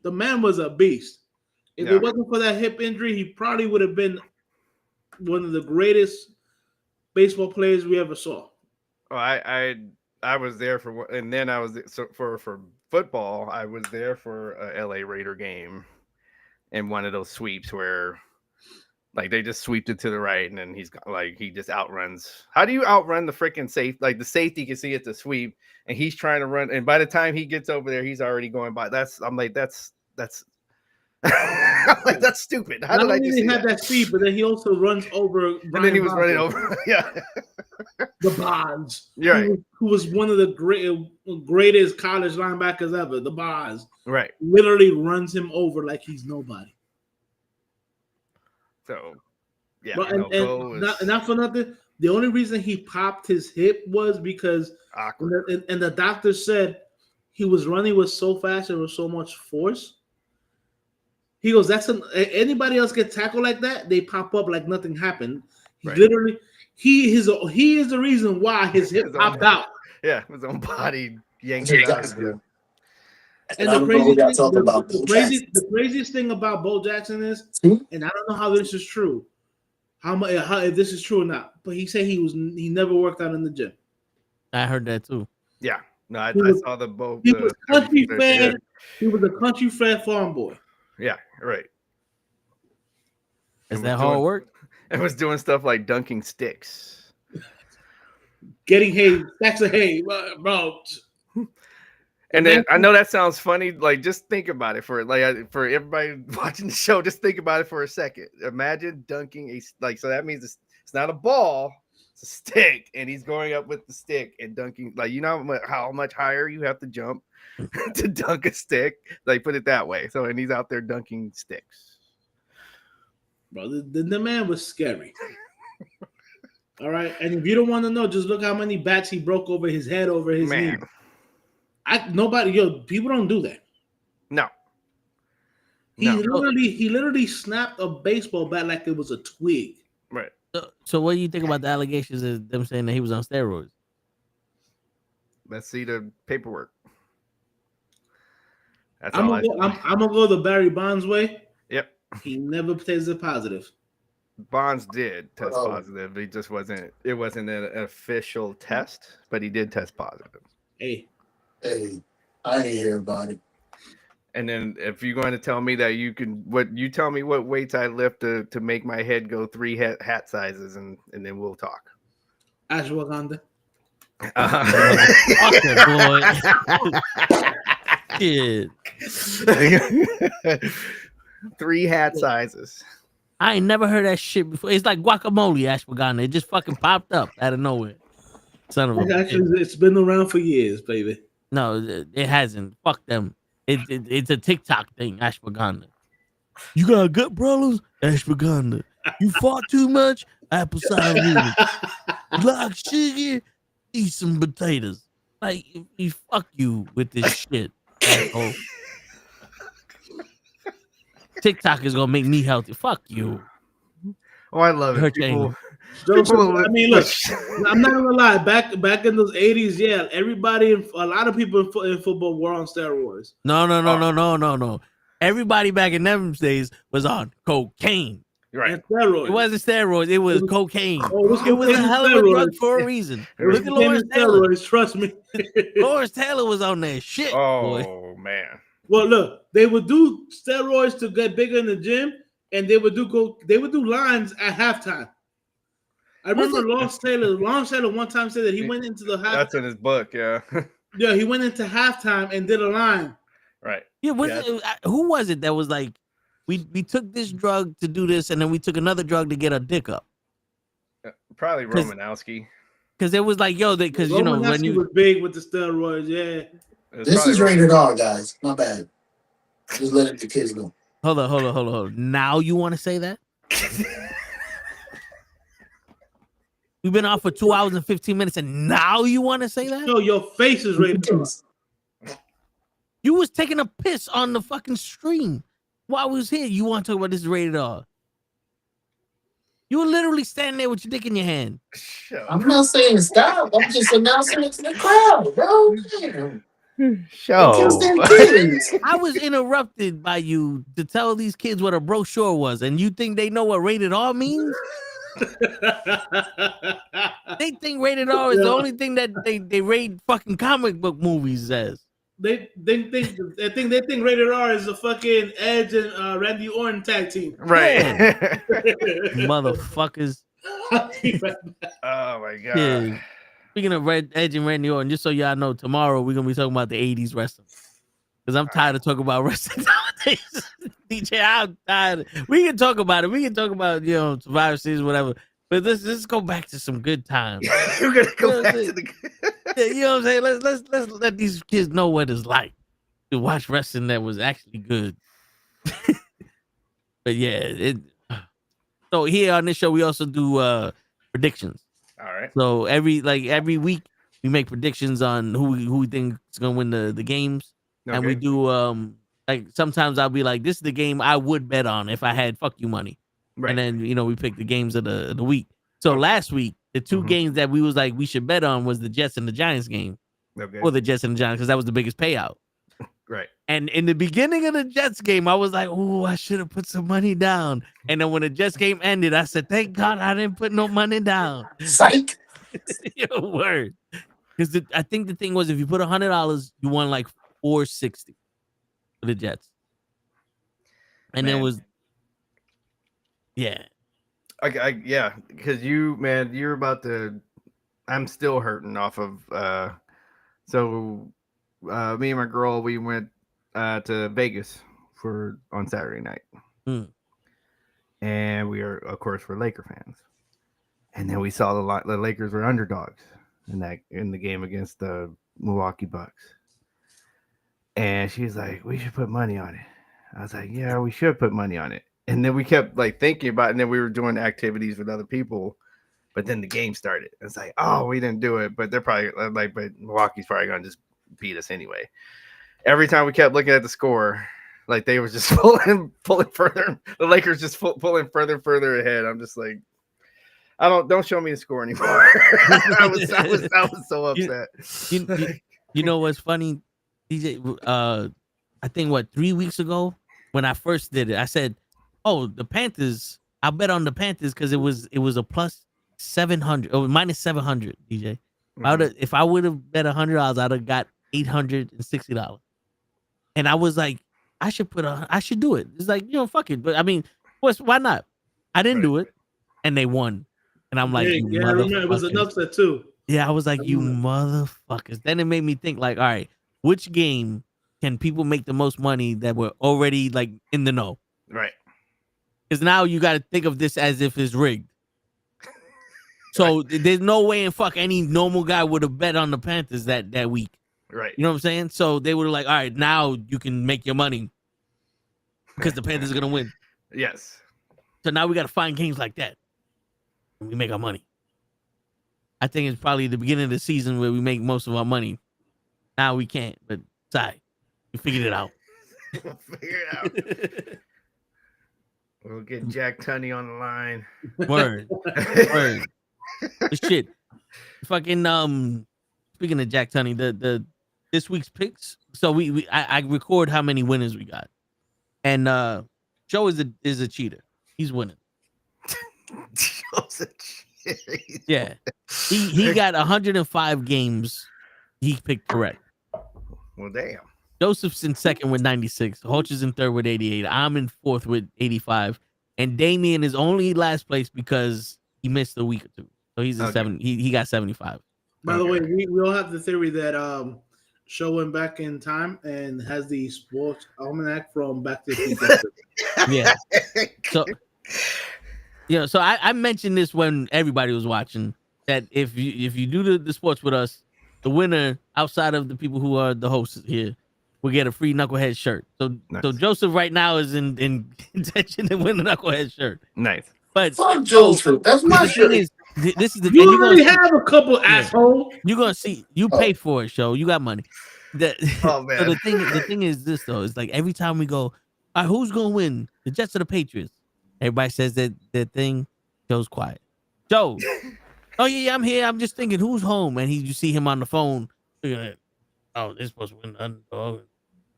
The man was a beast. If it wasn't for that hip injury, he probably would have been one of the greatest baseball players we ever saw. Oh, I was there for, and then I was for football. I was there for a LA Raider game, and one of those sweeps where, like, they just sweeped it to the right, and then he just outruns. How do you outrun the freaking safe? Like, the safety can see it's a sweep, and he's trying to run, and by the time he gets over there, he's already going by. I'm like, that's I'm like, that's stupid. How did I just see that speed, but then he also runs over. And then he was running over. Yeah. The Bonds. Right. Who was one of the greatest college linebackers ever. The Bonds. Right. Literally runs him over like he's nobody. So, yeah. But, not for nothing. The only reason he popped his hip was because and the doctor said he was running with so fast and with so much force. He goes, anybody else get tackled like that, they pop up like nothing happened. He literally, he is the reason why his hip popped out. Yeah, his own body yanked it out. And the craziest thing about Bo Jackson is, and I don't know how this is true, how if this is true or not, but he said he never worked out in the gym. I heard that too. Yeah, no, I saw the Bo. He was country fed. He was a country fed farm boy. Yeah, right. Is that hard work? It was doing stuff like dunking sticks, getting hay, stacks of hay, bro. And then I know that sounds funny. Like, just think about it for everybody watching the show. Just think about it for a second. Imagine dunking so that means it's not a ball, it's a stick, and he's going up with the stick and dunking. Like, you know how much higher you have to jump to dunk a stick. Like, put it that way. So, and he's out there dunking sticks. Bro, the man was scary. All right, and if you don't want to know, just look how many bats he broke over his head, over his knee. People don't do that. No. He literally snapped a baseball bat like it was a twig. Right. So what do you think about the allegations of them saying that he was on steroids? Let's see the paperwork. I'm gonna go the Barry Bonds way. Yep. He never tested positive. Bonds did test positive. He just wasn't. It wasn't an official test, but he did test positive. Hey, I ain't hear about it. And then if you're going to tell me that you tell me what weights I lift to make my head go 3 hat sizes, and then we'll talk. Ashwagandha. Kid. 3 hat sizes. I ain't never heard that shit before. It's like guacamole, ashwagandha. It just fucking popped up out of nowhere. Son of a Actually, it's been around for years, baby. No, it hasn't. Fuck them. It's a TikTok thing, ashwagandha. You got gut problems? Ashwagandha. You fought too much? Apple cider vinegar. Like sugar? Eat some potatoes. Like, fuck you with this shit, asshole. TikTok is gonna make me healthy. Fuck you. Oh, I love it. I mean, look, I'm not gonna lie. Back in those 80s, yeah, a lot of people in football were on steroids. No. Everybody back in them days was on cocaine. Right. And steroids. It wasn't steroids. It was cocaine. It was a hell of a drug for a reason. Look at Lawrence Taylor. Trust me. Lawrence Taylor was on that shit. Oh, man. Well, look, they would do steroids to get bigger in the gym, and they would do lines at halftime. I remember Lawrence Taylor one time said that he went into the halftime. That's in his book, yeah. Yeah, he went into halftime and did a line. Right. Yeah, Yeah. who was it that was like, we took this drug to do this, and then we took another drug to get our dick up? Probably Romanowski. Because it was like, yo, because you know when you was big with the steroids, yeah. This is rated R, guys. Not bad. Just letting the kids know. hold on. Now you want to say that? We've been off for 2 hours and 15 minutes, and now you want to say that? No, your face is rated R. You was taking a piss on the fucking stream while we was here. You want to talk about this rated R? You were literally standing there with your dick in your hand. I'm not saying stop. I'm just announcing it to the crowd, bro. Damn. Show. I was interrupted by you to tell these kids what a brochure was, and you think they know what rated R means? They think rated R is the only thing that they rate fucking comic book movies as. They think rated R is a fucking Edge and Randy Orton tag team. Right. Motherfuckers. Oh my god. Yeah. Speaking of Edge and Randy Orton, just so y'all know, tomorrow we're gonna be talking about the 80s wrestling. Because I'm tired of talking about wrestling nowadays. DJ, I'm tired. We can talk about it. We can talk about, Survivor Series, whatever. But let's go back to some good times. We're gonna go back to the You know what I'm saying? Let's let these kids know what it's like to watch wrestling that was actually good. But yeah, so here on this show we also do predictions. All right. So every week we make predictions on who we think is gonna win the games. Okay. And we do like sometimes I'll be like, this is the game I would bet on if I had fuck you money. Right. And then we pick the games of the week. So last week the two games that we was like we should bet on was the Jets and the Giants game. Okay. Or the Jets and the Giants, because that was the biggest payout. Right. And in the beginning of the Jets game, I was like, oh, I should have put some money down. And then when the Jets game ended, I said, thank God I didn't put no money down. Psych. Your word. Because I think the thing was, if you put $100, you won like $460 for the Jets. And then it was, yeah. Yeah, because you're about to. I'm still hurting off of. Me and my girl, we went to Vegas on Saturday night, and we are, of course, we're Laker fans. And then we saw the Lakers were underdogs in the game against the Milwaukee Bucks. And she's like, "We should put money on it." I was like, "Yeah, we should put money on it." And then we kept like thinking about it, and then we were doing activities with other people. But then the game started. It's like, oh, we didn't do it, but they're probably like, but Milwaukee's probably gonna just beat us anyway. Every time we kept looking at the score, like they were just pulling further. The Lakers just pulling further ahead. I'm just like, don't show me the score anymore. I was so upset. You know what's funny, DJ? I think 3 weeks ago when I first did it, I said, "Oh, the Panthers. I bet on the Panthers because it was a plus 700 or minus 700." DJ, if I would have bet $100, I'd have got $860. And I was like, I should do it. It's like, fuck it. But I mean, why not? I didn't do it, and they won. And I'm like, yeah, I remember it was an upset too. Yeah, I was like, you motherfuckers. Then it made me think like, all right, which game can people make the most money that were already like in the know? Right. Because now you got to think of this as if it's rigged. So there's no way in fuck any normal guy would have bet on the Panthers that week. Right. You know what I'm saying? So they were like, all right, now you can make your money because the Panthers are going to win. Yes. So now we got to find games like that. And we make our money. I think it's probably the beginning of the season where we make most of our money. Now we can't, but sorry. We figured it out. Figure it out. We'll get Jack Tunney on the line. Word. But shit. Fucking speaking of Jack Tunney, the this week's picks. So I record how many winners we got. And Joe is a cheater. He's winning. Joe's a cheater. Yeah. He got 105 games he picked correct. Well, damn. Joseph's in second with 96. Holch is in third with 88. I'm in fourth with 85. And Damien is only last place because he missed a week or two. So he's in seven. He got 75. By the way, we all have the theory that Show went back in time and has the sports almanac from Back to the Future. Yeah. So, so I mentioned this when everybody was watching that if you do the sports with us, the winner outside of the people who are the hosts here will get a free Knucklehead shirt. So so Joseph right now is in intention to win the Knucklehead shirt. Nice. But Fuck Joseph. That's my the thing shit. is, this is the You thing. already have a couple asshole. You're gonna see. You pay for it, show. You got money. Oh So man. the thing is this though. It's like every time we go, all right, who's gonna win? The Jets or the Patriots? Everybody says that thing. Joe's quiet. Joe. Oh yeah, I'm here. I'm just thinking, who's home? And you see him on the phone. Oh, they're supposed to win. Oh,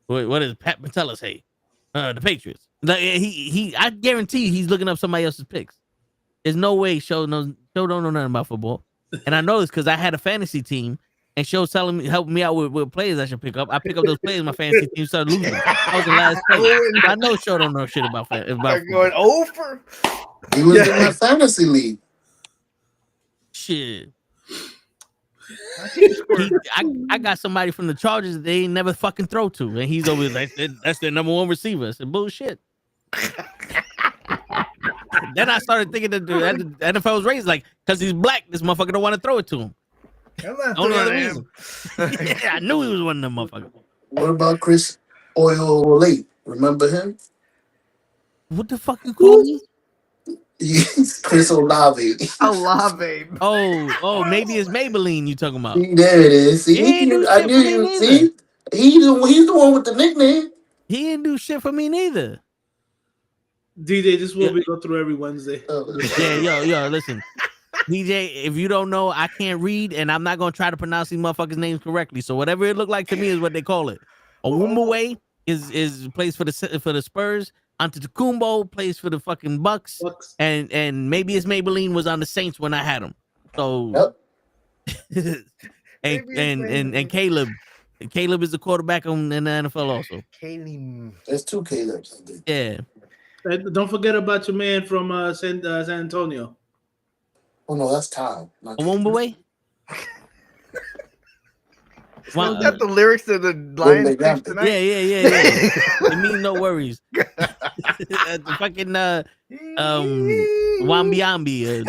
what does Pat Matella say? The Patriots. Like I guarantee he's looking up somebody else's picks. There's no way Show don't know nothing about football. And I know this because I had a fantasy team and Show's helping me out with players I should pick up. I pick up those players, my fantasy team started losing. I was the last player. I know Show don't know shit about football. Going over. He was in my fantasy league. Shit. I got somebody from the Chargers that they ain't never fucking throw to, and he's always like, that's their number one receiver. I said, bullshit. Then I started thinking that the NFL was raised like, because he's black, this motherfucker don't want to throw it to him. Only other reason. Yeah, I knew he was one of them motherfuckers. What about Chris Oil-Late? Remember him? What the fuck you call me? He's Chris Olave. Olave. Oh, maybe it's Maybelline you talking about. There it is. See, I knew you. See, he's the one with the nickname. He didn't do shit for me neither. DJ, this is what we go through every Wednesday. Yeah, yo, listen. DJ, if you don't know, I can't read, and I'm not gonna try to pronounce these motherfuckers' names correctly. So whatever it looked like to me is what they call it. Owumbawe is plays for the Spurs. Antetokounmpo plays for the fucking Bucks. And maybe it's Maybelline was on the Saints when I had him. So and Caleb is the quarterback in the NFL also. There's two Calebs. Yeah. And don't forget about your man from San Antonio. Oh no, that's Tom. Owumbawe? Is that the lyrics to the Lions game tonight? Yeah. It means no worries. The fucking Wambiambi.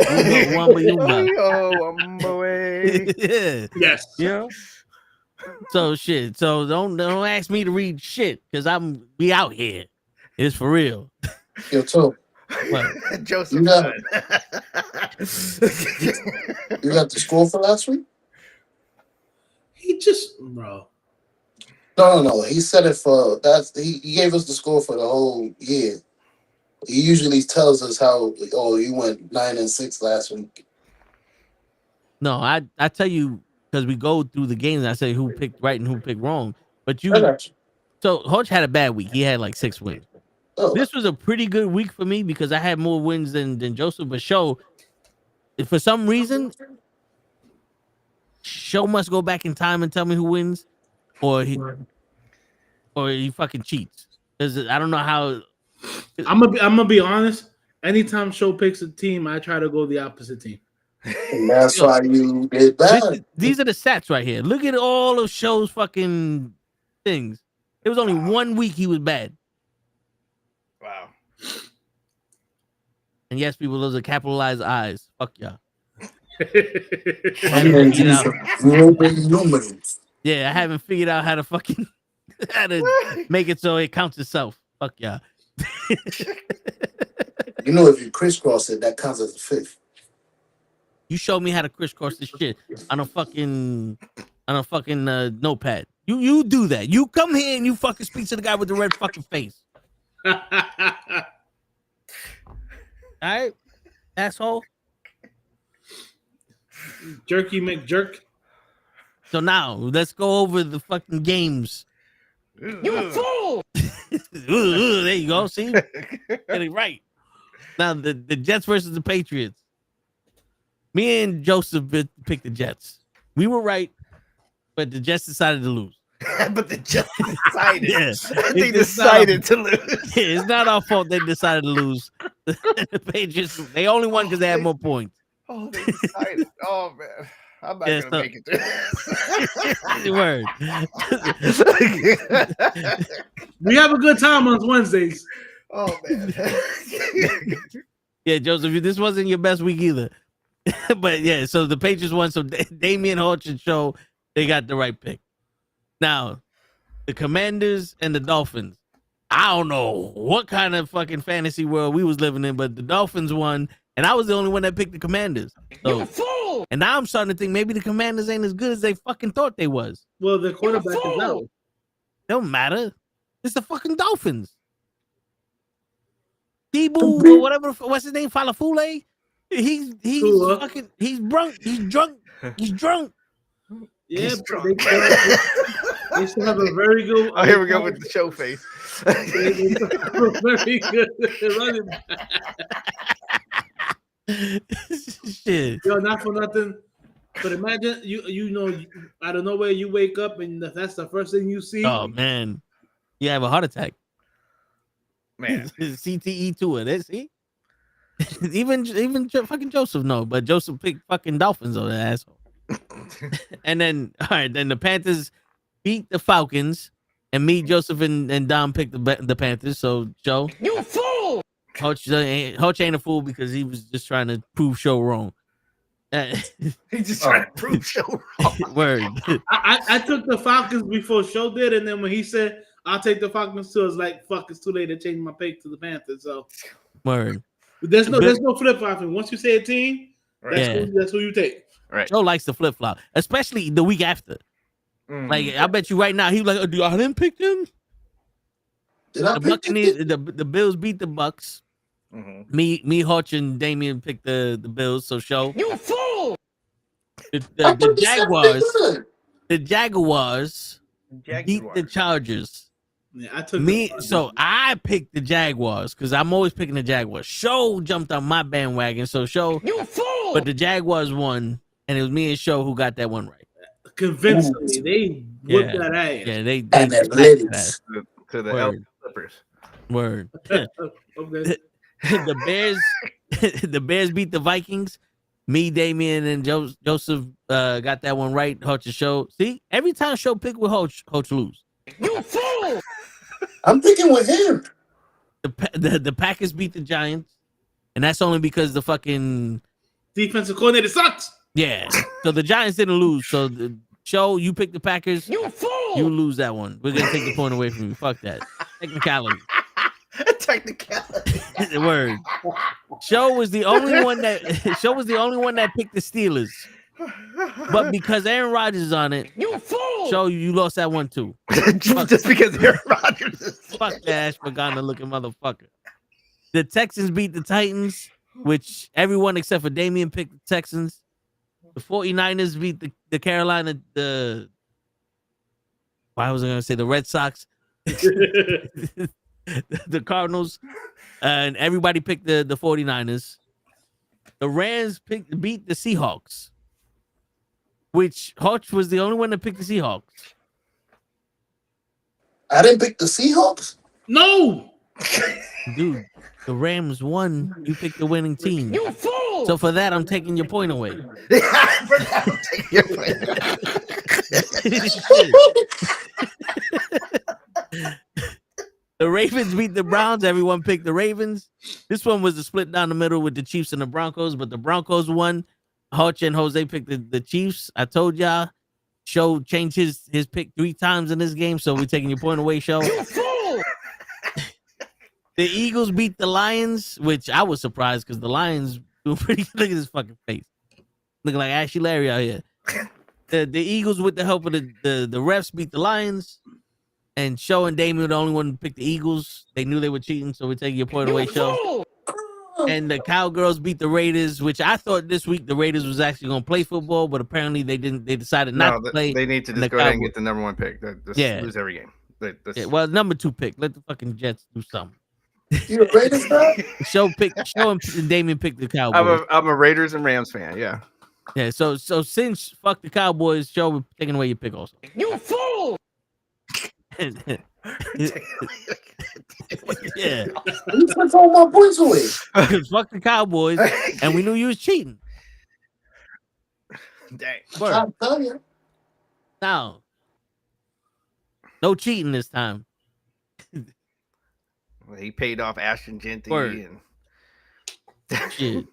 Wambawe. Yes. Yeah. So shit. So don't ask me to read shit because we out here. It's for real. Yo, too. Joseph. You got the score for last week? He just, bro. No. He said it for he gave us the score for the whole year. He usually tells us how you went 9-6 last week. No, I tell you because we go through the games and I say who picked right and who picked wrong. But so Hodge had a bad week. He had like 6 wins. Oh. This was a pretty good week for me because I had more wins than Joseph. But for some reason, Show must go back in time and tell me who wins, or he fucking cheats. Because I don't know how. I'm gonna be honest. Anytime Show picks a team, I try to go the opposite team. And that's why you did bad. These are the stats right here. Look at all of Show's fucking things. It was only 1 week he was bad. Wow. And yes, people, those are capitalized eyes. Fuck y'all. Yeah, I haven't figured out how to fucking make it so it counts itself. Fuck y'all. You know, if you crisscross it, that counts as a fifth. You show me how to crisscross this shit on a fucking notepad. You do that. You come here and you fucking speak to the guy with the red fucking face. All right, asshole. Jerky McJerk. So now let's go over the fucking games. You fool! There you go. See, get it right. Now the Jets versus the Patriots. Me and Joseph picked the Jets. We were right, but the Jets decided to lose. But the Jets decided. Yeah, they decided to lose. Yeah, it's not our fault they decided to lose. The Patriots, they only won because they had more points. Oh, they decided. Oh man. I'm not Yeah, gonna make it through. Word. We have a good time on Wednesdays. Oh man. Yeah, Joseph, this wasn't your best week either. But yeah, so the Patriots won. So Damian Hutch and Show, they got the right pick. Now, the Commanders and the Dolphins. I don't know what kind of fucking fantasy world we was living in, but the Dolphins won, and I was the only one that picked the Commanders. So, You fool! and now I'm starting to think maybe the Commanders ain't as good as they fucking thought they was. Well, the quarterback is fool! out. Don't matter. It's the fucking Dolphins. Debo or whatever. What's his name? Falafule. He's Tua. fucking. He's drunk. He's drunk. He's drunk. Yeah, He's but drunk. they still have a very good. Oh, here we go with the show face. They still have a very good running back. Shit. Yo, not for nothing. But imagine you know out of nowhere you wake up and that's the first thing you see. Oh man, you have a heart attack. Man. CTE to it. That's see. even fucking Joseph no, but Joseph picked fucking Dolphins over the asshole. And then all right, then the Panthers beat the Falcons, and me, Joseph, and Dom picked the Panthers. So Joe, You fool! Hutch ain't a fool because he was just trying to prove Show wrong. He's just trying to prove show wrong. Word. I took the Falcons before Show did, and then when he said I'll take the Falcons too, it's like fuck, it's too late to change my pick to the Panthers. So Word. there's no flip flopping. Once you say a team, Yeah. that's who you take. Right. Joe likes to flip flop, especially the week after. Mhm. Like I bet you right now he was like, "Oh, I didn't pick them." Did I The pick Buccaneers, it? the Bills beat the Bucks. Mhm. Me, Hutch, and Damien picked the Bills. So Show You fool! I the thought you said Jaguars. they good. The Jaguars beat the Jaguars. Chargers. Yeah, I took Me, the so I picked the Jaguars because I'm always picking the Jaguars. Show jumped on my bandwagon, so Show, You fool! but the Jaguars won, and it was me and Show who got that one right. convincingly. They whipped Yeah. that ass. Yeah, they And athletics. To the Word. LA Clippers. Word. Okay. the Bears beat the Vikings. Me, Damien, and Joseph got that one right. Hutch and Show. See, every time Show pick with Hutch lose. You fool! I'm picking with him. The Packers beat the Giants, and that's only because the fucking Defensive coordinator sucks. yeah. So the Giants didn't lose. So the Show, you pick the Packers, You fool! you lose that one. We're gonna take the point away from you. Fuck that. Technicality. Technicality. Word. Show was the only one that picked the Steelers. But because Aaron Rodgers is on it, You fool! Show you lost that one too. Just because Aaron Rodgers is Fuck that ashwagandha looking motherfucker. The Texans beat the Titans, which everyone except for Damien picked the Texans. The 49ers beat the Carolina, why was I gonna say the Red Sox? The Cardinals, and everybody picked the 49ers. The Rams beat the Seahawks, which Hutch was the only one that picked the Seahawks. I didn't pick the Seahawks. No. Dude, the Rams won. You picked the winning team. You fool! So for that, I'm taking your point away. The Ravens beat the Browns. Everyone picked the Ravens. This one was a split down the middle with the Chiefs and the Broncos, but the Broncos won. Hutch and Jose picked the Chiefs. I told y'all, Show changed his pick 3 times in this game, so we're taking your point away, Show. You fool! The Eagles beat the Lions, which I was surprised because the Lions do pretty good. Look at his fucking face. Looking like Ashley Larry out here. The Eagles, with the help of the refs, beat the Lions. And Show and Damien were the only one who picked the Eagles. They knew they were cheating, so we're taking your point away, You Show. fool! And the Cowgirls beat the Raiders, which I thought this week the Raiders was actually going to play football, but apparently they didn't. They decided not to play. They need to and just the go ahead and Cowboys- get the number 1 pick. Just Yeah. lose every game. Yeah, well, number 2 pick. Let the fucking Jets do something. You a Raiders fan? Show and Damien picked the Cowboys. I'm a Raiders and Rams fan. Yeah. Yeah, so since fuck the Cowboys, Show, we're taking away your pick also. You fool! Yeah, You took all my points away. because fuck the Cowboys, and we knew you was cheating. Dang. Word. I'm telling you. Now, no cheating this time. He paid off Ashton Genty Word. and Shit.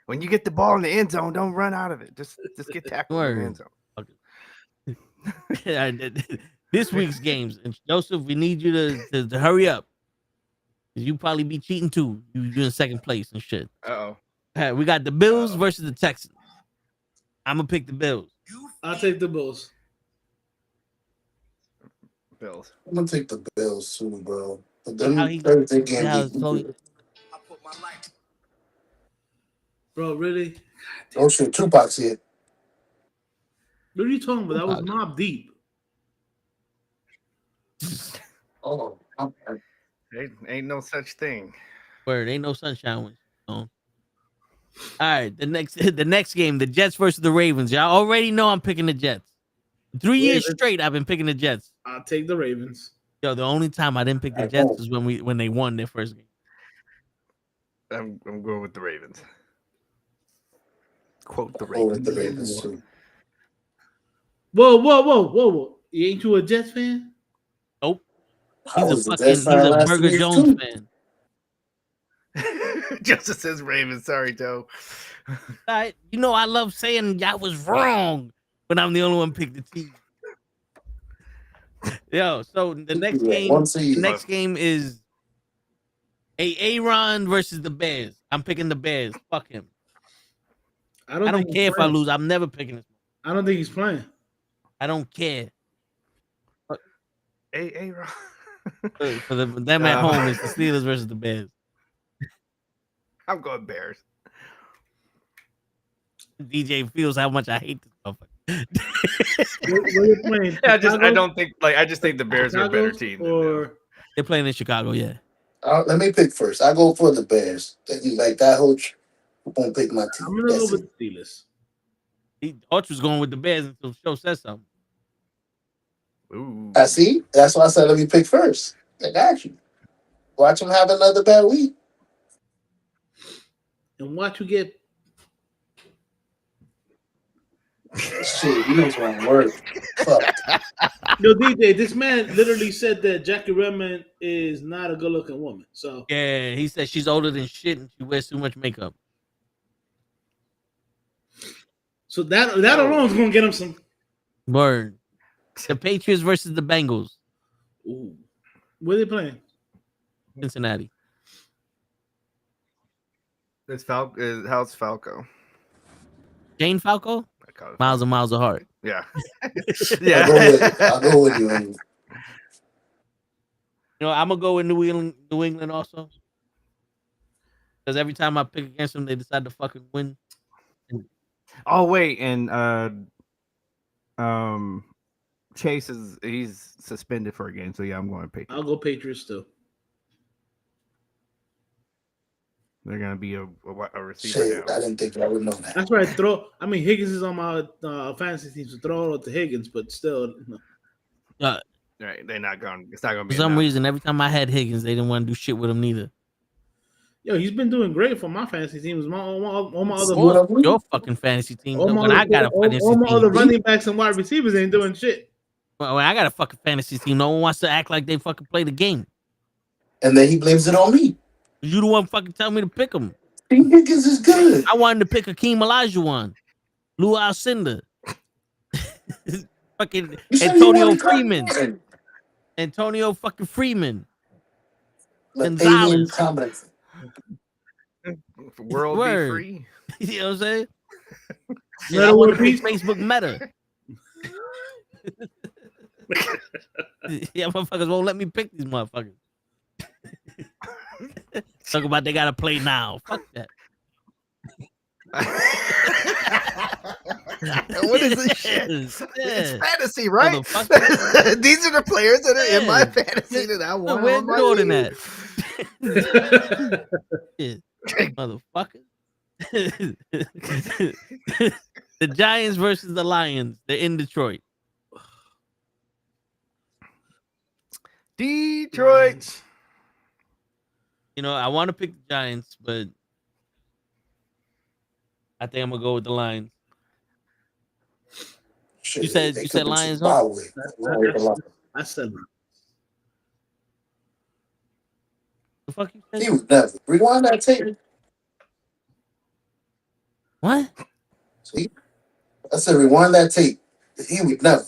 when you get the ball in the end zone, don't run out of it. Just get tackled in the Word. end zone. This week's games, and Joseph, we need you to hurry up. You probably be cheating too. You're in second place and shit. Uh-oh. We got the Bills versus the Texans. I'm gonna pick the Bills. I'll take the Bills. Bills. I'm gonna take the Bills too, bro. But How then he- Thursday game how be slowly- good. Bro, really? Oh shit, Tupac's here. What are you talking about? That was Tupac. Mob Deep. Oh, Ain't no such thing. Word, ain't no sunshine when on. All right, the next game, the Jets versus the Ravens. Y'all already know I'm picking the Jets. 3 years Ravens. straight, I've been picking the Jets. I'll take the Ravens. Yo, the only time I didn't pick the At Jets home. is when they won their first game. I'm going with the Ravens. Quote the Go with the Ravens. Ravens too. Whoa. Ain't you a Jets fan? Nope. I He's was a a Jets fan last Burger week, Jones too. fan. Justice says Ravens. Sorry, Joe. You know I love saying y'all was wrong, but I'm the only one picked the team. Yo, so the next Yeah, game, once a year. the next game is Aaron versus the Bears. I'm picking the Bears. Fuck him. I don't think he's care if I playing. lose. I'm never picking this. I don't think he's playing. I don't care. Hey, Ron. For them at home, it's the Steelers versus the Bears. I'm going Bears. DJ feels how much I hate this motherfucker. Where you playing? I Chicago? just think the Bears are a better team than them. Or They're playing in Chicago, yeah. Let me pick first. I go for the Bears. Like that whole won't pick my team. I'm gonna That's go it. with the Steelers. Arch was going with the Bears until Show said something. Ooh. I see. That's why I said let me pick first. I got you. Watch them have another bad week. And watch you get Shit, you know it's wrong word. Fuck. Yo, DJ, this man literally said that Jackie Redmond is not a good-looking woman. So Yeah, he said she's older than shit and she wears too much makeup. that alone is gonna get him some. Word. The Patriots versus the Bengals. Ooh. Where they playing? Cincinnati. How's Falco? Jane Falco? I call it Miles and miles of heart. Yeah. I'll go with you. You know, I'm gonna go with New England also. Because every time I pick against them, they decide to fucking win. Oh wait, and Chase he's suspended for a game, so yeah, I'm going to Patriots. I'll go Patriots too. They're gonna be a receiver Shit, now. I didn't think I would know that. That's right. Higgins is on my fantasy team, so throw it to Higgins, but still, no. Right? They're not going. It's not gonna For be some enough. reason, every time I had Higgins, they didn't want to do shit with him neither. Yo, he's been doing great for my fantasy teams. All my other See what I'm doing? Your fucking fantasy team. all Though, my when I got a fantasy all my other team, running backs and wide receivers ain't doing shit. when I got a fucking fantasy team, no one wants to act like they fucking play the game. And then he blames it on me. You the one fucking tell me to pick them. Steve Higgins is good. I wanted to pick Hakeem Olajuwon, Lou Alcindor, fucking You said you Antonio wanted Freeman, Cotton. Antonio fucking Freeman. Like Gonzalez. alien comments. World Word. be free. You know what I'm saying? Meta I want to World pick Facebook Meta. Yeah, motherfuckers won't let me pick these motherfuckers. Talk about they gotta play now. Fuck that. What is this shit? Yeah. It's fantasy, right? Motherfucker. These are the players that are in my Yeah. fantasy that I want. Where's on my Jordan team. at? Shit. Motherfucker. The Giants versus the Lions. They're in Detroit. Detroit. You know, I want to pick the Giants, but I think I'm gonna go with the Lions. Shit, You said they you said could be Lions. Zimbabwe. I said The fuck you He said? would never. Rewind that tape. What? See? I said rewind that tape. He would never.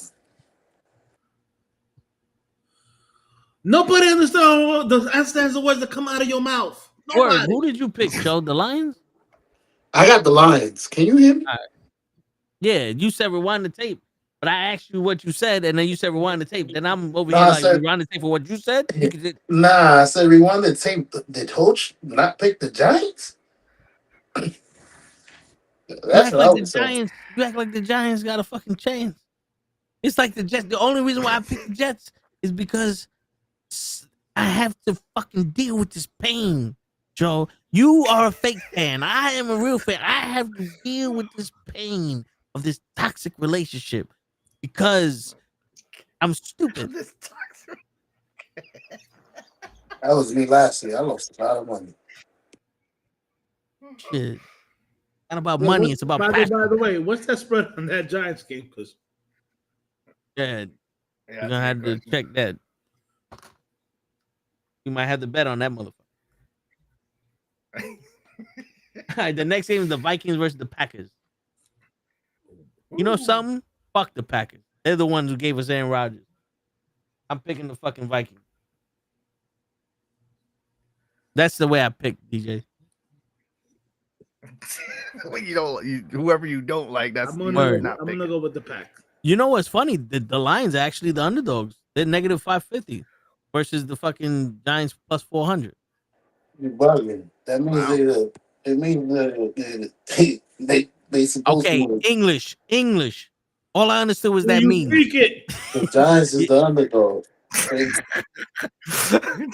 nobody understands the words that come out of your mouth. Word. Nobody. Who did you pick, Joe? The Lions? I got the Lions. Can you hear me? Yeah, you said rewind the tape, but I asked you what you said, and then you said rewind the tape. Then I'm over No, here I like said- rewind the tape for what you said. Nah, I said rewind the tape. Did Coach not pick the Giants? You That's act what I like the was saying. Giants. You act like the Giants got a fucking chance. It's like the Jets. The only reason why I picked the Jets is because I have to fucking deal with this pain, Joe. You are a fake fan. I am a real fan. I have to deal with this pain of this toxic relationship because I'm stupid. This toxic. That was me last year. I lost a lot of money. Shit. Not about money. It's about By passion. the way, what's that spread on that Giants game? Because Yeah, Yeah, you're gonna have to check that. You might have to bet on that motherfucker. All right, the next game is the Vikings versus the Packers. You know something? Fuck the Packers. They're the ones who gave us Aaron Rodgers. I'm picking the fucking Vikings. That's the way I picked, DJ. Well, whoever you don't like, that's I'm you're gonna not go picking. with the Pack. You know what's funny? The Lions are actually the underdogs. They're negative 550 versus the fucking Giants plus 400. You're bugging. That means Wow. it means they supposed Okay, to. English. All I understood was that You means. speak it. The Giants is the underdog.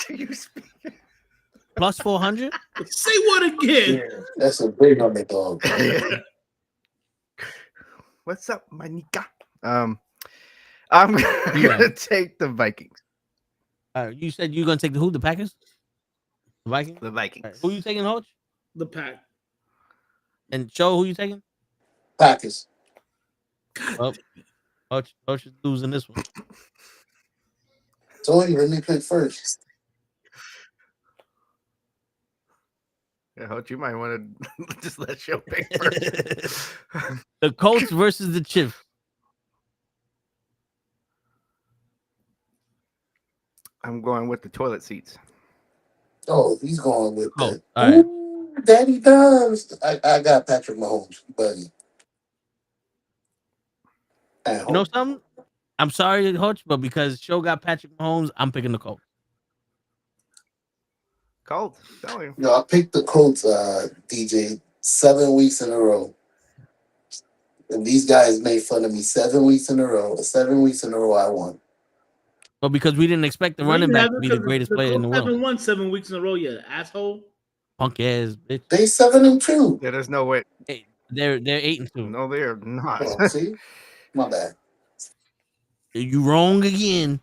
Do you speak? Plus 400? Say what again? Yeah, that's a big underdog. What's up, my Nika? I'm gonna take the Vikings. You said you're gonna take the who? The Packers? The Vikings? The Vikings. Right. Who you taking, Hodge? The Pack. And Joe, who you taking? Packers. Well, Hodge is losing this one. Told you, let me pick first. Yeah, Hope you might want to just let Joe pick first. The Colts versus the Chiefs. I'm going with the toilet seats. Oh, he's going with Oh, that. all right. Ooh, Daddy Does. I got Patrick Mahomes, buddy. You know something? I'm sorry, Hodge, but because Show got Patrick Mahomes, I'm picking the Colts. Cold. Tell you. No, I picked the Colts, DJ, 7 weeks in a row. And these guys made fun of me 7 weeks in a row. 7 weeks in a row, I won. Well, because we didn't expect the running back to be the greatest player in the Colts world. haven't won 7 weeks in a row yet, asshole. Punk ass bitch. They 7-2. Yeah, there's no way. Hey, they're 8-2. No, they're not. Oh, see? My bad. You wrong again.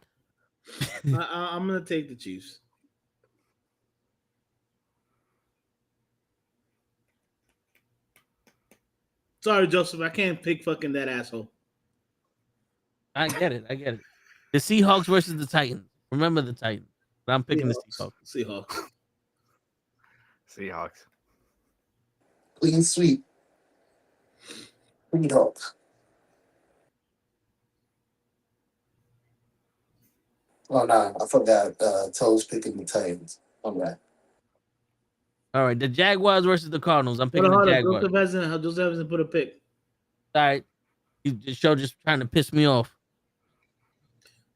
I'm gonna take the Chiefs. Sorry, Joseph, I can't pick fucking that asshole. I get it. The Seahawks versus the Titans. Remember the Titans. But I'm picking the Seahawks. Seahawks. Seahawks. Clean sweep. Clean Hawks. Oh, no, I forgot. Toes picking the Titans. I'm right. All right, the Jaguars versus the Cardinals. I'm picking Hold the on, Jaguars. Joseph hasn't put a pick. All right, the show just trying to piss me off.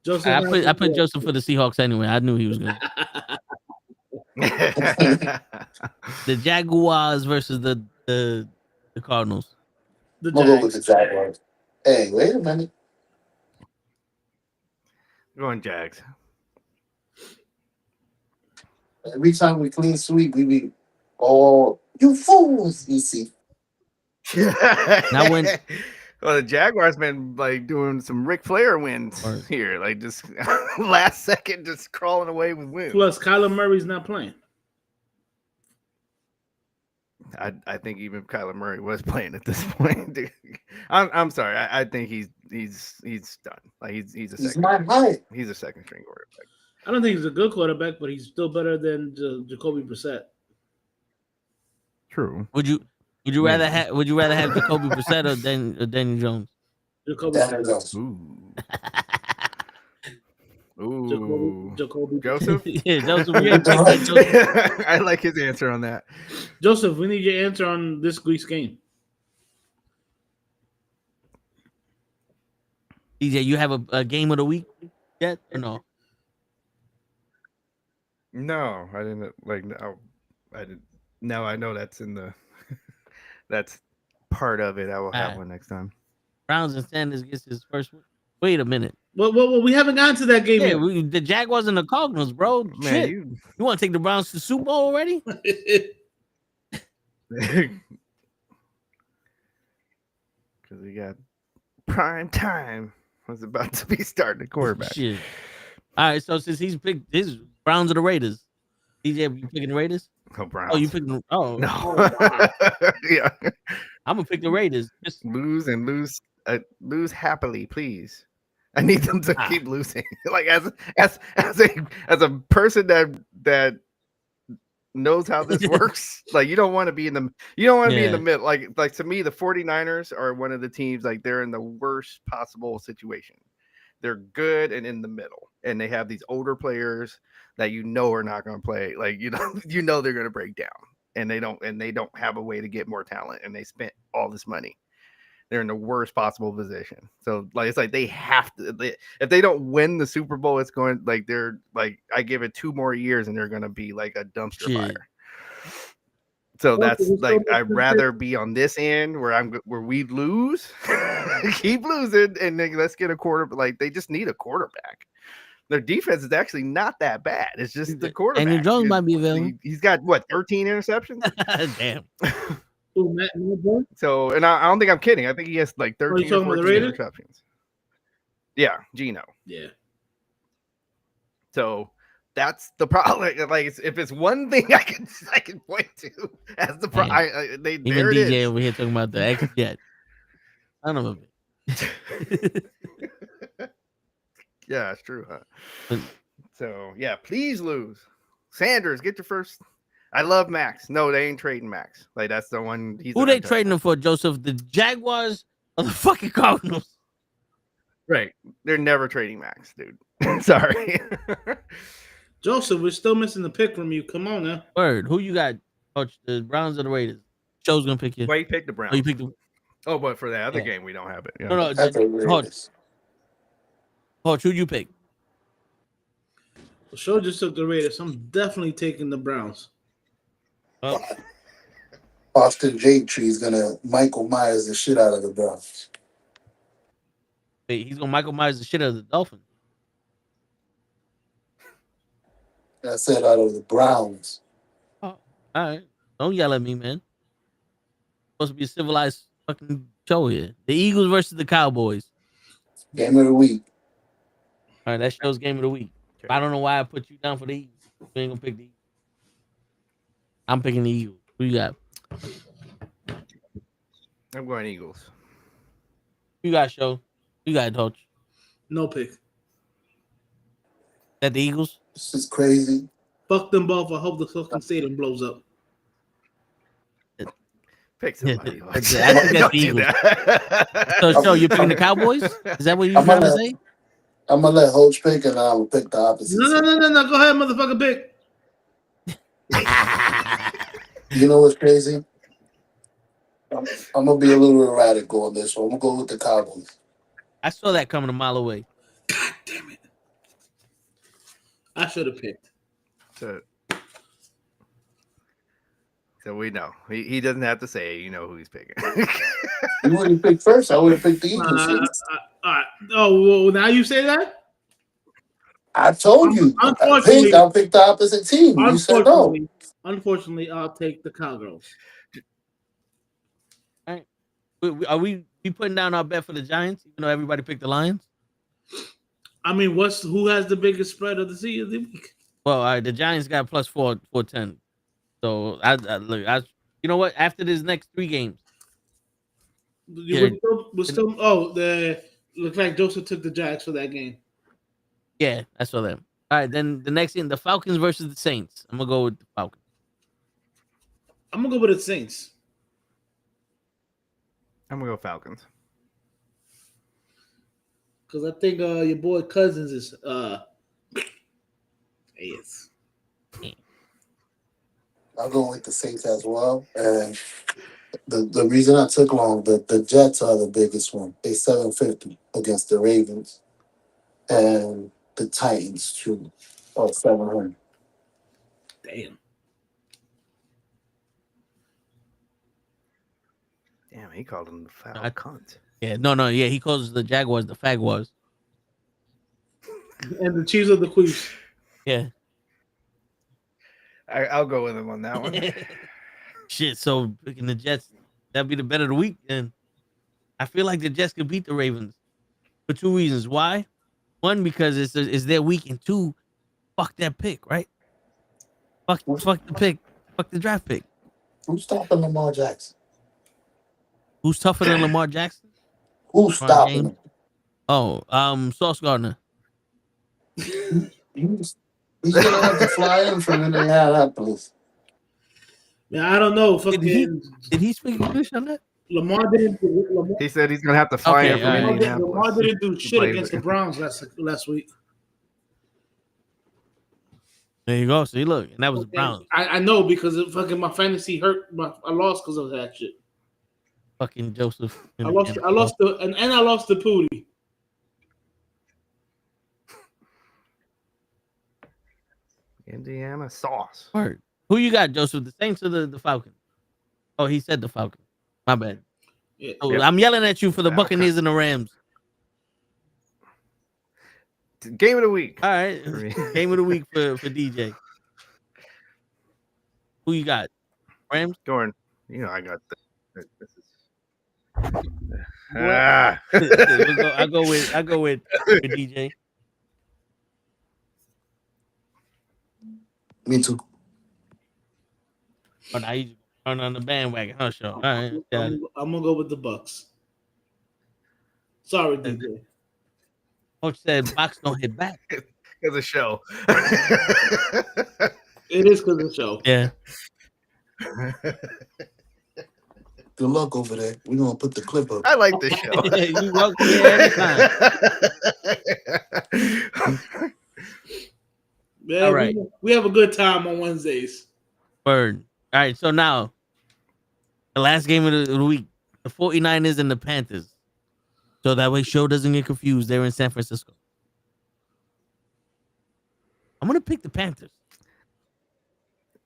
Joseph, I put Joseph for the Seahawks anyway. I knew he was gonna. The Jaguars versus the Cardinals. the I'm going to go with the Jags. Jaguars. Hey, wait a minute. Going Jags. Every time we clean sweep, we be, oh, you fools, you see. Now when- well, the Jaguars been like doing some Ric Flair wins Right. here, like just last second, just crawling away with wins. Plus, Kyler Murray's not playing. I think even Kyler Murray was playing at this point. I'm sorry. I think he's done. Like he's a He's second. not high. He's a second string quarterback. I don't think he's a good quarterback, but he's still better than Jacoby Brissett. True. Would you rather have Jacoby Brissett or Daniel Jones? Jacoby Daniel Brissett. Jones. Ooh. Jacoby Joseph? Yeah, Joseph. You ain't picked that, Joseph. I like his answer on that. Joseph, we need your answer on this week's game. DJ, you have a game of the week yet or no? No, I didn't like. No, I didn't. No, I know that's in the. That's part of it. I will have Alright. one next time. Browns and Sanders gets his first one. Wait a minute. Well, we haven't gotten to that game Yeah, yet. the Jaguars and the Cardinals, bro. Man, Shit. You want to take the Browns to the Super Bowl already? Because we got prime time was about to be starting the quarterback. Shit. All right, so since he's picked his Browns or the Raiders, DJ, you picking the Raiders? Oh, Browns. Oh, you picking? Oh, No. Yeah. I'm gonna pick the Raiders. Just Lose and lose happily, please. I need them to keep losing. Like as a person that knows how this works, like you don't want to be in the be in the middle. Like to me, the 49ers are one of the teams, like they're in the worst possible situation. They're good and in the middle, and they have these older players that are not going to play. Like they're going to break down, and they don't have a way to get more talent, and they spent all this money. They're in the worst possible position. So like it's like they have to. If they don't win the Super Bowl, it's going like they're like I give it 2 more years, and they're going to be like a dumpster fire. So that's like I'd rather be on this end where we lose, keep losing, and then let's get a quarter. Like they just need a quarterback. Their defense is actually not that bad. It's just the quarterback. Daniel Jones might be available. He's got what 13 interceptions. Damn. So, and I don't think I'm kidding. I think he has like 13 or 14 interceptions. Yeah, Gino. Yeah. So that's the problem. Like if it's one thing I can point to as the problem, Even there it DJ is. over here talking about the X jet. Son of a bitch. Yeah, it's true, huh? So yeah, please lose. Sanders, get your first. I love Max. No, they ain't trading Max. Like that's the one. Who they trading him for, Joseph? The Jaguars or the fucking Cardinals? Right. They're never trading Max, dude. Sorry. Joseph, we're still missing the pick from you. Come on now. Word. Who you got, Coach? The Browns or the Raiders? Joe's gonna pick you. Why you picked the Browns? Oh, you picked the. Oh, but for that other game, we don't have it. Yeah. No. That's the Raiders. Coach, who'd you pick? The show just took the Raiders. I'm definitely taking the Browns. Oh. Austin Jaytree is gonna Michael Myers the shit out of the Browns. Wait, he's gonna Michael Myers the shit out of the Dolphins. I said out of the Browns. Oh, all right. Don't yell at me, man. Supposed to be a civilized fucking show here. The Eagles versus the Cowboys. Game of the week. All right, that show's game of the week. I don't know why I put you down for the Eagles. You ain't gonna pick the Eagles. I'm picking the Eagles. Who you got? I'm going Eagles. You got show. You got Coach. No pick. That the Eagles? This is crazy. Fuck them both. I hope the fucking stadium blows up. Pick somebody. I think that's the Eagles. So you're picking the Cowboys? Is that what you're trying to say? I'm gonna let Hoach pick, and I'm gonna pick the opposite. No. Go ahead, motherfucker, pick. You know what's crazy? I'm gonna be a little erratic on this one. I'm gonna go with the Cowboys. I saw that coming a mile away. God damn it. I should have picked. So we know. He doesn't have to say it. You know who he's picking. You wouldn't pick first. I would have picked the Eagles. Oh, well, now you say that? I told you. Unfortunately, I'll pick the opposite team. You said no. Unfortunately, I'll take the Cowgirls. All right. Are we putting down our bet for the Giants, even though everybody picked the Lions? I mean, who has the biggest spread of the week? Well, all right, the Giants got plus 410. So I you know what? After this next 3 games, We're still the Looks like Joseph took the Jags for that game. Yeah, I saw them. All right, then the next game, the Falcons versus the Saints. I'm gonna go with the Falcons. I'm gonna go with the Saints. I'm gonna go Falcons. Because I think your boy Cousins is yes. I'll go with the Saints as well. And the reason I took long, the Jets are the biggest one. They 750 against the Ravens. And the Titans too are 700. Damn. Damn, he called him the foul I- cunt. Yeah, yeah, he calls the Jaguars the Fagwars. And the Chiefs are the Queefs. Yeah. I'll go with him on that one. Shit, so picking the Jets, that'd be the bet of the week. And I feel like the Jets could beat the Ravens for two reasons. Why? One, because it's their week, and two, fuck that pick, right? Fuck the pick. Fuck the draft pick. Who's stopping Lamar Jackson? Who's tougher than Lamar Jackson? Who's stopping him? Oh, Sauce Gardner. He's gonna have to fly in from Indianapolis. Man, I don't know. Did he speak English on that? Lamar didn't. He said he's gonna have to fly in Okay, from all right. Indianapolis. Lamar didn't do shit Blazer. against the Browns last week. There you go. See, look, and that was the Browns. I know because it fucking my fantasy hurt. I lost because of that shit. Fucking Joseph. I lost the Pootie. Indiana sauce. Word. Who you got, Joseph? The Saints or the Falcons? Oh, he said the Falcons. My bad. Yeah. Oh, I'm yelling at you for the Yeah, Buccaneers and the Rams. Game of the week. All right. Game of the week for DJ. Who you got? Rams? Going. You know I got this. I go with DJ. Me too. Oh, now you run on the bandwagon, huh, show? All right. Yeah. I'm gonna go with the Bucks. Sorry, DJ. Coach said box don't hit back. It's a show. It is because of the show. Yeah. Good luck over there. We're gonna put the clip up. I like this show. You welcome here anytime. Man, All right. we have a good time on Wednesdays. Bird. All right, so now the last game of the week, the 49ers and the Panthers. So that way show doesn't get confused. They're in San Francisco. I'm going to pick the Panthers.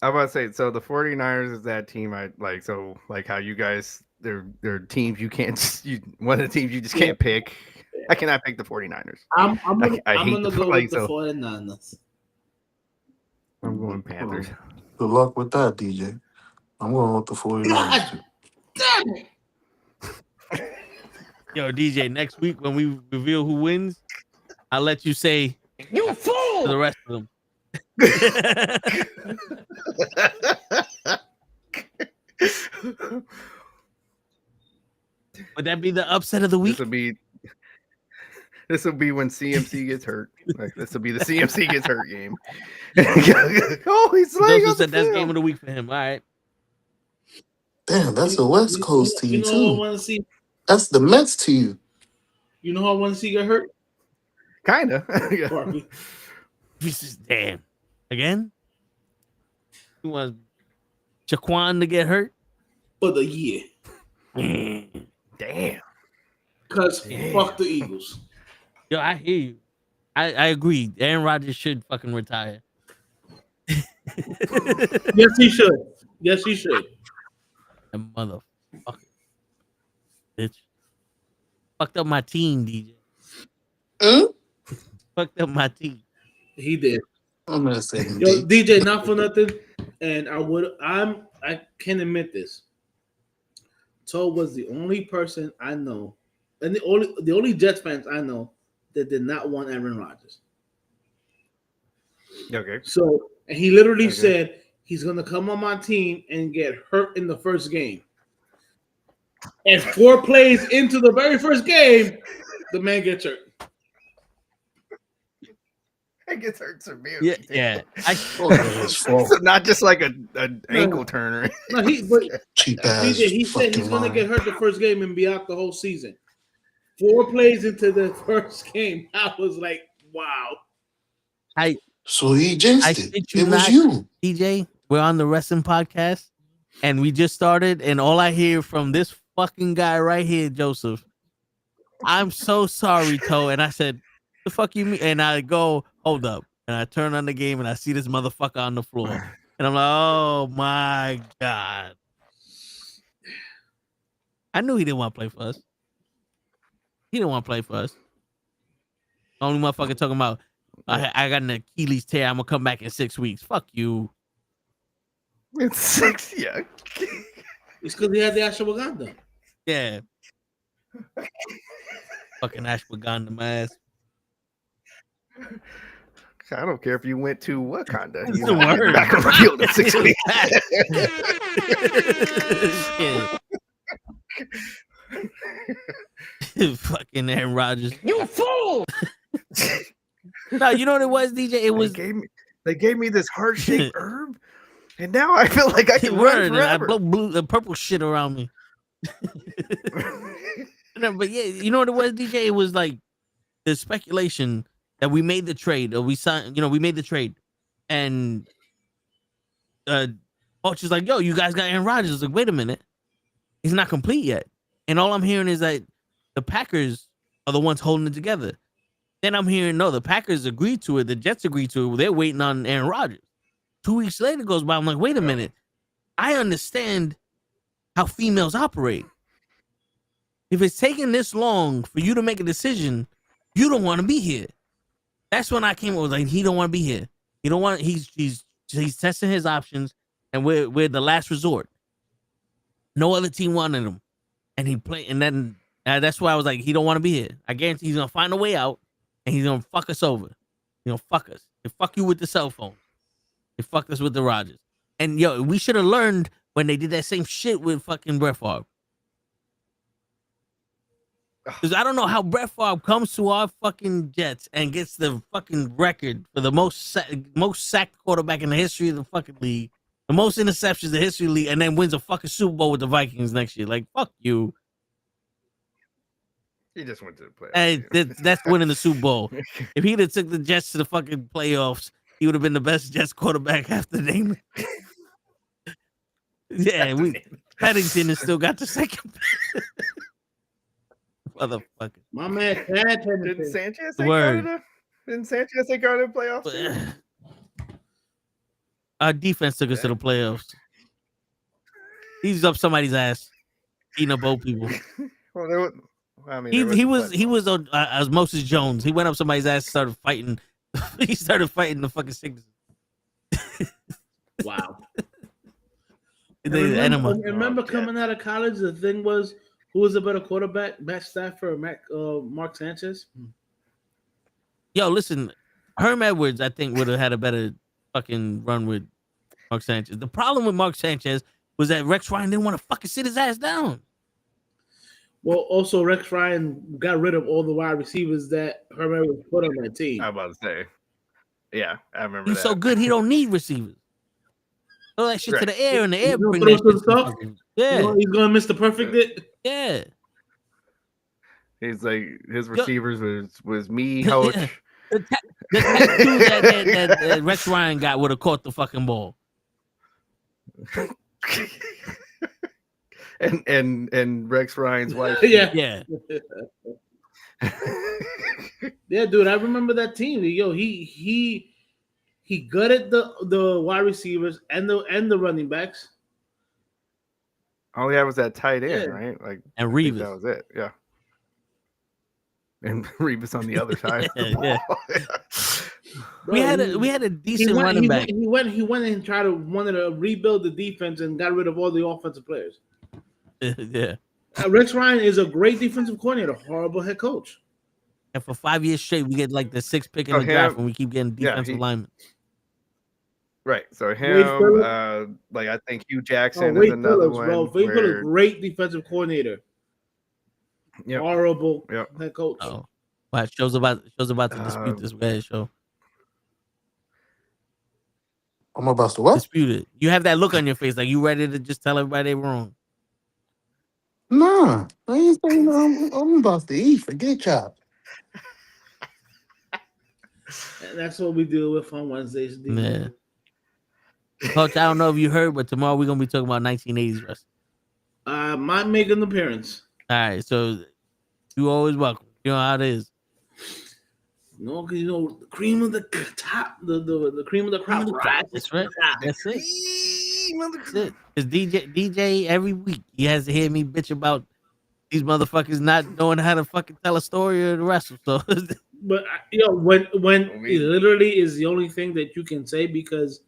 I'm about to say, so the 49ers is that team I like. So like how you guys, they're teams you can't, one of the teams you just can't pick. I cannot pick the 49ers. I'm gonna go with the so 49ers. I'm going Panthers. Good luck with that, DJ. I'm going with the 49ers. God damn it. Yo, DJ, next week when we reveal who wins, I'll let you say You to fool! the rest of them. Would that be the upset of the week? This will be when CMC gets hurt. Like, this will be the CMC gets hurt game. Oh, he's laying Joseph on the said that's field. game of the week for him. All right. Damn, that's a West Coast You team know who I too. want to see? That's the Mets team. You know who I want to see get hurt? Kinda. Yeah. Barkley. This is damn. Again? Who wants Jaquan to get hurt? For the year. Damn. Because Yeah. fuck the Eagles. Yo, I hear you. I agree. Aaron Rodgers should fucking retire. Yes, he should. Yes, he should. That motherfucker. Bitch. Fucked up my team, DJ. Fucked up my team. He did. I'm gonna say Yo, DJ, not for nothing. And I can admit this. Toe was the only person I know, and the only Jets fans I know that did not want Aaron Rodgers. Okay. So, and he literally Okay. said he's gonna come on my team and get hurt in the first game. And 4 plays into the very first game, The man gets hurt. It gets hurt severely. Yeah. Oh, it was fault. So not just like an ankle turner. No, Cheap ass. he said he's going to get hurt the first game and be out the whole season. 4 plays into the first game, I was like, wow. So he jinxed I it. shit you It was not. you. TJ, we're on the wrestling podcast, and we just started, and all I hear from this fucking guy right here, Joseph, I'm so sorry, Toe. And I said, the fuck you mean? And I go, hold up. And I turn on the game, and I see this motherfucker on the floor. And I'm like, oh, my God. I knew he didn't want to play for us. He didn't want to play for us. Only motherfucker talking about, I got an Achilles tear. I'm going to come back in 6 weeks. Fuck you. It's 6, yeah. It's because he had the ashwagandha. Yeah. Fucking ashwagandha, my ass. I don't care if you went to Wakanda. It's You the know, word. back on the field in 6 weeks. Yeah. Fucking Aaron Rodgers. You fool! No, you know what it was, DJ? It was They gave me this heart-shaped herb, and now I feel like I can word, run and I forever. blow blue, the purple shit around me. No, but yeah, you know what it was, DJ? It was like the speculation that we made the trade, or we signed. We made the trade, and Coach is like, "Yo, you guys got Aaron Rodgers." I was like, wait a minute, he's not complete yet. And all I'm hearing is that the Packers are the ones holding it together. Then I'm hearing, no, the Packers agreed to it. The Jets agreed to it. They're waiting on Aaron Rodgers. 2 weeks later goes by. I'm like, wait a minute. I understand how females operate. If it's taking this long for you to make a decision, you don't want to be here. That's when I came up with like, he don't want to be here. He don't want. He's testing his options, and we're the last resort. No other team wanted him, and he played. And then that's why I was like, he don't want to be here. I guarantee he's gonna find a way out, and he's gonna fuck us over. He's gonna fuck us. He fuck you with the cell phone. He fucked us with the Rodgers. And yo, we should have learned when they did that same shit with fucking Brett Favre. Because I don't know how Brett Favre comes to our fucking Jets and gets the fucking record for the most sacked quarterback in the history of the fucking league, the most interceptions in the history of the league, and then wins a fucking Super Bowl with the Vikings next year. Like, fuck you. He just went to the playoffs. Hey, that's winning the Super Bowl. If he'd have took the Jets to the fucking playoffs, he would have been the best Jets quarterback after Damon. Yeah, Paddington has still got the second. Motherfucker. My man, Chad Didn't Sanchez take Word. out of the playoffs? too? Our defense took us to the playoffs. He's up somebody's ass, eating up old people. Well, there was, I mean, He was on Osmosis Jones. He went up somebody's ass, and started fighting. He started fighting the fucking sickness. Wow. The enema. Remember coming out of college, the thing was, who was a better quarterback, Matt Stafford or Mark Sanchez? Yo, listen, Herm Edwards, I think, would have had a better fucking run with Mark Sanchez. The problem with Mark Sanchez was that Rex Ryan didn't want to fucking sit his ass down. Well, also Rex Ryan got rid of all the wide receivers that Herm Edwards put on that team. I'm about to say. Yeah, I remember He's that. so good, he don't need receivers. Throw that shit to Right. the air, and the air He's gonna bring throw that it to shit the to top? fucking- Yeah, He's going to miss the perfect hit. yeah. He's like his Yo- receivers was me, Hoach. The tattoo that Rex Ryan got would have caught the fucking ball. and Rex Ryan's wife. Yeah. Yeah. Yeah, dude, I remember that team. Yo, he gutted the wide receivers and the running backs. All he had was that tight end, Yeah. right? Like And I think Revis. that was it. Yeah. And Revis on the other side. Of the Yeah. ball. We had a decent running back. He went and wanted to rebuild the defense and got rid of all the offensive players. Yeah. Rex Ryan is a great defensive coordinator, horrible head coach. And for 5 years straight, we get like the 6th pick in Oh, the draft, him- and we keep getting defensive linemen. Right. So Phillips. him, like I think Hugh Jackson is Wade another Phillips, one. bro. Wade Phillips, where- great defensive coordinator. Yep. Horrible Yep. head coach. Oh, wow, show's about to dispute this bad show. I'm about to what? Dispute it. You have that look on your face, like you ready to just tell everybody they're wrong. Nah, I ain't saying no, I'm about to eat. Forget y'all. And that's what we deal with on Wednesdays. Yeah. Coach, I don't know if you heard, but tomorrow we're gonna be talking about 1980s wrestling. Might make an appearance. All right, so you always welcome. You know how it is. No, because the cream of the top, the cream of the crop. That's right. That's it. That's it. Because DJ every week he has to hear me bitch about these motherfuckers not knowing how to fucking tell a story or wrestle. So, But when it literally is the only thing that you can say because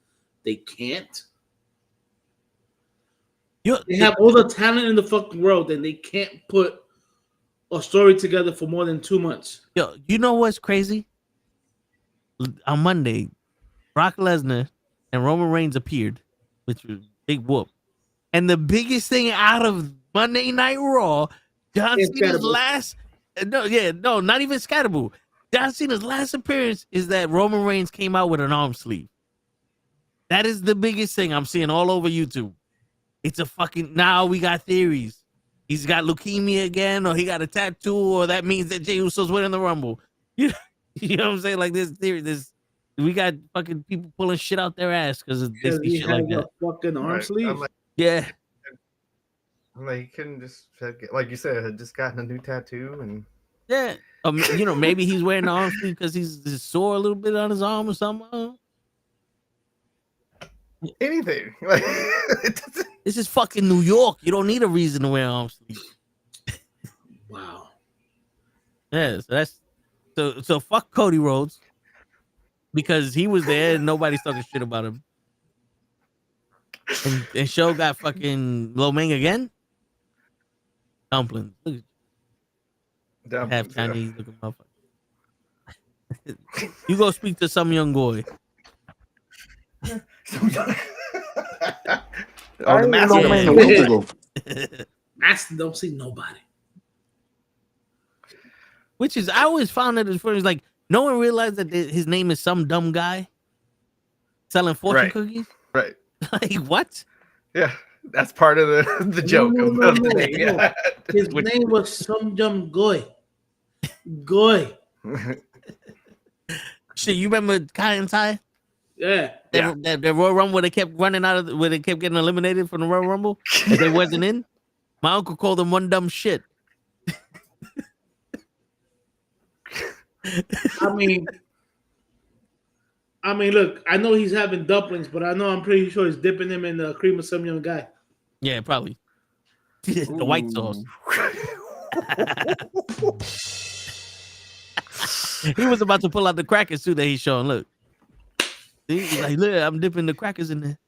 they can't. They have all the talent in the fucking world, and they can't put a story together for more than 2 months. Yo, you know what's crazy? On Monday, Brock Lesnar and Roman Reigns appeared, which was big whoop. And the biggest thing out of Monday Night Raw, John Cena's last, not even Scatterboo. John Cena's last appearance is that Roman Reigns came out with an arm sleeve. That is the biggest thing I'm seeing all over YouTube. It's a fucking, now we got theories. He's got leukemia again, or he got a tattoo, or that means that Jey Uso's winning the Rumble. You know what I'm saying? Like this theory, we got fucking people pulling shit out their ass because of this He shit has like that. a fucking arm sleeve. Yeah. I'm like, he couldn't just, like you said, had just gotten a new tattoo and. Yeah. Maybe he's wearing the arm sleeve because he's sore a little bit on his arm or something. Anything. Like, this is fucking New York. You don't need a reason to wear an arm sleeve. Wow. Yeah, so fuck Cody Rhodes because he was there and nobody's talking shit about him. And Show got fucking Lo Meng again. Dumplings. Look at you. Half Chinese looking motherfucker. You go speak to some young boy. Oh, the master Master don't see nobody. Which is, I always found it as funny. Like, no one realized that his name is some dumb guy selling fortune cookies. Right. Like, what? Yeah, that's part of the joke. No. The name. Yeah. His name was some dumb goy. Goy. Shit, you remember Kai and Tai? Yeah. That Royal Rumble where they kept running where they kept getting eliminated from the Royal Rumble and they wasn't in. My uncle called them one dumb shit. I mean, look, I know he's having dumplings, but I'm pretty sure he's dipping them in the cream of some young guy. Yeah, probably. The white sauce. He was about to pull out the crackers too that he's showing. Look. See? He's like, look, I'm dipping the crackers in there.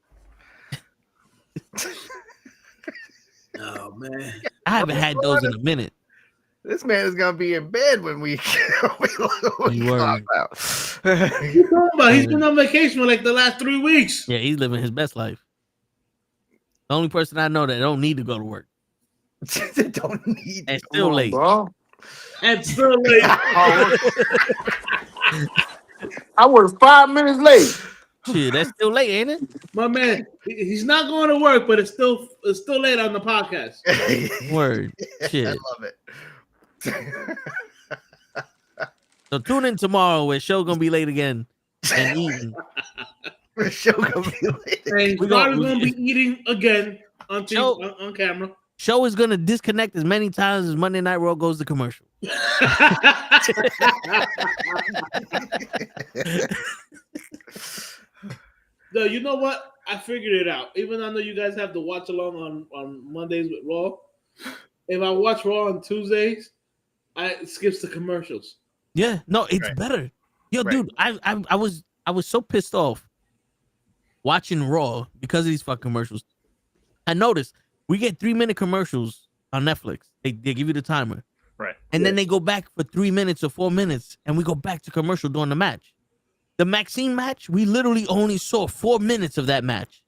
Oh man. I haven't had those in a minute. This man is gonna be in bed when we You come out. He's been on vacation for like the last 3 weeks. Yeah, he's living his best life. The only person I know that don't need to go to work. Don't need. And still late. Bro. And still late. I was 5 minutes late. Shit, that's still late, ain't it? My man, he's not going to work, but it's still late on the podcast. Word. Shit. I love it. So tune in tomorrow where Show gonna be late again and eating. Show gonna be late. And we're gonna be eating again on camera. Show is gonna disconnect as many times as Monday Night Raw goes to commercial. No, you know what? I figured it out. Even though I know you guys have to watch along on Mondays with Raw, if I watch Raw on Tuesdays, it skips the commercials. Yeah, no, it's better. Yo, dude, I was so pissed off watching Raw because of these fucking commercials. I noticed we get 3-minute commercials on Netflix. They give you the timer. Right. And then they go back for 3 minutes or 4 minutes, and we go back to commercial during the match. The Maxine match, we literally only saw 4 minutes of that match.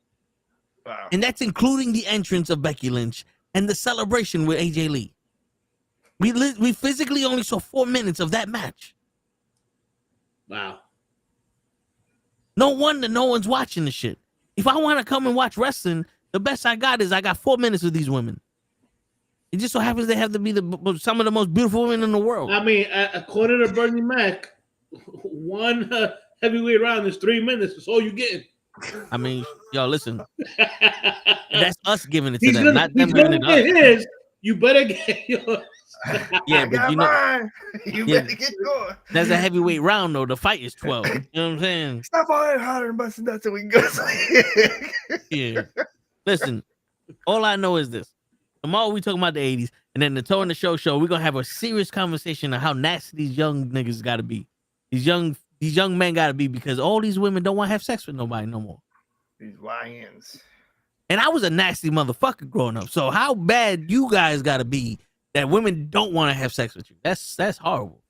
Wow. And that's including the entrance of Becky Lynch and the celebration with AJ Lee. We physically only saw 4 minutes of that match. Wow. No wonder no one's watching the shit. If I want to come and watch wrestling, the best I got is I got 4 minutes with these women. It just so happens they have to be some of the most beautiful women in the world. I mean, according to Bernie Mac, one heavyweight round is 3 minutes. That's all you getting. I mean, yo, listen. That's us giving it to He's them, gonna, not them he's giving gonna it get us. his. You better get yours. Yeah, I but got you know, mine. You yeah. better get yours. that's a heavyweight round though. The fight is 12. You know what I'm saying? Stop all that hotter and busting nuts and we can go. Yeah. Listen, all I know is this. Tomorrow we talking about the 80s, and then the Toe and the Show, we're gonna have a serious conversation on how nasty these young niggas gotta be. These young men gotta be, because all these women don't want to have sex with nobody no more. These lions. And I was a nasty motherfucker growing up. So how bad you guys gotta be that women don't want to have sex with you? That's horrible.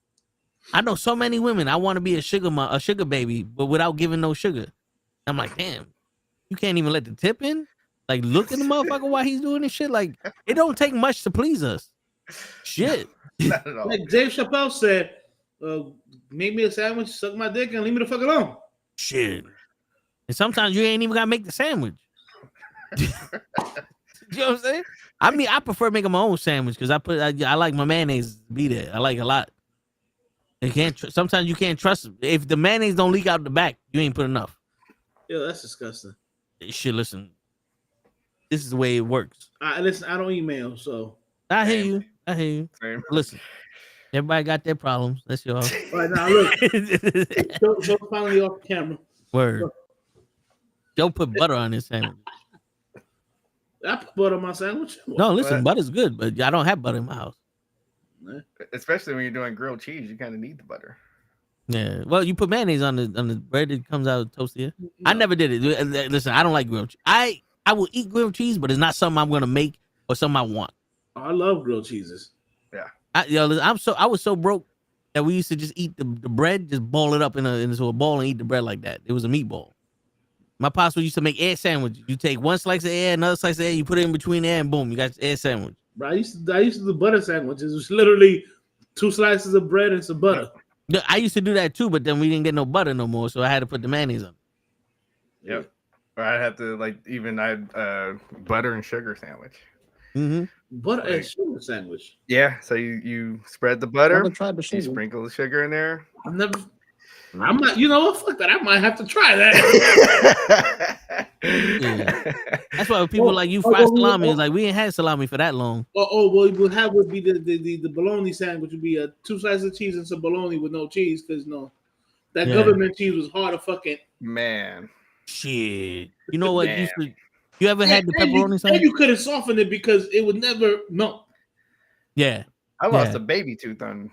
I know so many women. I want to be a sugar baby, but without giving no sugar. I'm like, damn, you can't even let the tip in. Like, look at the motherfucker while he's doing this shit. Like, it don't take much to please us. Shit. Not at all. Like Dave Chappelle said, make me a sandwich, suck my dick, and leave me the fuck alone. Shit. And sometimes you ain't even gotta make the sandwich. You know what I'm saying? I mean, I prefer making my own sandwich because I like my mayonnaise to be there. I like it a lot. Sometimes you can't trust it. If the mayonnaise don't leak out the back, you ain't put enough. Yo, that's disgusting. Shit, listen. This is the way it works. Listen, I don't eat mayo, so. I hear you. Same. Listen, everybody got their problems. That's yours. All right, now look. Joe finally off camera. Word. Joe put butter on his sandwich. I put butter on my sandwich. No, listen, What? butter's good, but I don't have butter in my house. Especially when you're doing grilled cheese, you kind of need the butter. Yeah. Well, you put mayonnaise on the bread that comes out toasted. I never did it. Listen, I don't like grilled cheese. I will eat grilled cheese, but it's not something I'm gonna make or something I want. I love grilled cheeses. I was so broke that we used to just eat the bread, just boil it up into a bowl and eat the bread like that. It was a meatball. My pops used to make egg sandwiches. You take one slice of egg, another slice of egg, you put it in between there, and boom, you got your egg sandwich. Bro, I used to do butter sandwiches. It was literally 2 slices of bread and some butter. Yeah, I used to do that too, but then we didn't get no butter no more, so I had to put the mayonnaise on. Yep. Or I'd have to butter and sugar sandwich. Mm-hmm. Butter and sugar sandwich. Yeah. So you spread the butter, Never tried the you sugar. sprinkle the sugar in there. I'm not. You know what? Fuck that. I might have to try that. Yeah. That's why people like you fry salami is like we ain't had salami for that long. Well, would be the bologna sandwich would be 2 slices of cheese and some bologna with no cheese because that government cheese was hard to fucking. Man. Shit. You know what? Damn. You ever had the pepperoni sandwich? And you could have softened it because it would never. No. Yeah. I lost Yeah. a baby tooth on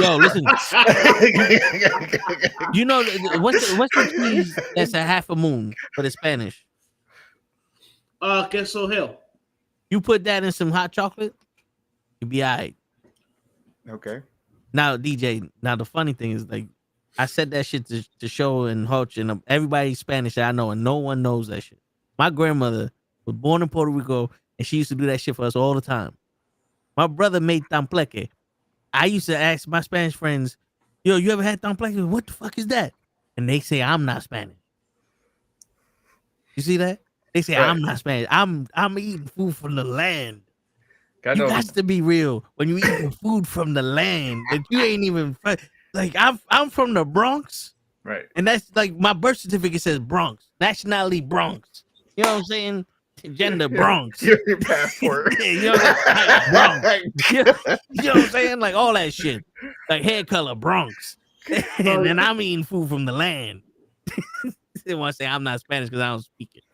Yo, listen. You know what's the cheese that's a half a moon but it's Spanish? Queso hell. You put that in some hot chocolate, you'll be all right. Okay. Now, DJ, the funny thing is, like, I said that shit to Show and Hutch and everybody Spanish that I know, and no one knows that shit. My grandmother was born in Puerto Rico, and she used to do that shit for us all the time. My brother made tampleque. I used to ask my Spanish friends, yo, you ever had tampleque? What the fuck is that? And they say, I'm not Spanish. You see that? They say, Right. I'm not Spanish. I'm eating food from the land. God You knows. got to be real when you eating food from the land that you ain't even like. I'm from the Bronx, Right. and that's like my birth certificate says Bronx, nationality Bronx. You know what I'm saying? Gender Bronx. Your passport. Yeah, you know what I'm saying? Like, Bronx. You know what I'm saying? Like all that shit. Like hair color Bronx, and then I'm eating food from the land. They want to say I'm not Spanish because I don't speak it.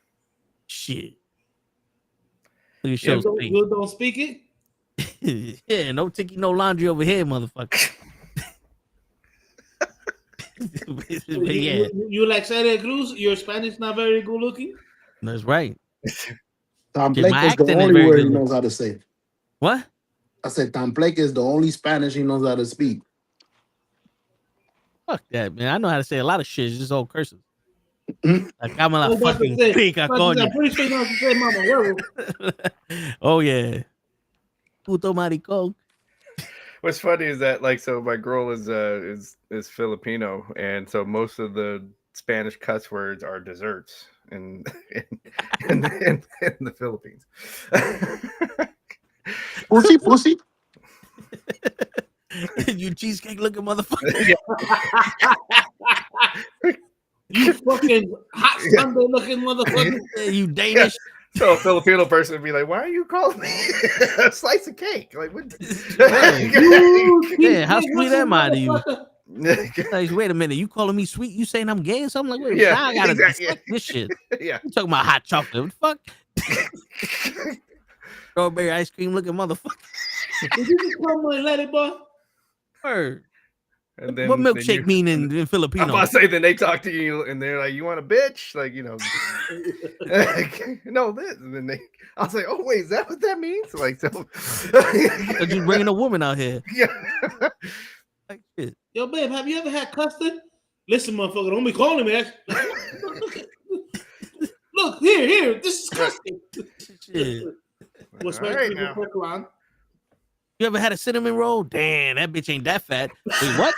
Shit. Look at Show's face. You don't speak it? Yeah, no ticky, no laundry over here, motherfucker. But yeah, You like Santa Cruz? Your Spanish not very good looking? that's right. Tom Yeah, Blake my is the accent ain't only very word he good. knows how to say. What? I said Tom Blake is the only Spanish he knows how to speak. Fuck that, man. I know how to say a lot of shit. It's just all curses. Mhm. Like I'm a I was about to fucking say- pica I'm coño. pretty sure you know how to say mama werewolf. Oh yeah. Puto maricón. What's funny is that like so my girl is Filipino, and so most of the Spanish cuss words are desserts in the Philippines. Pussy. You cheesecake looking motherfucker. You fucking hot Sunday looking motherfucker. You Danish. So a Filipino person would be like, "Why are you calling me a slice of cake? Like what?" Yeah, how sweet am I to you? Like, wait a minute, you calling me sweet? You saying I'm gay or something? Like, wait, Yeah, now I gotta exactly. dissect this shit. Yeah. You talking about hot chocolate? What the fuck? Strawberry ice cream looking motherfucker. Did you just come and let it, boy? Word. And then What then milkshake mean in Filipino? I'm about to say, then they talk to you and they're like, "You want a bitch?" Like, you know, no, this. And then I was like, "Oh wait, is that what that means?" Like, so They're just bringing a woman out here. yeah. Like shit. Yo, babe, have you ever had custard? Listen, motherfucker, don't be calling me that. Look, here, this is custard. Shit. What's All right now. on? You ever had a cinnamon roll? Damn, that bitch ain't that fat. Wait, what?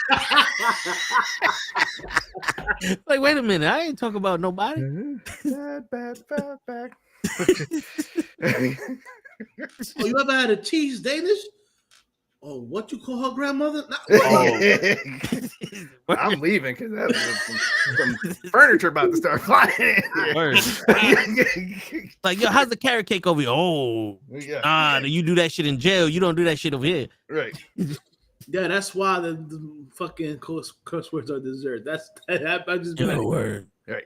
Like, wait a minute. I ain't talking about nobody. Bad. Oh, you ever had a cheese Danish? Oh, what you call her grandmother? I'm leaving because some furniture about to start flying. Word. Like, yo, how's the carrot cake over here? Oh, Yeah. you do that shit in jail. You don't do that shit over here. Right. Yeah, that's why the fucking curse words are dessert. That's that. I just Yo, word. Right.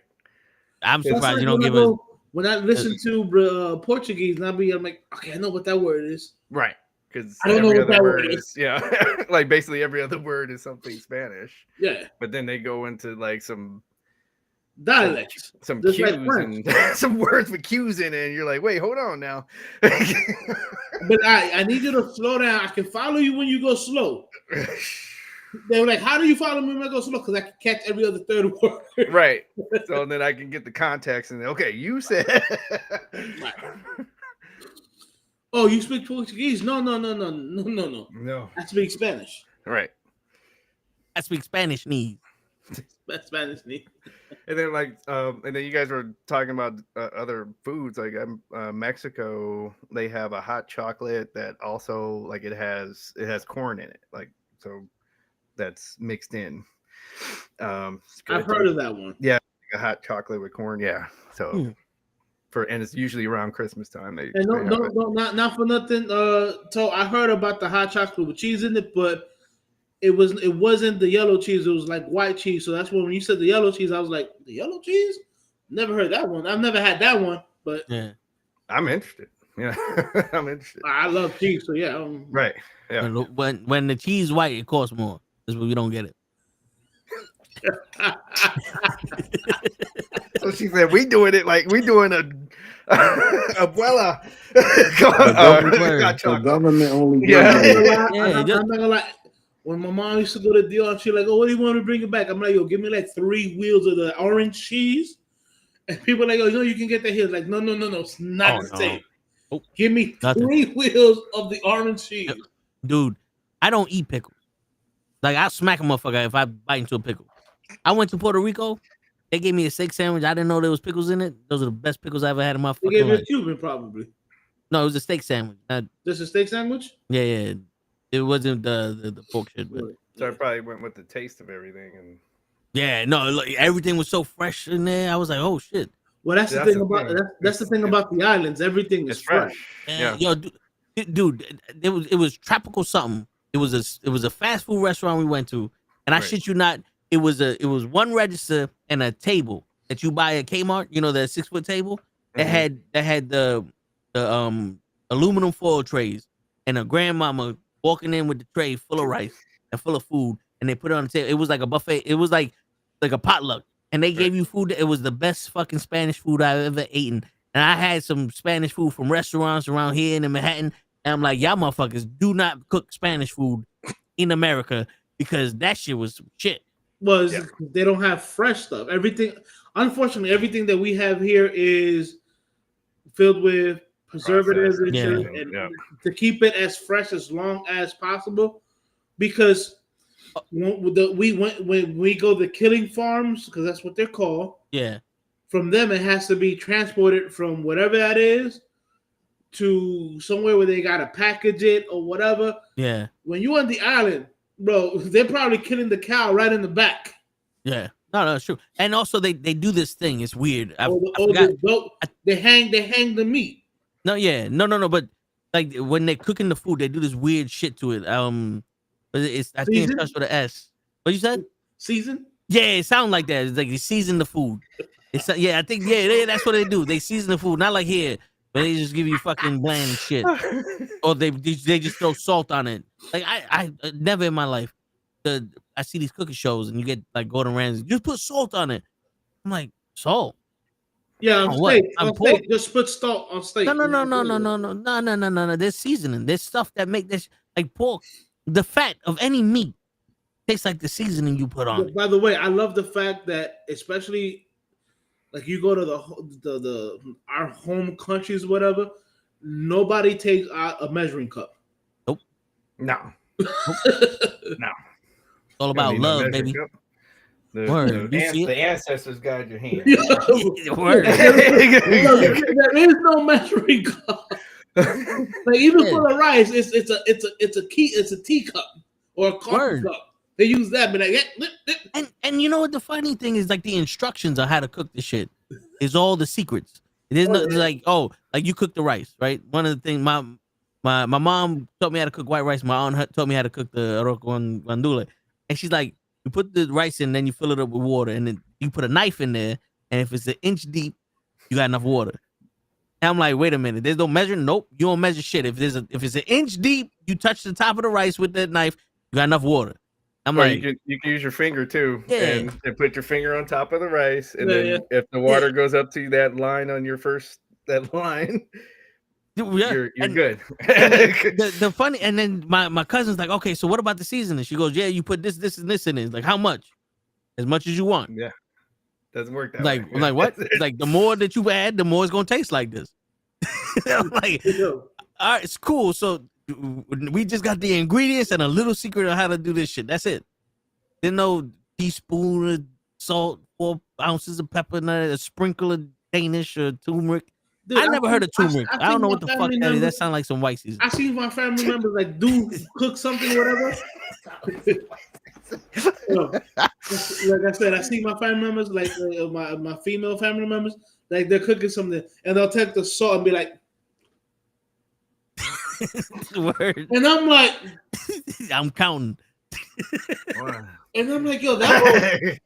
I'm That's surprised like you don't when give I us. go- When I listen to Portuguese, and I'm like, okay, I know what that word is. Right. Because I don't know every what other that word word is, yeah, like basically every other word is something Spanish. Yeah, But then they go into like some dialects. some Just cues like French. and some words with cues in it, and you're like, wait, hold on now. But I need you to slow down. I can follow you when you go slow. They were like, how do you follow me when I go slow? Because I can catch every other third word. Right. So then I can get the context and okay, you said Right. Oh, you speak Portuguese? No. no. I speak Spanish. Right. I speak Spanish. Need. That's Spanish. And then and then you guys were talking about other foods like Mexico. They have a hot chocolate that also like it has corn in it, like so that's mixed in. I've heard of that one. Yeah, like a hot chocolate with corn. Yeah, so and it's usually around Christmas time. They not for nothing. So I heard about the hot chocolate with cheese in it, but it wasn't the yellow cheese. It was like white cheese. So that's when you said the yellow cheese, I was like, the yellow cheese? Never heard that one. I've never had that one, but Yeah. I'm interested. Yeah, I'm interested. I love cheese, so yeah. Right. Yeah. When the cheese white, it costs more. That's why we don't get it. So she said, "We doing it like we doing a abuela." The government only. I'm not gonna lie. When my mom used to go to deal, she's like, "Oh, what do you want me to bring it back?" I'm like, "Yo, give me like 3 wheels of the orange cheese." And people are like, "Oh, you can get that here." Like, no, it's not the same. Oh, give me nothing. 3 wheels of the orange cheese. Dude, I don't eat pickles. Like, I'll smack a motherfucker if I bite into a pickle. I went to Puerto Rico. They gave me a steak sandwich. I didn't know there was pickles in it. Those are the best pickles I ever had in my They fucking gave you life. a Cuban, probably. No, it was a steak sandwich. Just a steak sandwich? Yeah. It wasn't the pork shit. But So I probably went with the taste of everything, and yeah, no, like, everything was so fresh in there. I was like, oh shit. Well, that's the thing about that's the thing about the islands. Everything is it's fresh. Yeah. Yo, dude, it was tropical something. It was a fast food restaurant we went to, and I shit you not, it was one register and a table that you buy at Kmart. You know, the 6-foot table that had the aluminum foil trays, and a grandmama walking in with the tray full of rice and full of food, and they put it on the table. It was like a buffet. It was like a potluck, and they gave you food. It was the best fucking Spanish food I've ever eaten. And I had some Spanish food from restaurants around here in Manhattan. And I'm like, y'all motherfuckers do not cook Spanish food in America because that shit was shit. Well, they don't have fresh stuff. Unfortunately, everything that we have here is filled with preservatives and shit. And to keep it as fresh as long as possible, because when we go to killing farms, because that's what they're called. Yeah. From them, it has to be transported from whatever that is to somewhere where they gotta package it or whatever. Yeah. When you on the island, bro, they're probably killing the cow right in the back. Yeah. No, it's true. And also they do this thing. It's weird. I Or forgot. the goat, they hang the meat. No, yeah. No. But like when they're cooking the food, they do this weird shit to it. But it's I think it Season? starts with an S. What you said? Season? Yeah, it sounds like that. It's like they season the food. It's I think that's what they do. They season the food, not like here, but they just give you fucking bland shit, or they just throw salt on it. Like I never in my life, I see these cooking shows and you get like Gordon Ramsay, just put salt on it. I'm like, salt? Yeah, on what? steak. On On pork? steak. Just put salt on steak. No. There's seasoning. There's stuff that make this like pork. The fat of any meat tastes like the seasoning you put on it. By the way, I love the fact that especially like you go to the our home countries, whatever, nobody takes a measuring cup. No. Nope. No. All about love, baby. Word. You see it? The ancestors guide your hand. Word. There is no measuring cup. Like even for the rice, it's a teacup or a coffee cup. They use that, but like, and you know what the funny thing is, like the instructions on how to cook the shit is all the secrets. There's no like you cook the rice, right? One of the things my mom taught me how to cook white rice. My aunt taught me how to cook the arroz con guandule, and she's like, you put the rice in, then you fill it up with water, and then you put a knife in there, and if it's an inch deep, you got enough water. And I'm like, wait a minute, there's no measuring. Nope, you don't measure shit. If it's an inch deep, you touch the top of the rice with that knife, you got enough water. I'm like, you can use your finger too, yeah. and put your finger on top of the rice, and then if the water goes up to that line on your that line, you're good. The funny, and then my cousin's like, okay, so what about the seasoning? She goes, yeah, you put this, and this in it. Like, how much? As much as you want. Yeah, doesn't work that way. way. Like what? Like the more that you add, the more it's gonna taste like this. I'm like, all right, it's cool. So we just got the ingredients and a little secret on how to do this shit. That's it. There's no teaspoon of salt, 4 ounces of pepper, a sprinkle of Danish or turmeric. Dude, I never heard of turmeric. I don't know what the fuck that is. That sounds like some white seasoning. I see my family members like do cook something, whatever. Like I said, I see my family members, like my female family members, like they're cooking something, and they'll take the salt and be like, word. And I'm like, I'm counting. And I'm like, yo, that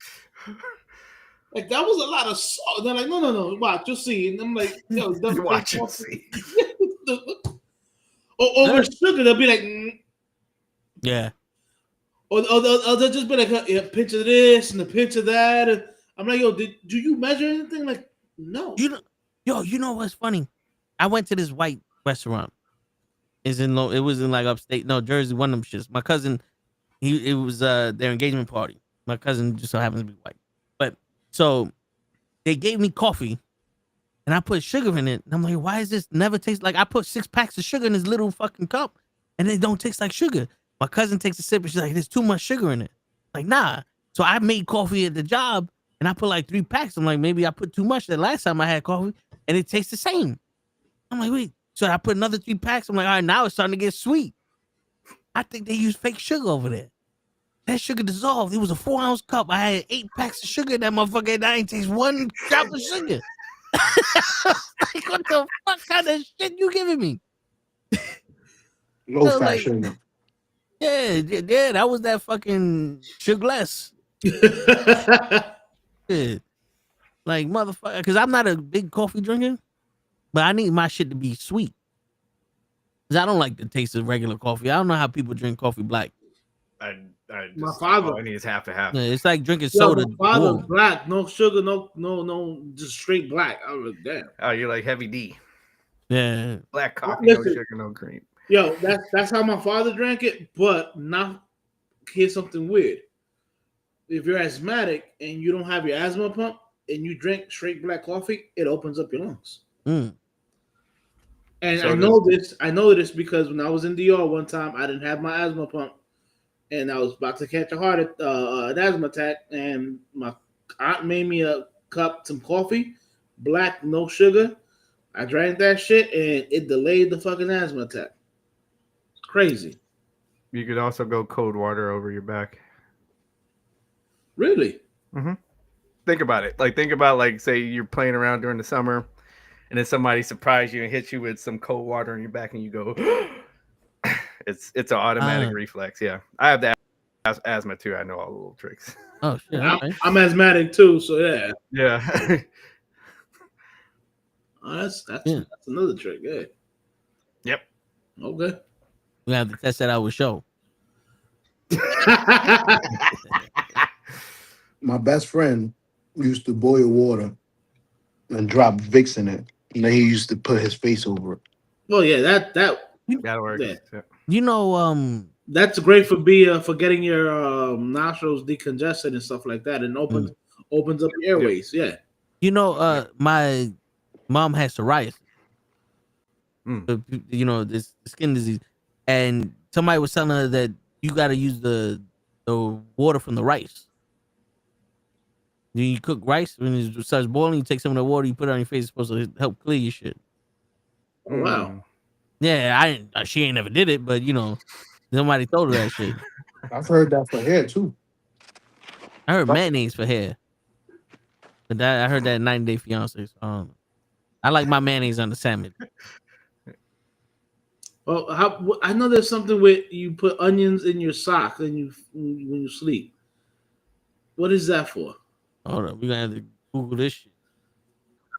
was a lot of salt. And they're like, no, watch, you'll see. And I'm like, yo, watch and see. Over sugar, they'll be like, yeah. Or they'll just be like, a pinch of this and a pinch of that. And I'm like, yo, do you measure anything? Like, no. You know what's funny? I went to this white restaurant. It was in like upstate, Jersey, one of them shits. My cousin, it was their engagement party. My cousin just so happens to be white. But so they gave me coffee and I put sugar in it. And I'm like, why is this never taste like I put 6 packs of sugar in this little fucking cup and it don't taste like sugar. My cousin takes a sip and she's like, there's too much sugar in it. Like, nah. So I made coffee at the job and I put like 3 packs. I'm like, maybe I put too much the last time I had coffee and it tastes the same. I'm like, wait. So I put another 3 packs. I'm like, all right, now it's starting to get sweet. I think they use fake sugar over there. That sugar dissolved. It was a 4-ounce cup. I had 8 packs of sugar in that motherfucker, and I ain't taste 1 drop of sugar. Like, what the fuck kind of shit you giving me? Low fashion. Like, yeah, that was that fucking sugarless. Yeah. Like, motherfucker, because I'm not a big coffee drinker, but I need my shit to be sweet. Because I don't like the taste of regular coffee. I don't know how people drink coffee black. My father. I need is half and half. Yeah, it's like drinking soda. My father's black, no sugar, no, just straight black. I was damn. Oh, you're like heavy D. Yeah. Black coffee, Listen, no sugar, no cream. Yo, that's how my father drank it, but now here's something weird. If you're asthmatic and you don't have your asthma pump and you drink straight black coffee, it opens up your lungs. Mm. And So I know this because when I was in DR one time, I didn't have my asthma pump. and I was about to catch an asthma attack, and my aunt made me some coffee, black, no sugar. I drank that shit, and it delayed the fucking asthma attack. Crazy. You could also go cold water over your back. Really? Mm-hmm. Think about it. Think about say you're playing around during the summer, and then somebody surprised you and hits you with some cold water in your back, and you go, it's an automatic reflex. Yeah, I have that asthma too. I know all the little tricks. Oh shit! I'm asthmatic too, so yeah. Yeah. Oh, that's another trick. Yeah. Yep. Okay. We have to test that out with show. My best friend used to boil water and drop Vicks in it, and then he used to put his face over it. Well, yeah, that works. Yeah. Yeah. You know, that's great for getting your nostrils decongested and stuff like that, and opens up your airways. Yeah. You know, my mom has psoriasis. You know, this skin disease, and somebody was telling her that you got to use the water from the rice. You cook rice when it starts boiling. You take some of the water, you put it on your face. It's supposed to help clear your shit. Oh, wow. Yeah, she ain't never did it, but you know, somebody told her that shit. I've heard that for hair too. I heard mayonnaise for hair, but I heard that in 90 Day Fiance. So, I like my mayonnaise on the salmon. Well, I know there's something where you put onions in your sock when you sleep. What is that for? Hold on, we're gonna have to Google this shit.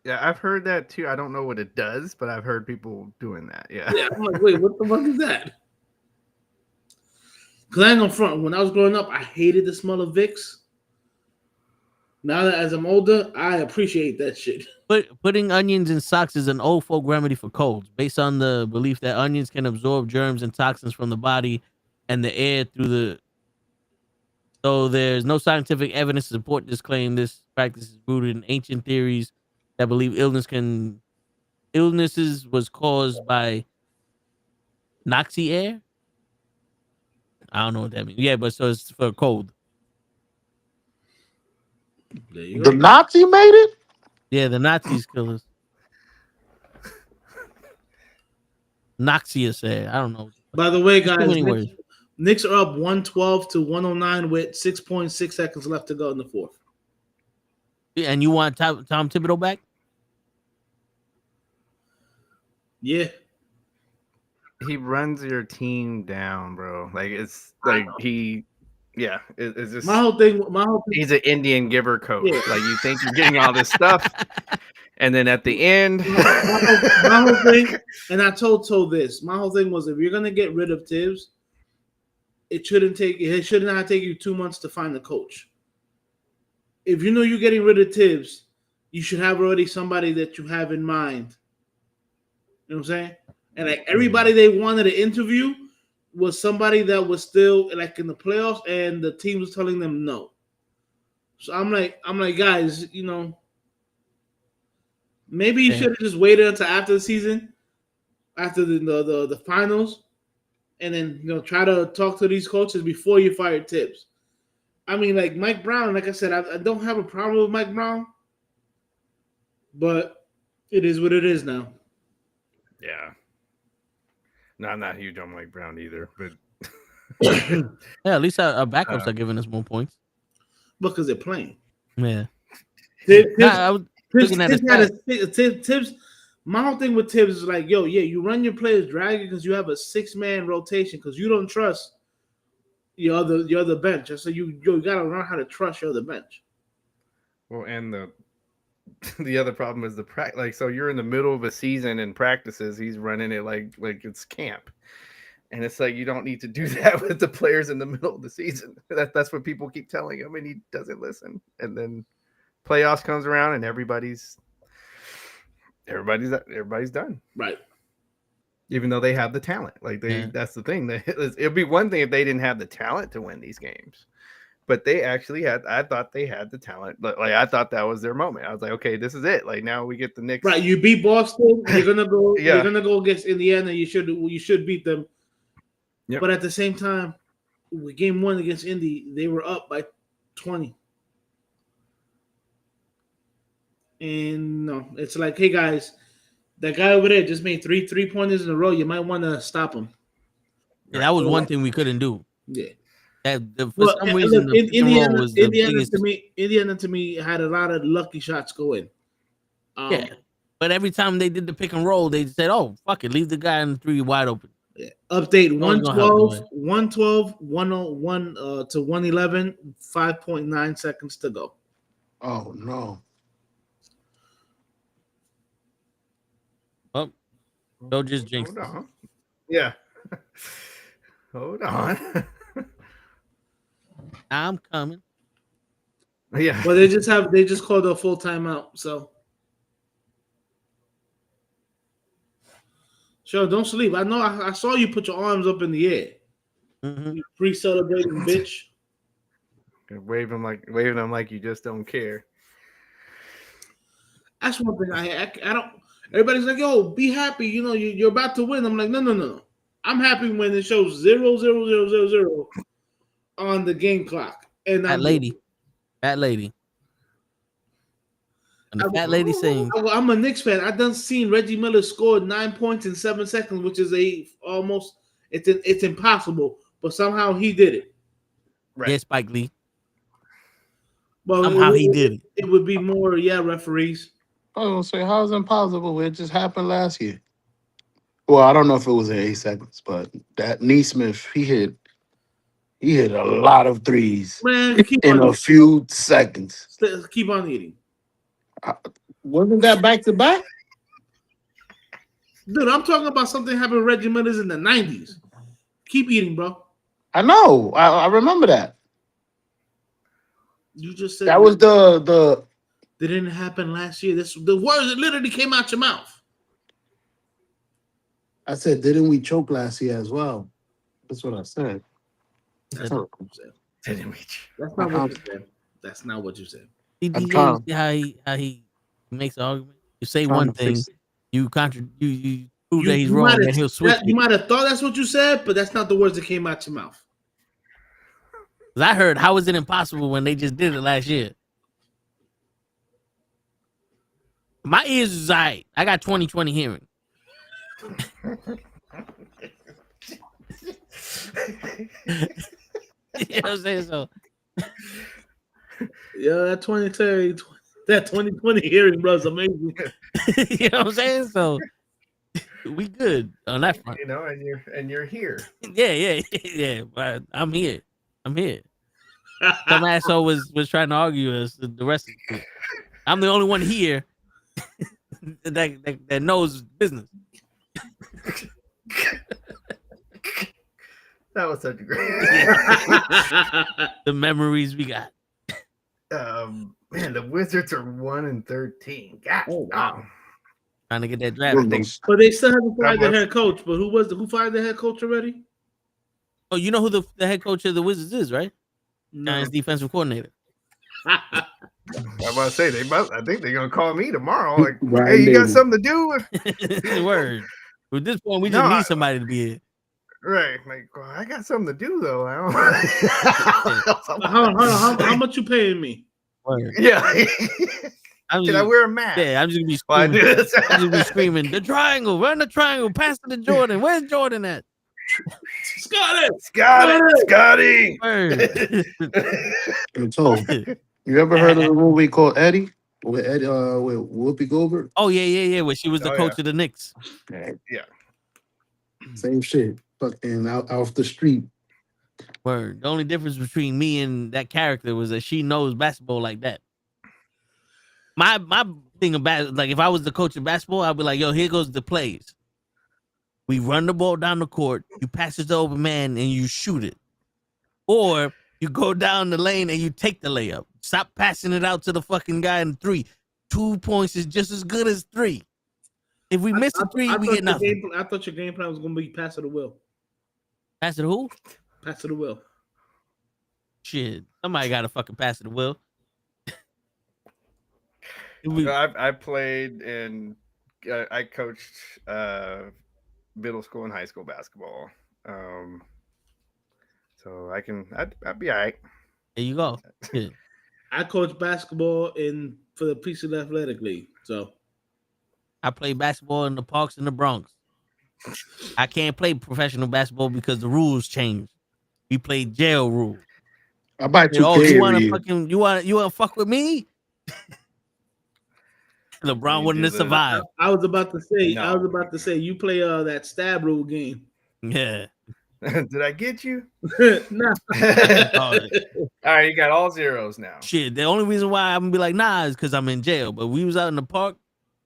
Yeah, I've heard that too. I don't know what it does, but I've heard people doing that. Yeah. Yeah, I'm like, wait, what the fuck is that? Because I ain't gonna front. When I was growing up, I hated the smell of Vicks. Now that as I'm older, I appreciate that shit. Putting onions in socks is an old folk remedy for colds, based on the belief that onions can absorb germs and toxins from the body and the air through the. So there's no scientific evidence to support this claim. This practice is rooted in ancient theories that believe illnesses was caused by noxy air. I don't know what that means. Yeah, but so it's for cold. There you The go. Nazi made it? Yeah, the Nazis kill us. Noxious air. I don't know. By the way, guys, Too many words. Knicks are up 112 to 109 with 6.6 seconds left to go in the fourth. Yeah, and you want Tom Thibodeau back? Yeah. He runs your team down, bro. It's like it's just My whole thing. he's an Indian giver coach. Yeah. Like you think you're getting all this stuff, and then at the end, my whole thing, and I told this. My whole thing was if you're gonna get rid of Tibbs, it should not take you 2 months to find the coach. If you know you're getting rid of Tibbs, you should have already somebody that you have in mind. You know what I'm saying? And like everybody they wanted to interview was somebody that was still like in the playoffs, and the team was telling them no. So I'm like, guys, you know, maybe you should have just waited until after the season, after the finals, and then try to talk to these coaches before you fire Tibbs. I mean, like Mike Brown, like I said, I don't have a problem with Mike Brown, but it is what it is now. yeah. No, I'm not huge on Mike Brown either, but Yeah, at least our backups are giving us more points. Because they're playing. Yeah. Tibbs, Tibbs. my whole thing with Tibbs is like, you run your players dragging because you have a 6-man rotation because you don't trust your other bench. So you gotta learn how to trust your other bench. well, and the other problem is the practice. Like, so you're in the middle of a season and practices. He's running it like it's camp, and it's like you don't need to do that with the players in the middle of the season. That's what people keep telling him, and he doesn't listen. And then playoffs comes around, and everybody's done. Right. Even though they have the talent, that's the thing. It'd be one thing if they didn't have the talent to win these games. But they actually I thought they had the talent. Like I thought that was their moment. I was like, okay, this is it. Like now we get the Knicks. Right, you beat Boston. You're gonna go. Yeah. You're gonna go against Indiana. You should beat them. Yep. But at the same time, with game 1 against Indy, they were up by 20. And no, it's like, hey guys, that guy over there just made 3-3-pointers in a row. You might want to stop him. Yeah, that was one thing we couldn't do. Yeah. For Well, some reason, look, the pick and roll was the biggest. Indiana to me had a lot of lucky shots go in. Yeah, but every time they did the pick and roll, they said, "Oh, fuck it, leave the guy in the 3 wide open." Yeah. Update No one's gonna help 112, 101 to 111, 5.9 seconds to go. Oh no. Oh, don't just jinx. Hold on. Yeah. Hold on. I'm coming. Yeah. Well, they just called a full timeout. So, sure, don't sleep. I know. I saw you put your arms up in the air. Mhm. You pre-celebrating bitch. Wave them like you just don't care. That's one thing I don't. Everybody's like, "Yo, be happy." You know, you're about to win. I'm like, no. I'm happy when it shows 0-0-0-0-0 on the game clock. And Fat lady. And the fat lady saying, I'm a Knicks fan. I done seen Reggie Miller score 9 points in 7 seconds, which is it's impossible, but somehow he did it. Right. "Yeah, Spike Lee." Well, Somehow he did it. It would be more, referees. I was gonna say, how is it impossible? It just happened last year. Well, I don't know if it was in 8 seconds, but that Neesmith, he hit a lot of threes Man, keep in on a few seconds. keep on eating. Wasn't that back to back? Dude, I'm talking about something happened with Reggie Miller's in the 90s. Keep eating, bro. I know. I remember that. You just said That was the. That didn't happen last year. The words that literally came out your mouth. I said, didn't we choke last year as well? That's what I said. That's not what you said. Didn't reach. That's not what you said. That's not what you said. See, I'm DJ, trying. see how he makes an argument. You say Trying one to thing, fix it. you prove that he's wrong, and he'll switch. You might have thought that's what you said, but that's not the words that came out your mouth. 'Cause I heard, how is it impossible when they just did it last year? My ears is all right. I got 20/20 hearing. You know what I'm saying? So Yeah, that 2020 hearing, bro, is amazing. you know what I'm saying? So we good on that front. You know, and you're here. Yeah. But I'm here. Some asshole was trying to argue us the rest of the group. I'm the only one here that knows business. That was such a great. The memories we got. Man, the Wizards are 1-13. God, Oh, wow. Trying to get that draft. But they still haven't fired the head coach. But who fired the head coach already? Oh, you know who the head coach of the Wizards is, right? No. Giants defensive coordinator. I'm about to say I think they're gonna call me tomorrow. Like, Right, hey, you got baby. something to do? Word. At this point, we just need somebody to be here. Right. Like, well, I got something to do though. I don't. How much you paying me? Word. Yeah. I'm Can I just, wear a mask? yeah, I'm just gonna be Well, I screaming. do this. I'm just gonna be screaming. The triangle, run the triangle, pass it to Jordan. Where's Jordan at? Scotty. Word. I'm told. You ever heard of a movie called Eddie? With Whoopi Goldberg? Oh yeah. Where she was the Oh, coach yeah. of the Knicks. Yeah. Same shit. Fucking out off the street. Word. The only difference between me and that character was that she knows basketball like that. My thing about, like, if I was the coach of basketball, I'd be like, yo, here goes the plays. We run the ball down the court, you pass it to the open man, and you shoot it. Or you go down the lane and you take the layup. Stop passing it out to the fucking guy in 3. 2 points is just as good as 3. If we miss a 3, we get nothing. I thought your game plan was going to be pass it to Will. Pass it to who? Pass it to Will. Shit. Somebody got to fucking pass it to Will. I played and I coached middle school and high school basketball. So I'd be all right. There you go. Yeah. I coach basketball for the Peachtree Athletic League. So I play basketball in the parks in the Bronx. I can't play professional basketball because the rules changed. We play jail rules. I buy 2K Oh, you want every to year. fucking you want to fuck with me? LeBron You wouldn't do have the- survived. I was about to say, No. you play that stab rule game. Yeah. Did I get you? Nah. Oh, All right, you got all zeros now. shit. The only reason why I'm gonna be like, nah, is because I'm in jail. But we was out in the park.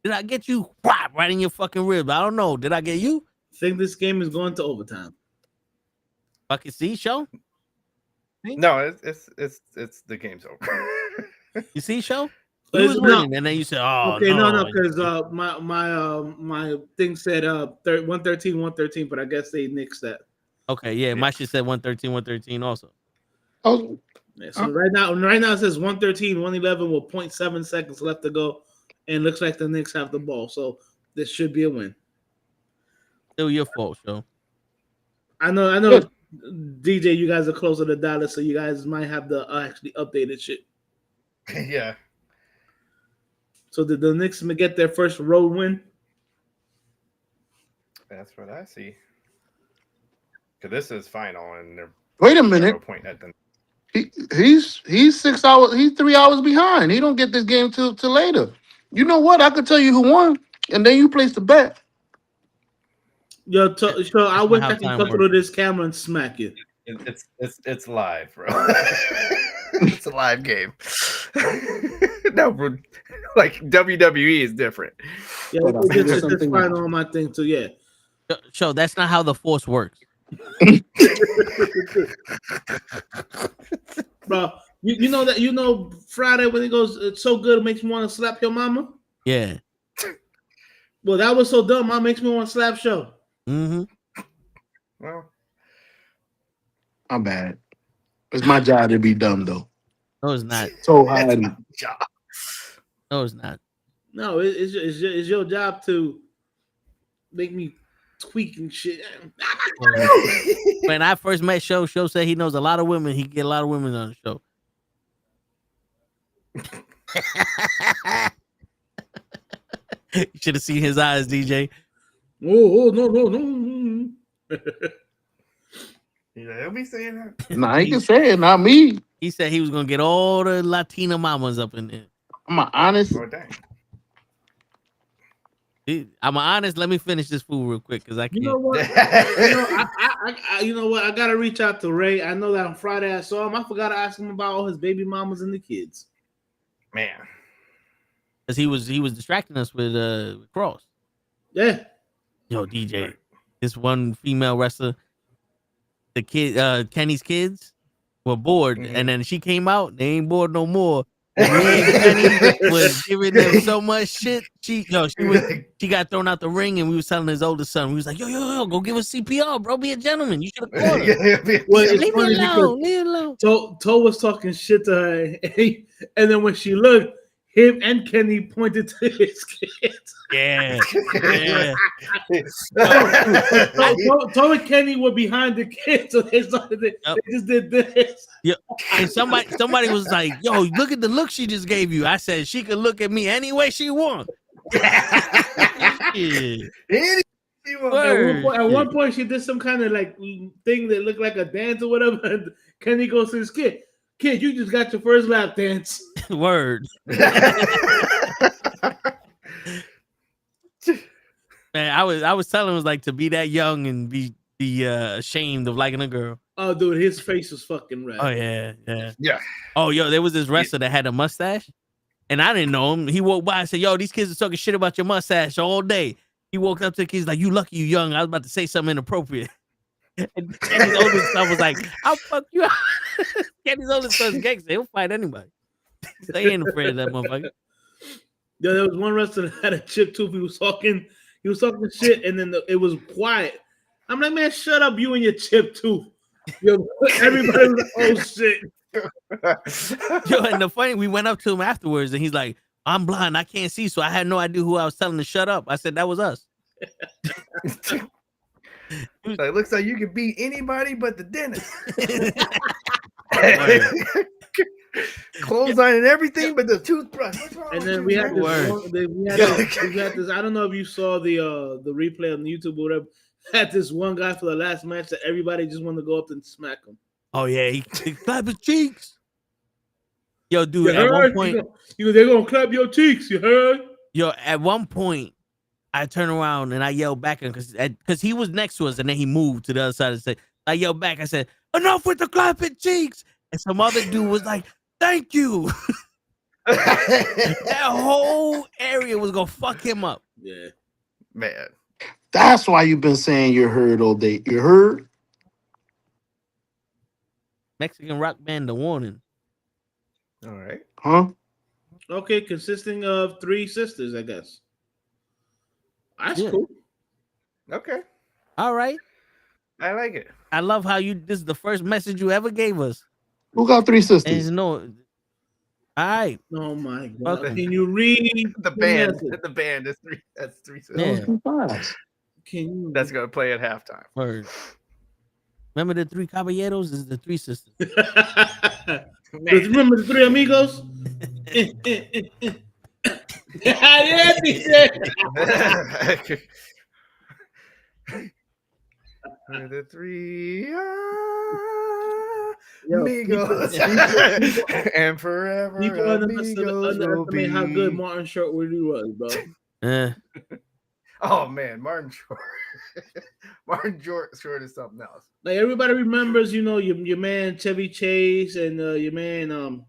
Did I get you? Whap, right in your fucking rib. I don't know. Did I get you? think this game is going to overtime. Fucking see, show. No, it's the game's over. You see, show. But You was it's not- winning, and then you said, "Oh okay, no, because my thing said 113, but I guess they nixed that. Okay, yeah, my shit said 113 also. Oh, Yeah, so right now it says 113, 111 with 0.7 seconds left to go, and looks like the Knicks have the ball. So this should be a win. Still your fault, show. I know. DJ, you guys are closer to Dallas, so you guys might have the actually updated shit. Yeah. So did the Knicks get their first road win? That's what I see. Because this is final, and they're wait a minute. point at the. He's 6 hours. He's 3 hours behind. He don't get this game till later. You know what? I could tell you who won, and then you place the bet. Yo, so I wish I could halftime come work. through this camera and smack you. It's live, bro. It's a live game. No, bro, like WWE is different. Yeah, Hold on, it's there's just something- final on my thing too. Yeah. Show that's not how the force works. Bro, you know Friday when he goes, it's so good it makes me want to slap your mama. Yeah. Well, that was so dumb. It makes me want to slap show. Mm-hmm. Well, I'm bad. It's my job to be dumb though. No, it's not. So hard. No, it's not. No, it's your job to make me tweak and shit. When I first met Show said he knows a lot of women. He can get a lot of women on the show. You should have seen his eyes, DJ. Oh no. yeah, he'll be saying that. Nah, he can say it, not me. He said he was gonna get all the Latina mamas up in there. I'm an honest. Oh, dang. I'm honest. Let me finish this food real quick because I can't. You know what? You know what? I gotta reach out to Ray. I know that on Friday I saw him. I forgot to ask him about all his baby mamas and the kids. Man. Because he was distracting us with Cross. Yeah. Yo, DJ, this one female wrestler, the kid, Kenny's kids were bored, and then she came out. They ain't bored no more. And me and Kenny was giving them so much shit. She got thrown out the ring, and we was telling his oldest son, we was like, yo, go give us CPR, bro. Be a gentleman. You should have called her. Well, it's Leave funny me alone. Leave me alone. Toe was talking shit to her, and then when she looked, him and Kenny pointed to his kids. Yeah. Toe and Kenny were behind the kids, so they just did this. Yeah. And somebody was like, yo, look at the look she just gave you. I said she could look at me any way she wants. Yeah. At one point, she did some kind of like thing that looked like a dance or whatever. And Kenny goes to his kid, you just got your first lap dance. Word. Man, I was telling him, it was like to be that young and be ashamed of liking a girl. Oh, dude, his face was fucking red. Oh yeah. Yeah. Oh, yo, there was this wrestler that had a mustache, and I didn't know him. He walked by and said, "Yo, these kids are talking shit about your mustache all day." He walked up to the kids like, "You lucky, you young." I was about to say something inappropriate. And Kenny's oldest son was like, "I'll fuck you up." Kenny's oldest son's gangster. He'll fight anybody. They ain't afraid of that motherfucker. Yeah, there was one wrestler that had a chip tooth. He was talking shit, and then it was quiet. I'm like, man, shut up, you and your chip tooth. Yo, everybody was like, oh shit. Yo, and the funny, we went up to him afterwards, and he's like, "I'm blind, I can't see, so I had no idea who I was telling to shut up." I said, "That was us." Like, looks like you can beat anybody but the dentist. Clothesline and everything, but the toothbrush. What's wrong And with then you, we had man? we had this. I don't know if you saw the replay on YouTube or whatever. Had this one guy for the last match that everybody just wanted to go up and smack him. Oh yeah, he clap his cheeks. Yo, You dude, at one heard? point, They're gonna clap your cheeks. You heard? at one point, I turned around and I yelled back at him because he was next to us and then he moved to the other side of the stage. I yelled back. I said, "Enough with the clapping cheeks!" And some other dude was like, "Thank you." That whole area was gonna fuck him up. Yeah. Man. That's why you've been saying you heard all day. You heard? Mexican rock band, The Warning. All right. Huh? Okay, consisting of 3 sisters, I guess. That's Yeah. cool. Okay. All right. I like it. I love how this is the first message you ever gave us. Who got 3 sisters? And no, all right. Oh my god! Welcome. Can you read The band. message? The band is 3. That's 3 Yeah. sisters. Can you? That's gonna play at halftime. Word. Remember the 3 caballeros? This is the 3 sisters. Remember the 3 amigos? Yeah, DJ. The 3 Yo, amigos. people- And forever People amigos will underestimate how be. good Martin Short really was, bro. Oh man, Martin Short. Martin Short is something else. Like everybody remembers, your man Chevy Chase and your man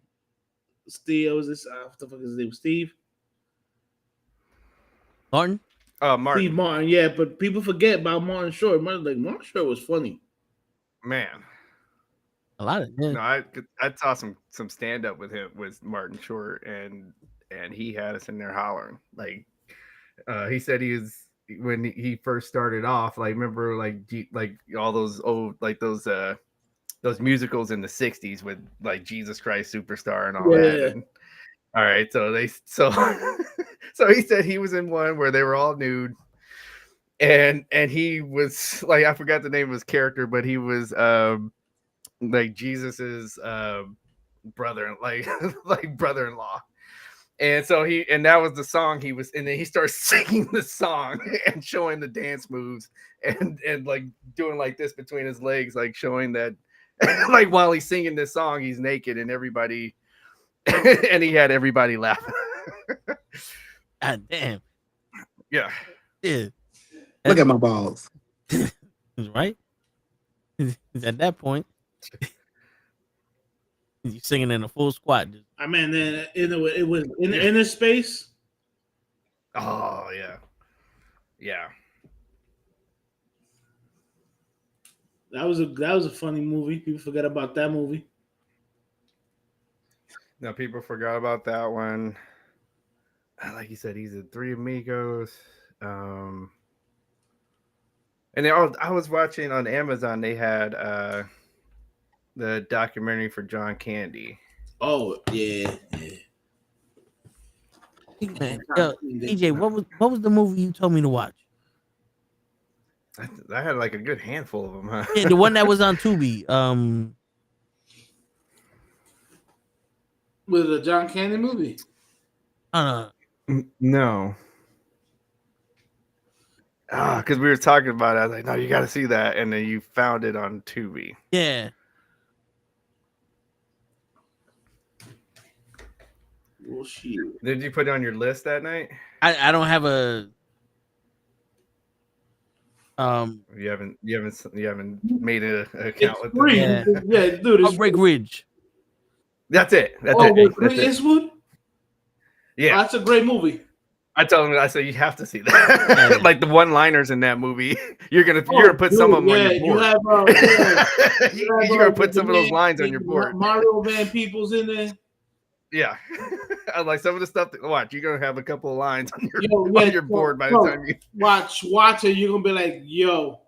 Steve. What was this? What the fuck is his name? Steve. Martin? Martin. Steve Martin. Yeah, but people forget about Martin Short. Martin Short was funny. Man. A lot of No, I saw some stand up with him with Martin Short, and he had us in there hollering. Like he said he was when he first started off. Like remember like all those old like those musicals in the '60s with like Jesus Christ Superstar and all that. And, all right, so so he said he was in one where they were all nude, and he was like I forgot the name of his character, but he was like Jesus's brother, like brother-in-law, and so that was the song he was, and then he starts singing the song and showing the dance moves and like doing like this between his legs, like showing that like while he's singing this song he's naked and everybody and he had everybody laughing. God damn. Yeah. Look at my balls. Right? At that point, you singing in a full squat. I mean, then it was in the inner space. Oh yeah. That was a funny movie. People forget about that movie. No, people forgot about that one. Like you said, he's a 3 amigos. And I was watching on Amazon. They had the documentary for John Candy. Oh yeah. Man, yo, EJ, what was the movie you told me to watch? I had like a good handful of them, huh? Yeah, the one that was on Tubi. With a John Candy movie. No. Because we were talking about it. I was like, no, you got to see that. And then you found it on Tubi. Yeah. Well, shit. Did you put it on your list that night? I don't have a You haven't made an account with Free. them? Yeah, dude. It's Outbreak Ridge. That's it. That's with it. Clint Eastwood? Yeah. That's a great movie. I told him, I said, you have to see that. Yeah. Like the one-liners in that movie, you're gonna put some of them on your board. You're gonna put some of those lines on your board. Mario Van Peebles in there. Yeah, I like some of the stuff. Watch, you're gonna have a couple of lines on your board by the time you watch it. You're gonna be like, yo,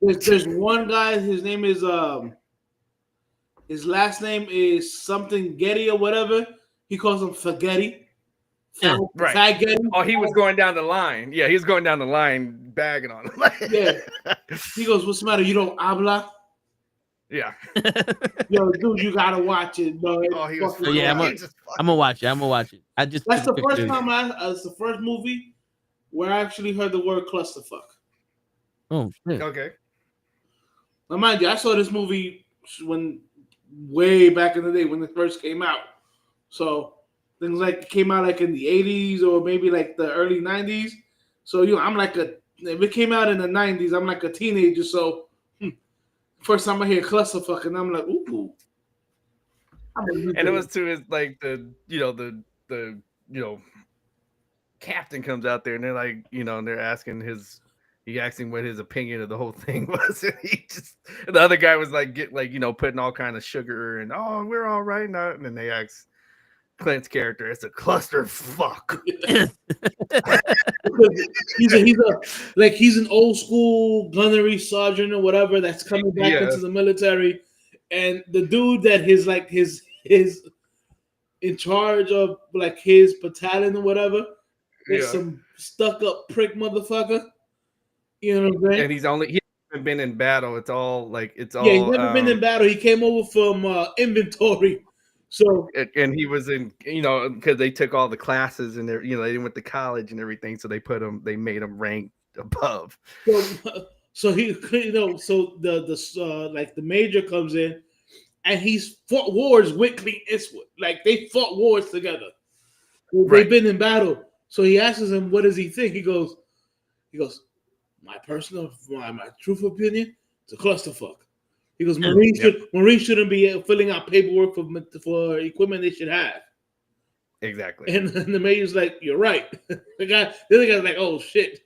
there's one guy. His name is his last name is something Getty or whatever. He calls him Spaghetti. Right. Fat getting. Oh, he was going down the line. Yeah, he was going down the line, bagging on him. Yeah. He goes, "What's the matter? You don't habla?" Yeah. Yo, dude, you gotta watch it, bro. Oh, he was. Fucking Yeah, great. I'm gonna watch it. I'm gonna watch it. I just That's the took a first picture. time it's the first movie where I actually heard the word clusterfuck. Oh shit. Okay. Now, mind you, I saw this movie when way back in the day when it first came out. So things like came out like in the 80s or maybe like the early 90s. So I'm like if it came out in the 90s, I'm like a teenager. So first time I hear clusterfuck, and I'm like, ooh. And it was to his like the captain comes out there and they're like, and they're asking he asked him what his opinion of the whole thing was. And the other guy was like, putting all kind of sugar and we're all right now. And then they asked Clint's character, it's a cluster fuck. he's an old school gunnery sergeant or whatever that's coming back into the military, and the dude that his in charge of like his battalion or whatever is some stuck up prick motherfucker. You know what I'm saying? And he hasn't been in battle. It's all he's never been in battle. He came over from inventory. So and he was in, because they took all the classes and they went to college and everything, so they made him ranked above. So he, so the major comes in, and he's fought wars with Clint Eastwood. Like they fought wars together. They've been in battle. So he asks him, "What does he think?" He goes, "My truthful opinion, it's a clusterfuck." He goes, Marines shouldn't be filling out paperwork for equipment they should have. Exactly. And the major's like, "You're right." The other guy's like, "Oh shit."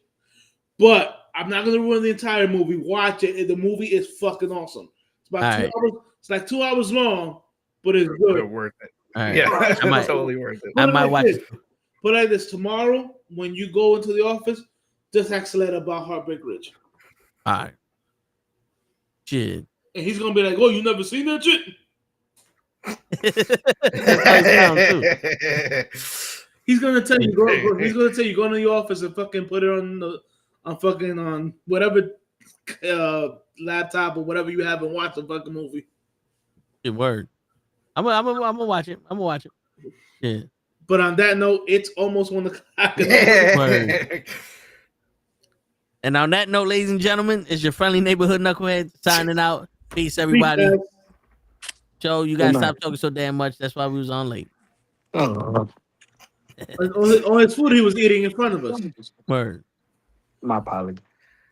But I'm not gonna ruin the entire movie. Watch it. The movie is fucking awesome. It's about 2 hours. It's like 2 hours long, but it's good. They're worth it. All right. Yeah, I might, totally worth it. I might watch it. Put like this tomorrow when you go into the office, just ask Led about Heartbreak Ridge. All right. Shit. And he's gonna be like, "Oh, you never seen that shit?" He's gonna tell you. He's gonna tell you go into your office and fucking put it on whatever laptop or whatever you have and watch the fucking movie. Good word. I'm gonna watch it. I'm gonna watch it. Yeah. But on that note, it's almost 1 o'clock. Word. And on that note, ladies and gentlemen, it's your friendly neighborhood knucklehead signing out. Peace, everybody. Peace, Joe, you gotta stop talking so damn much. That's why we was on late. Oh, on his food he was eating in front of us. Word. my apologies.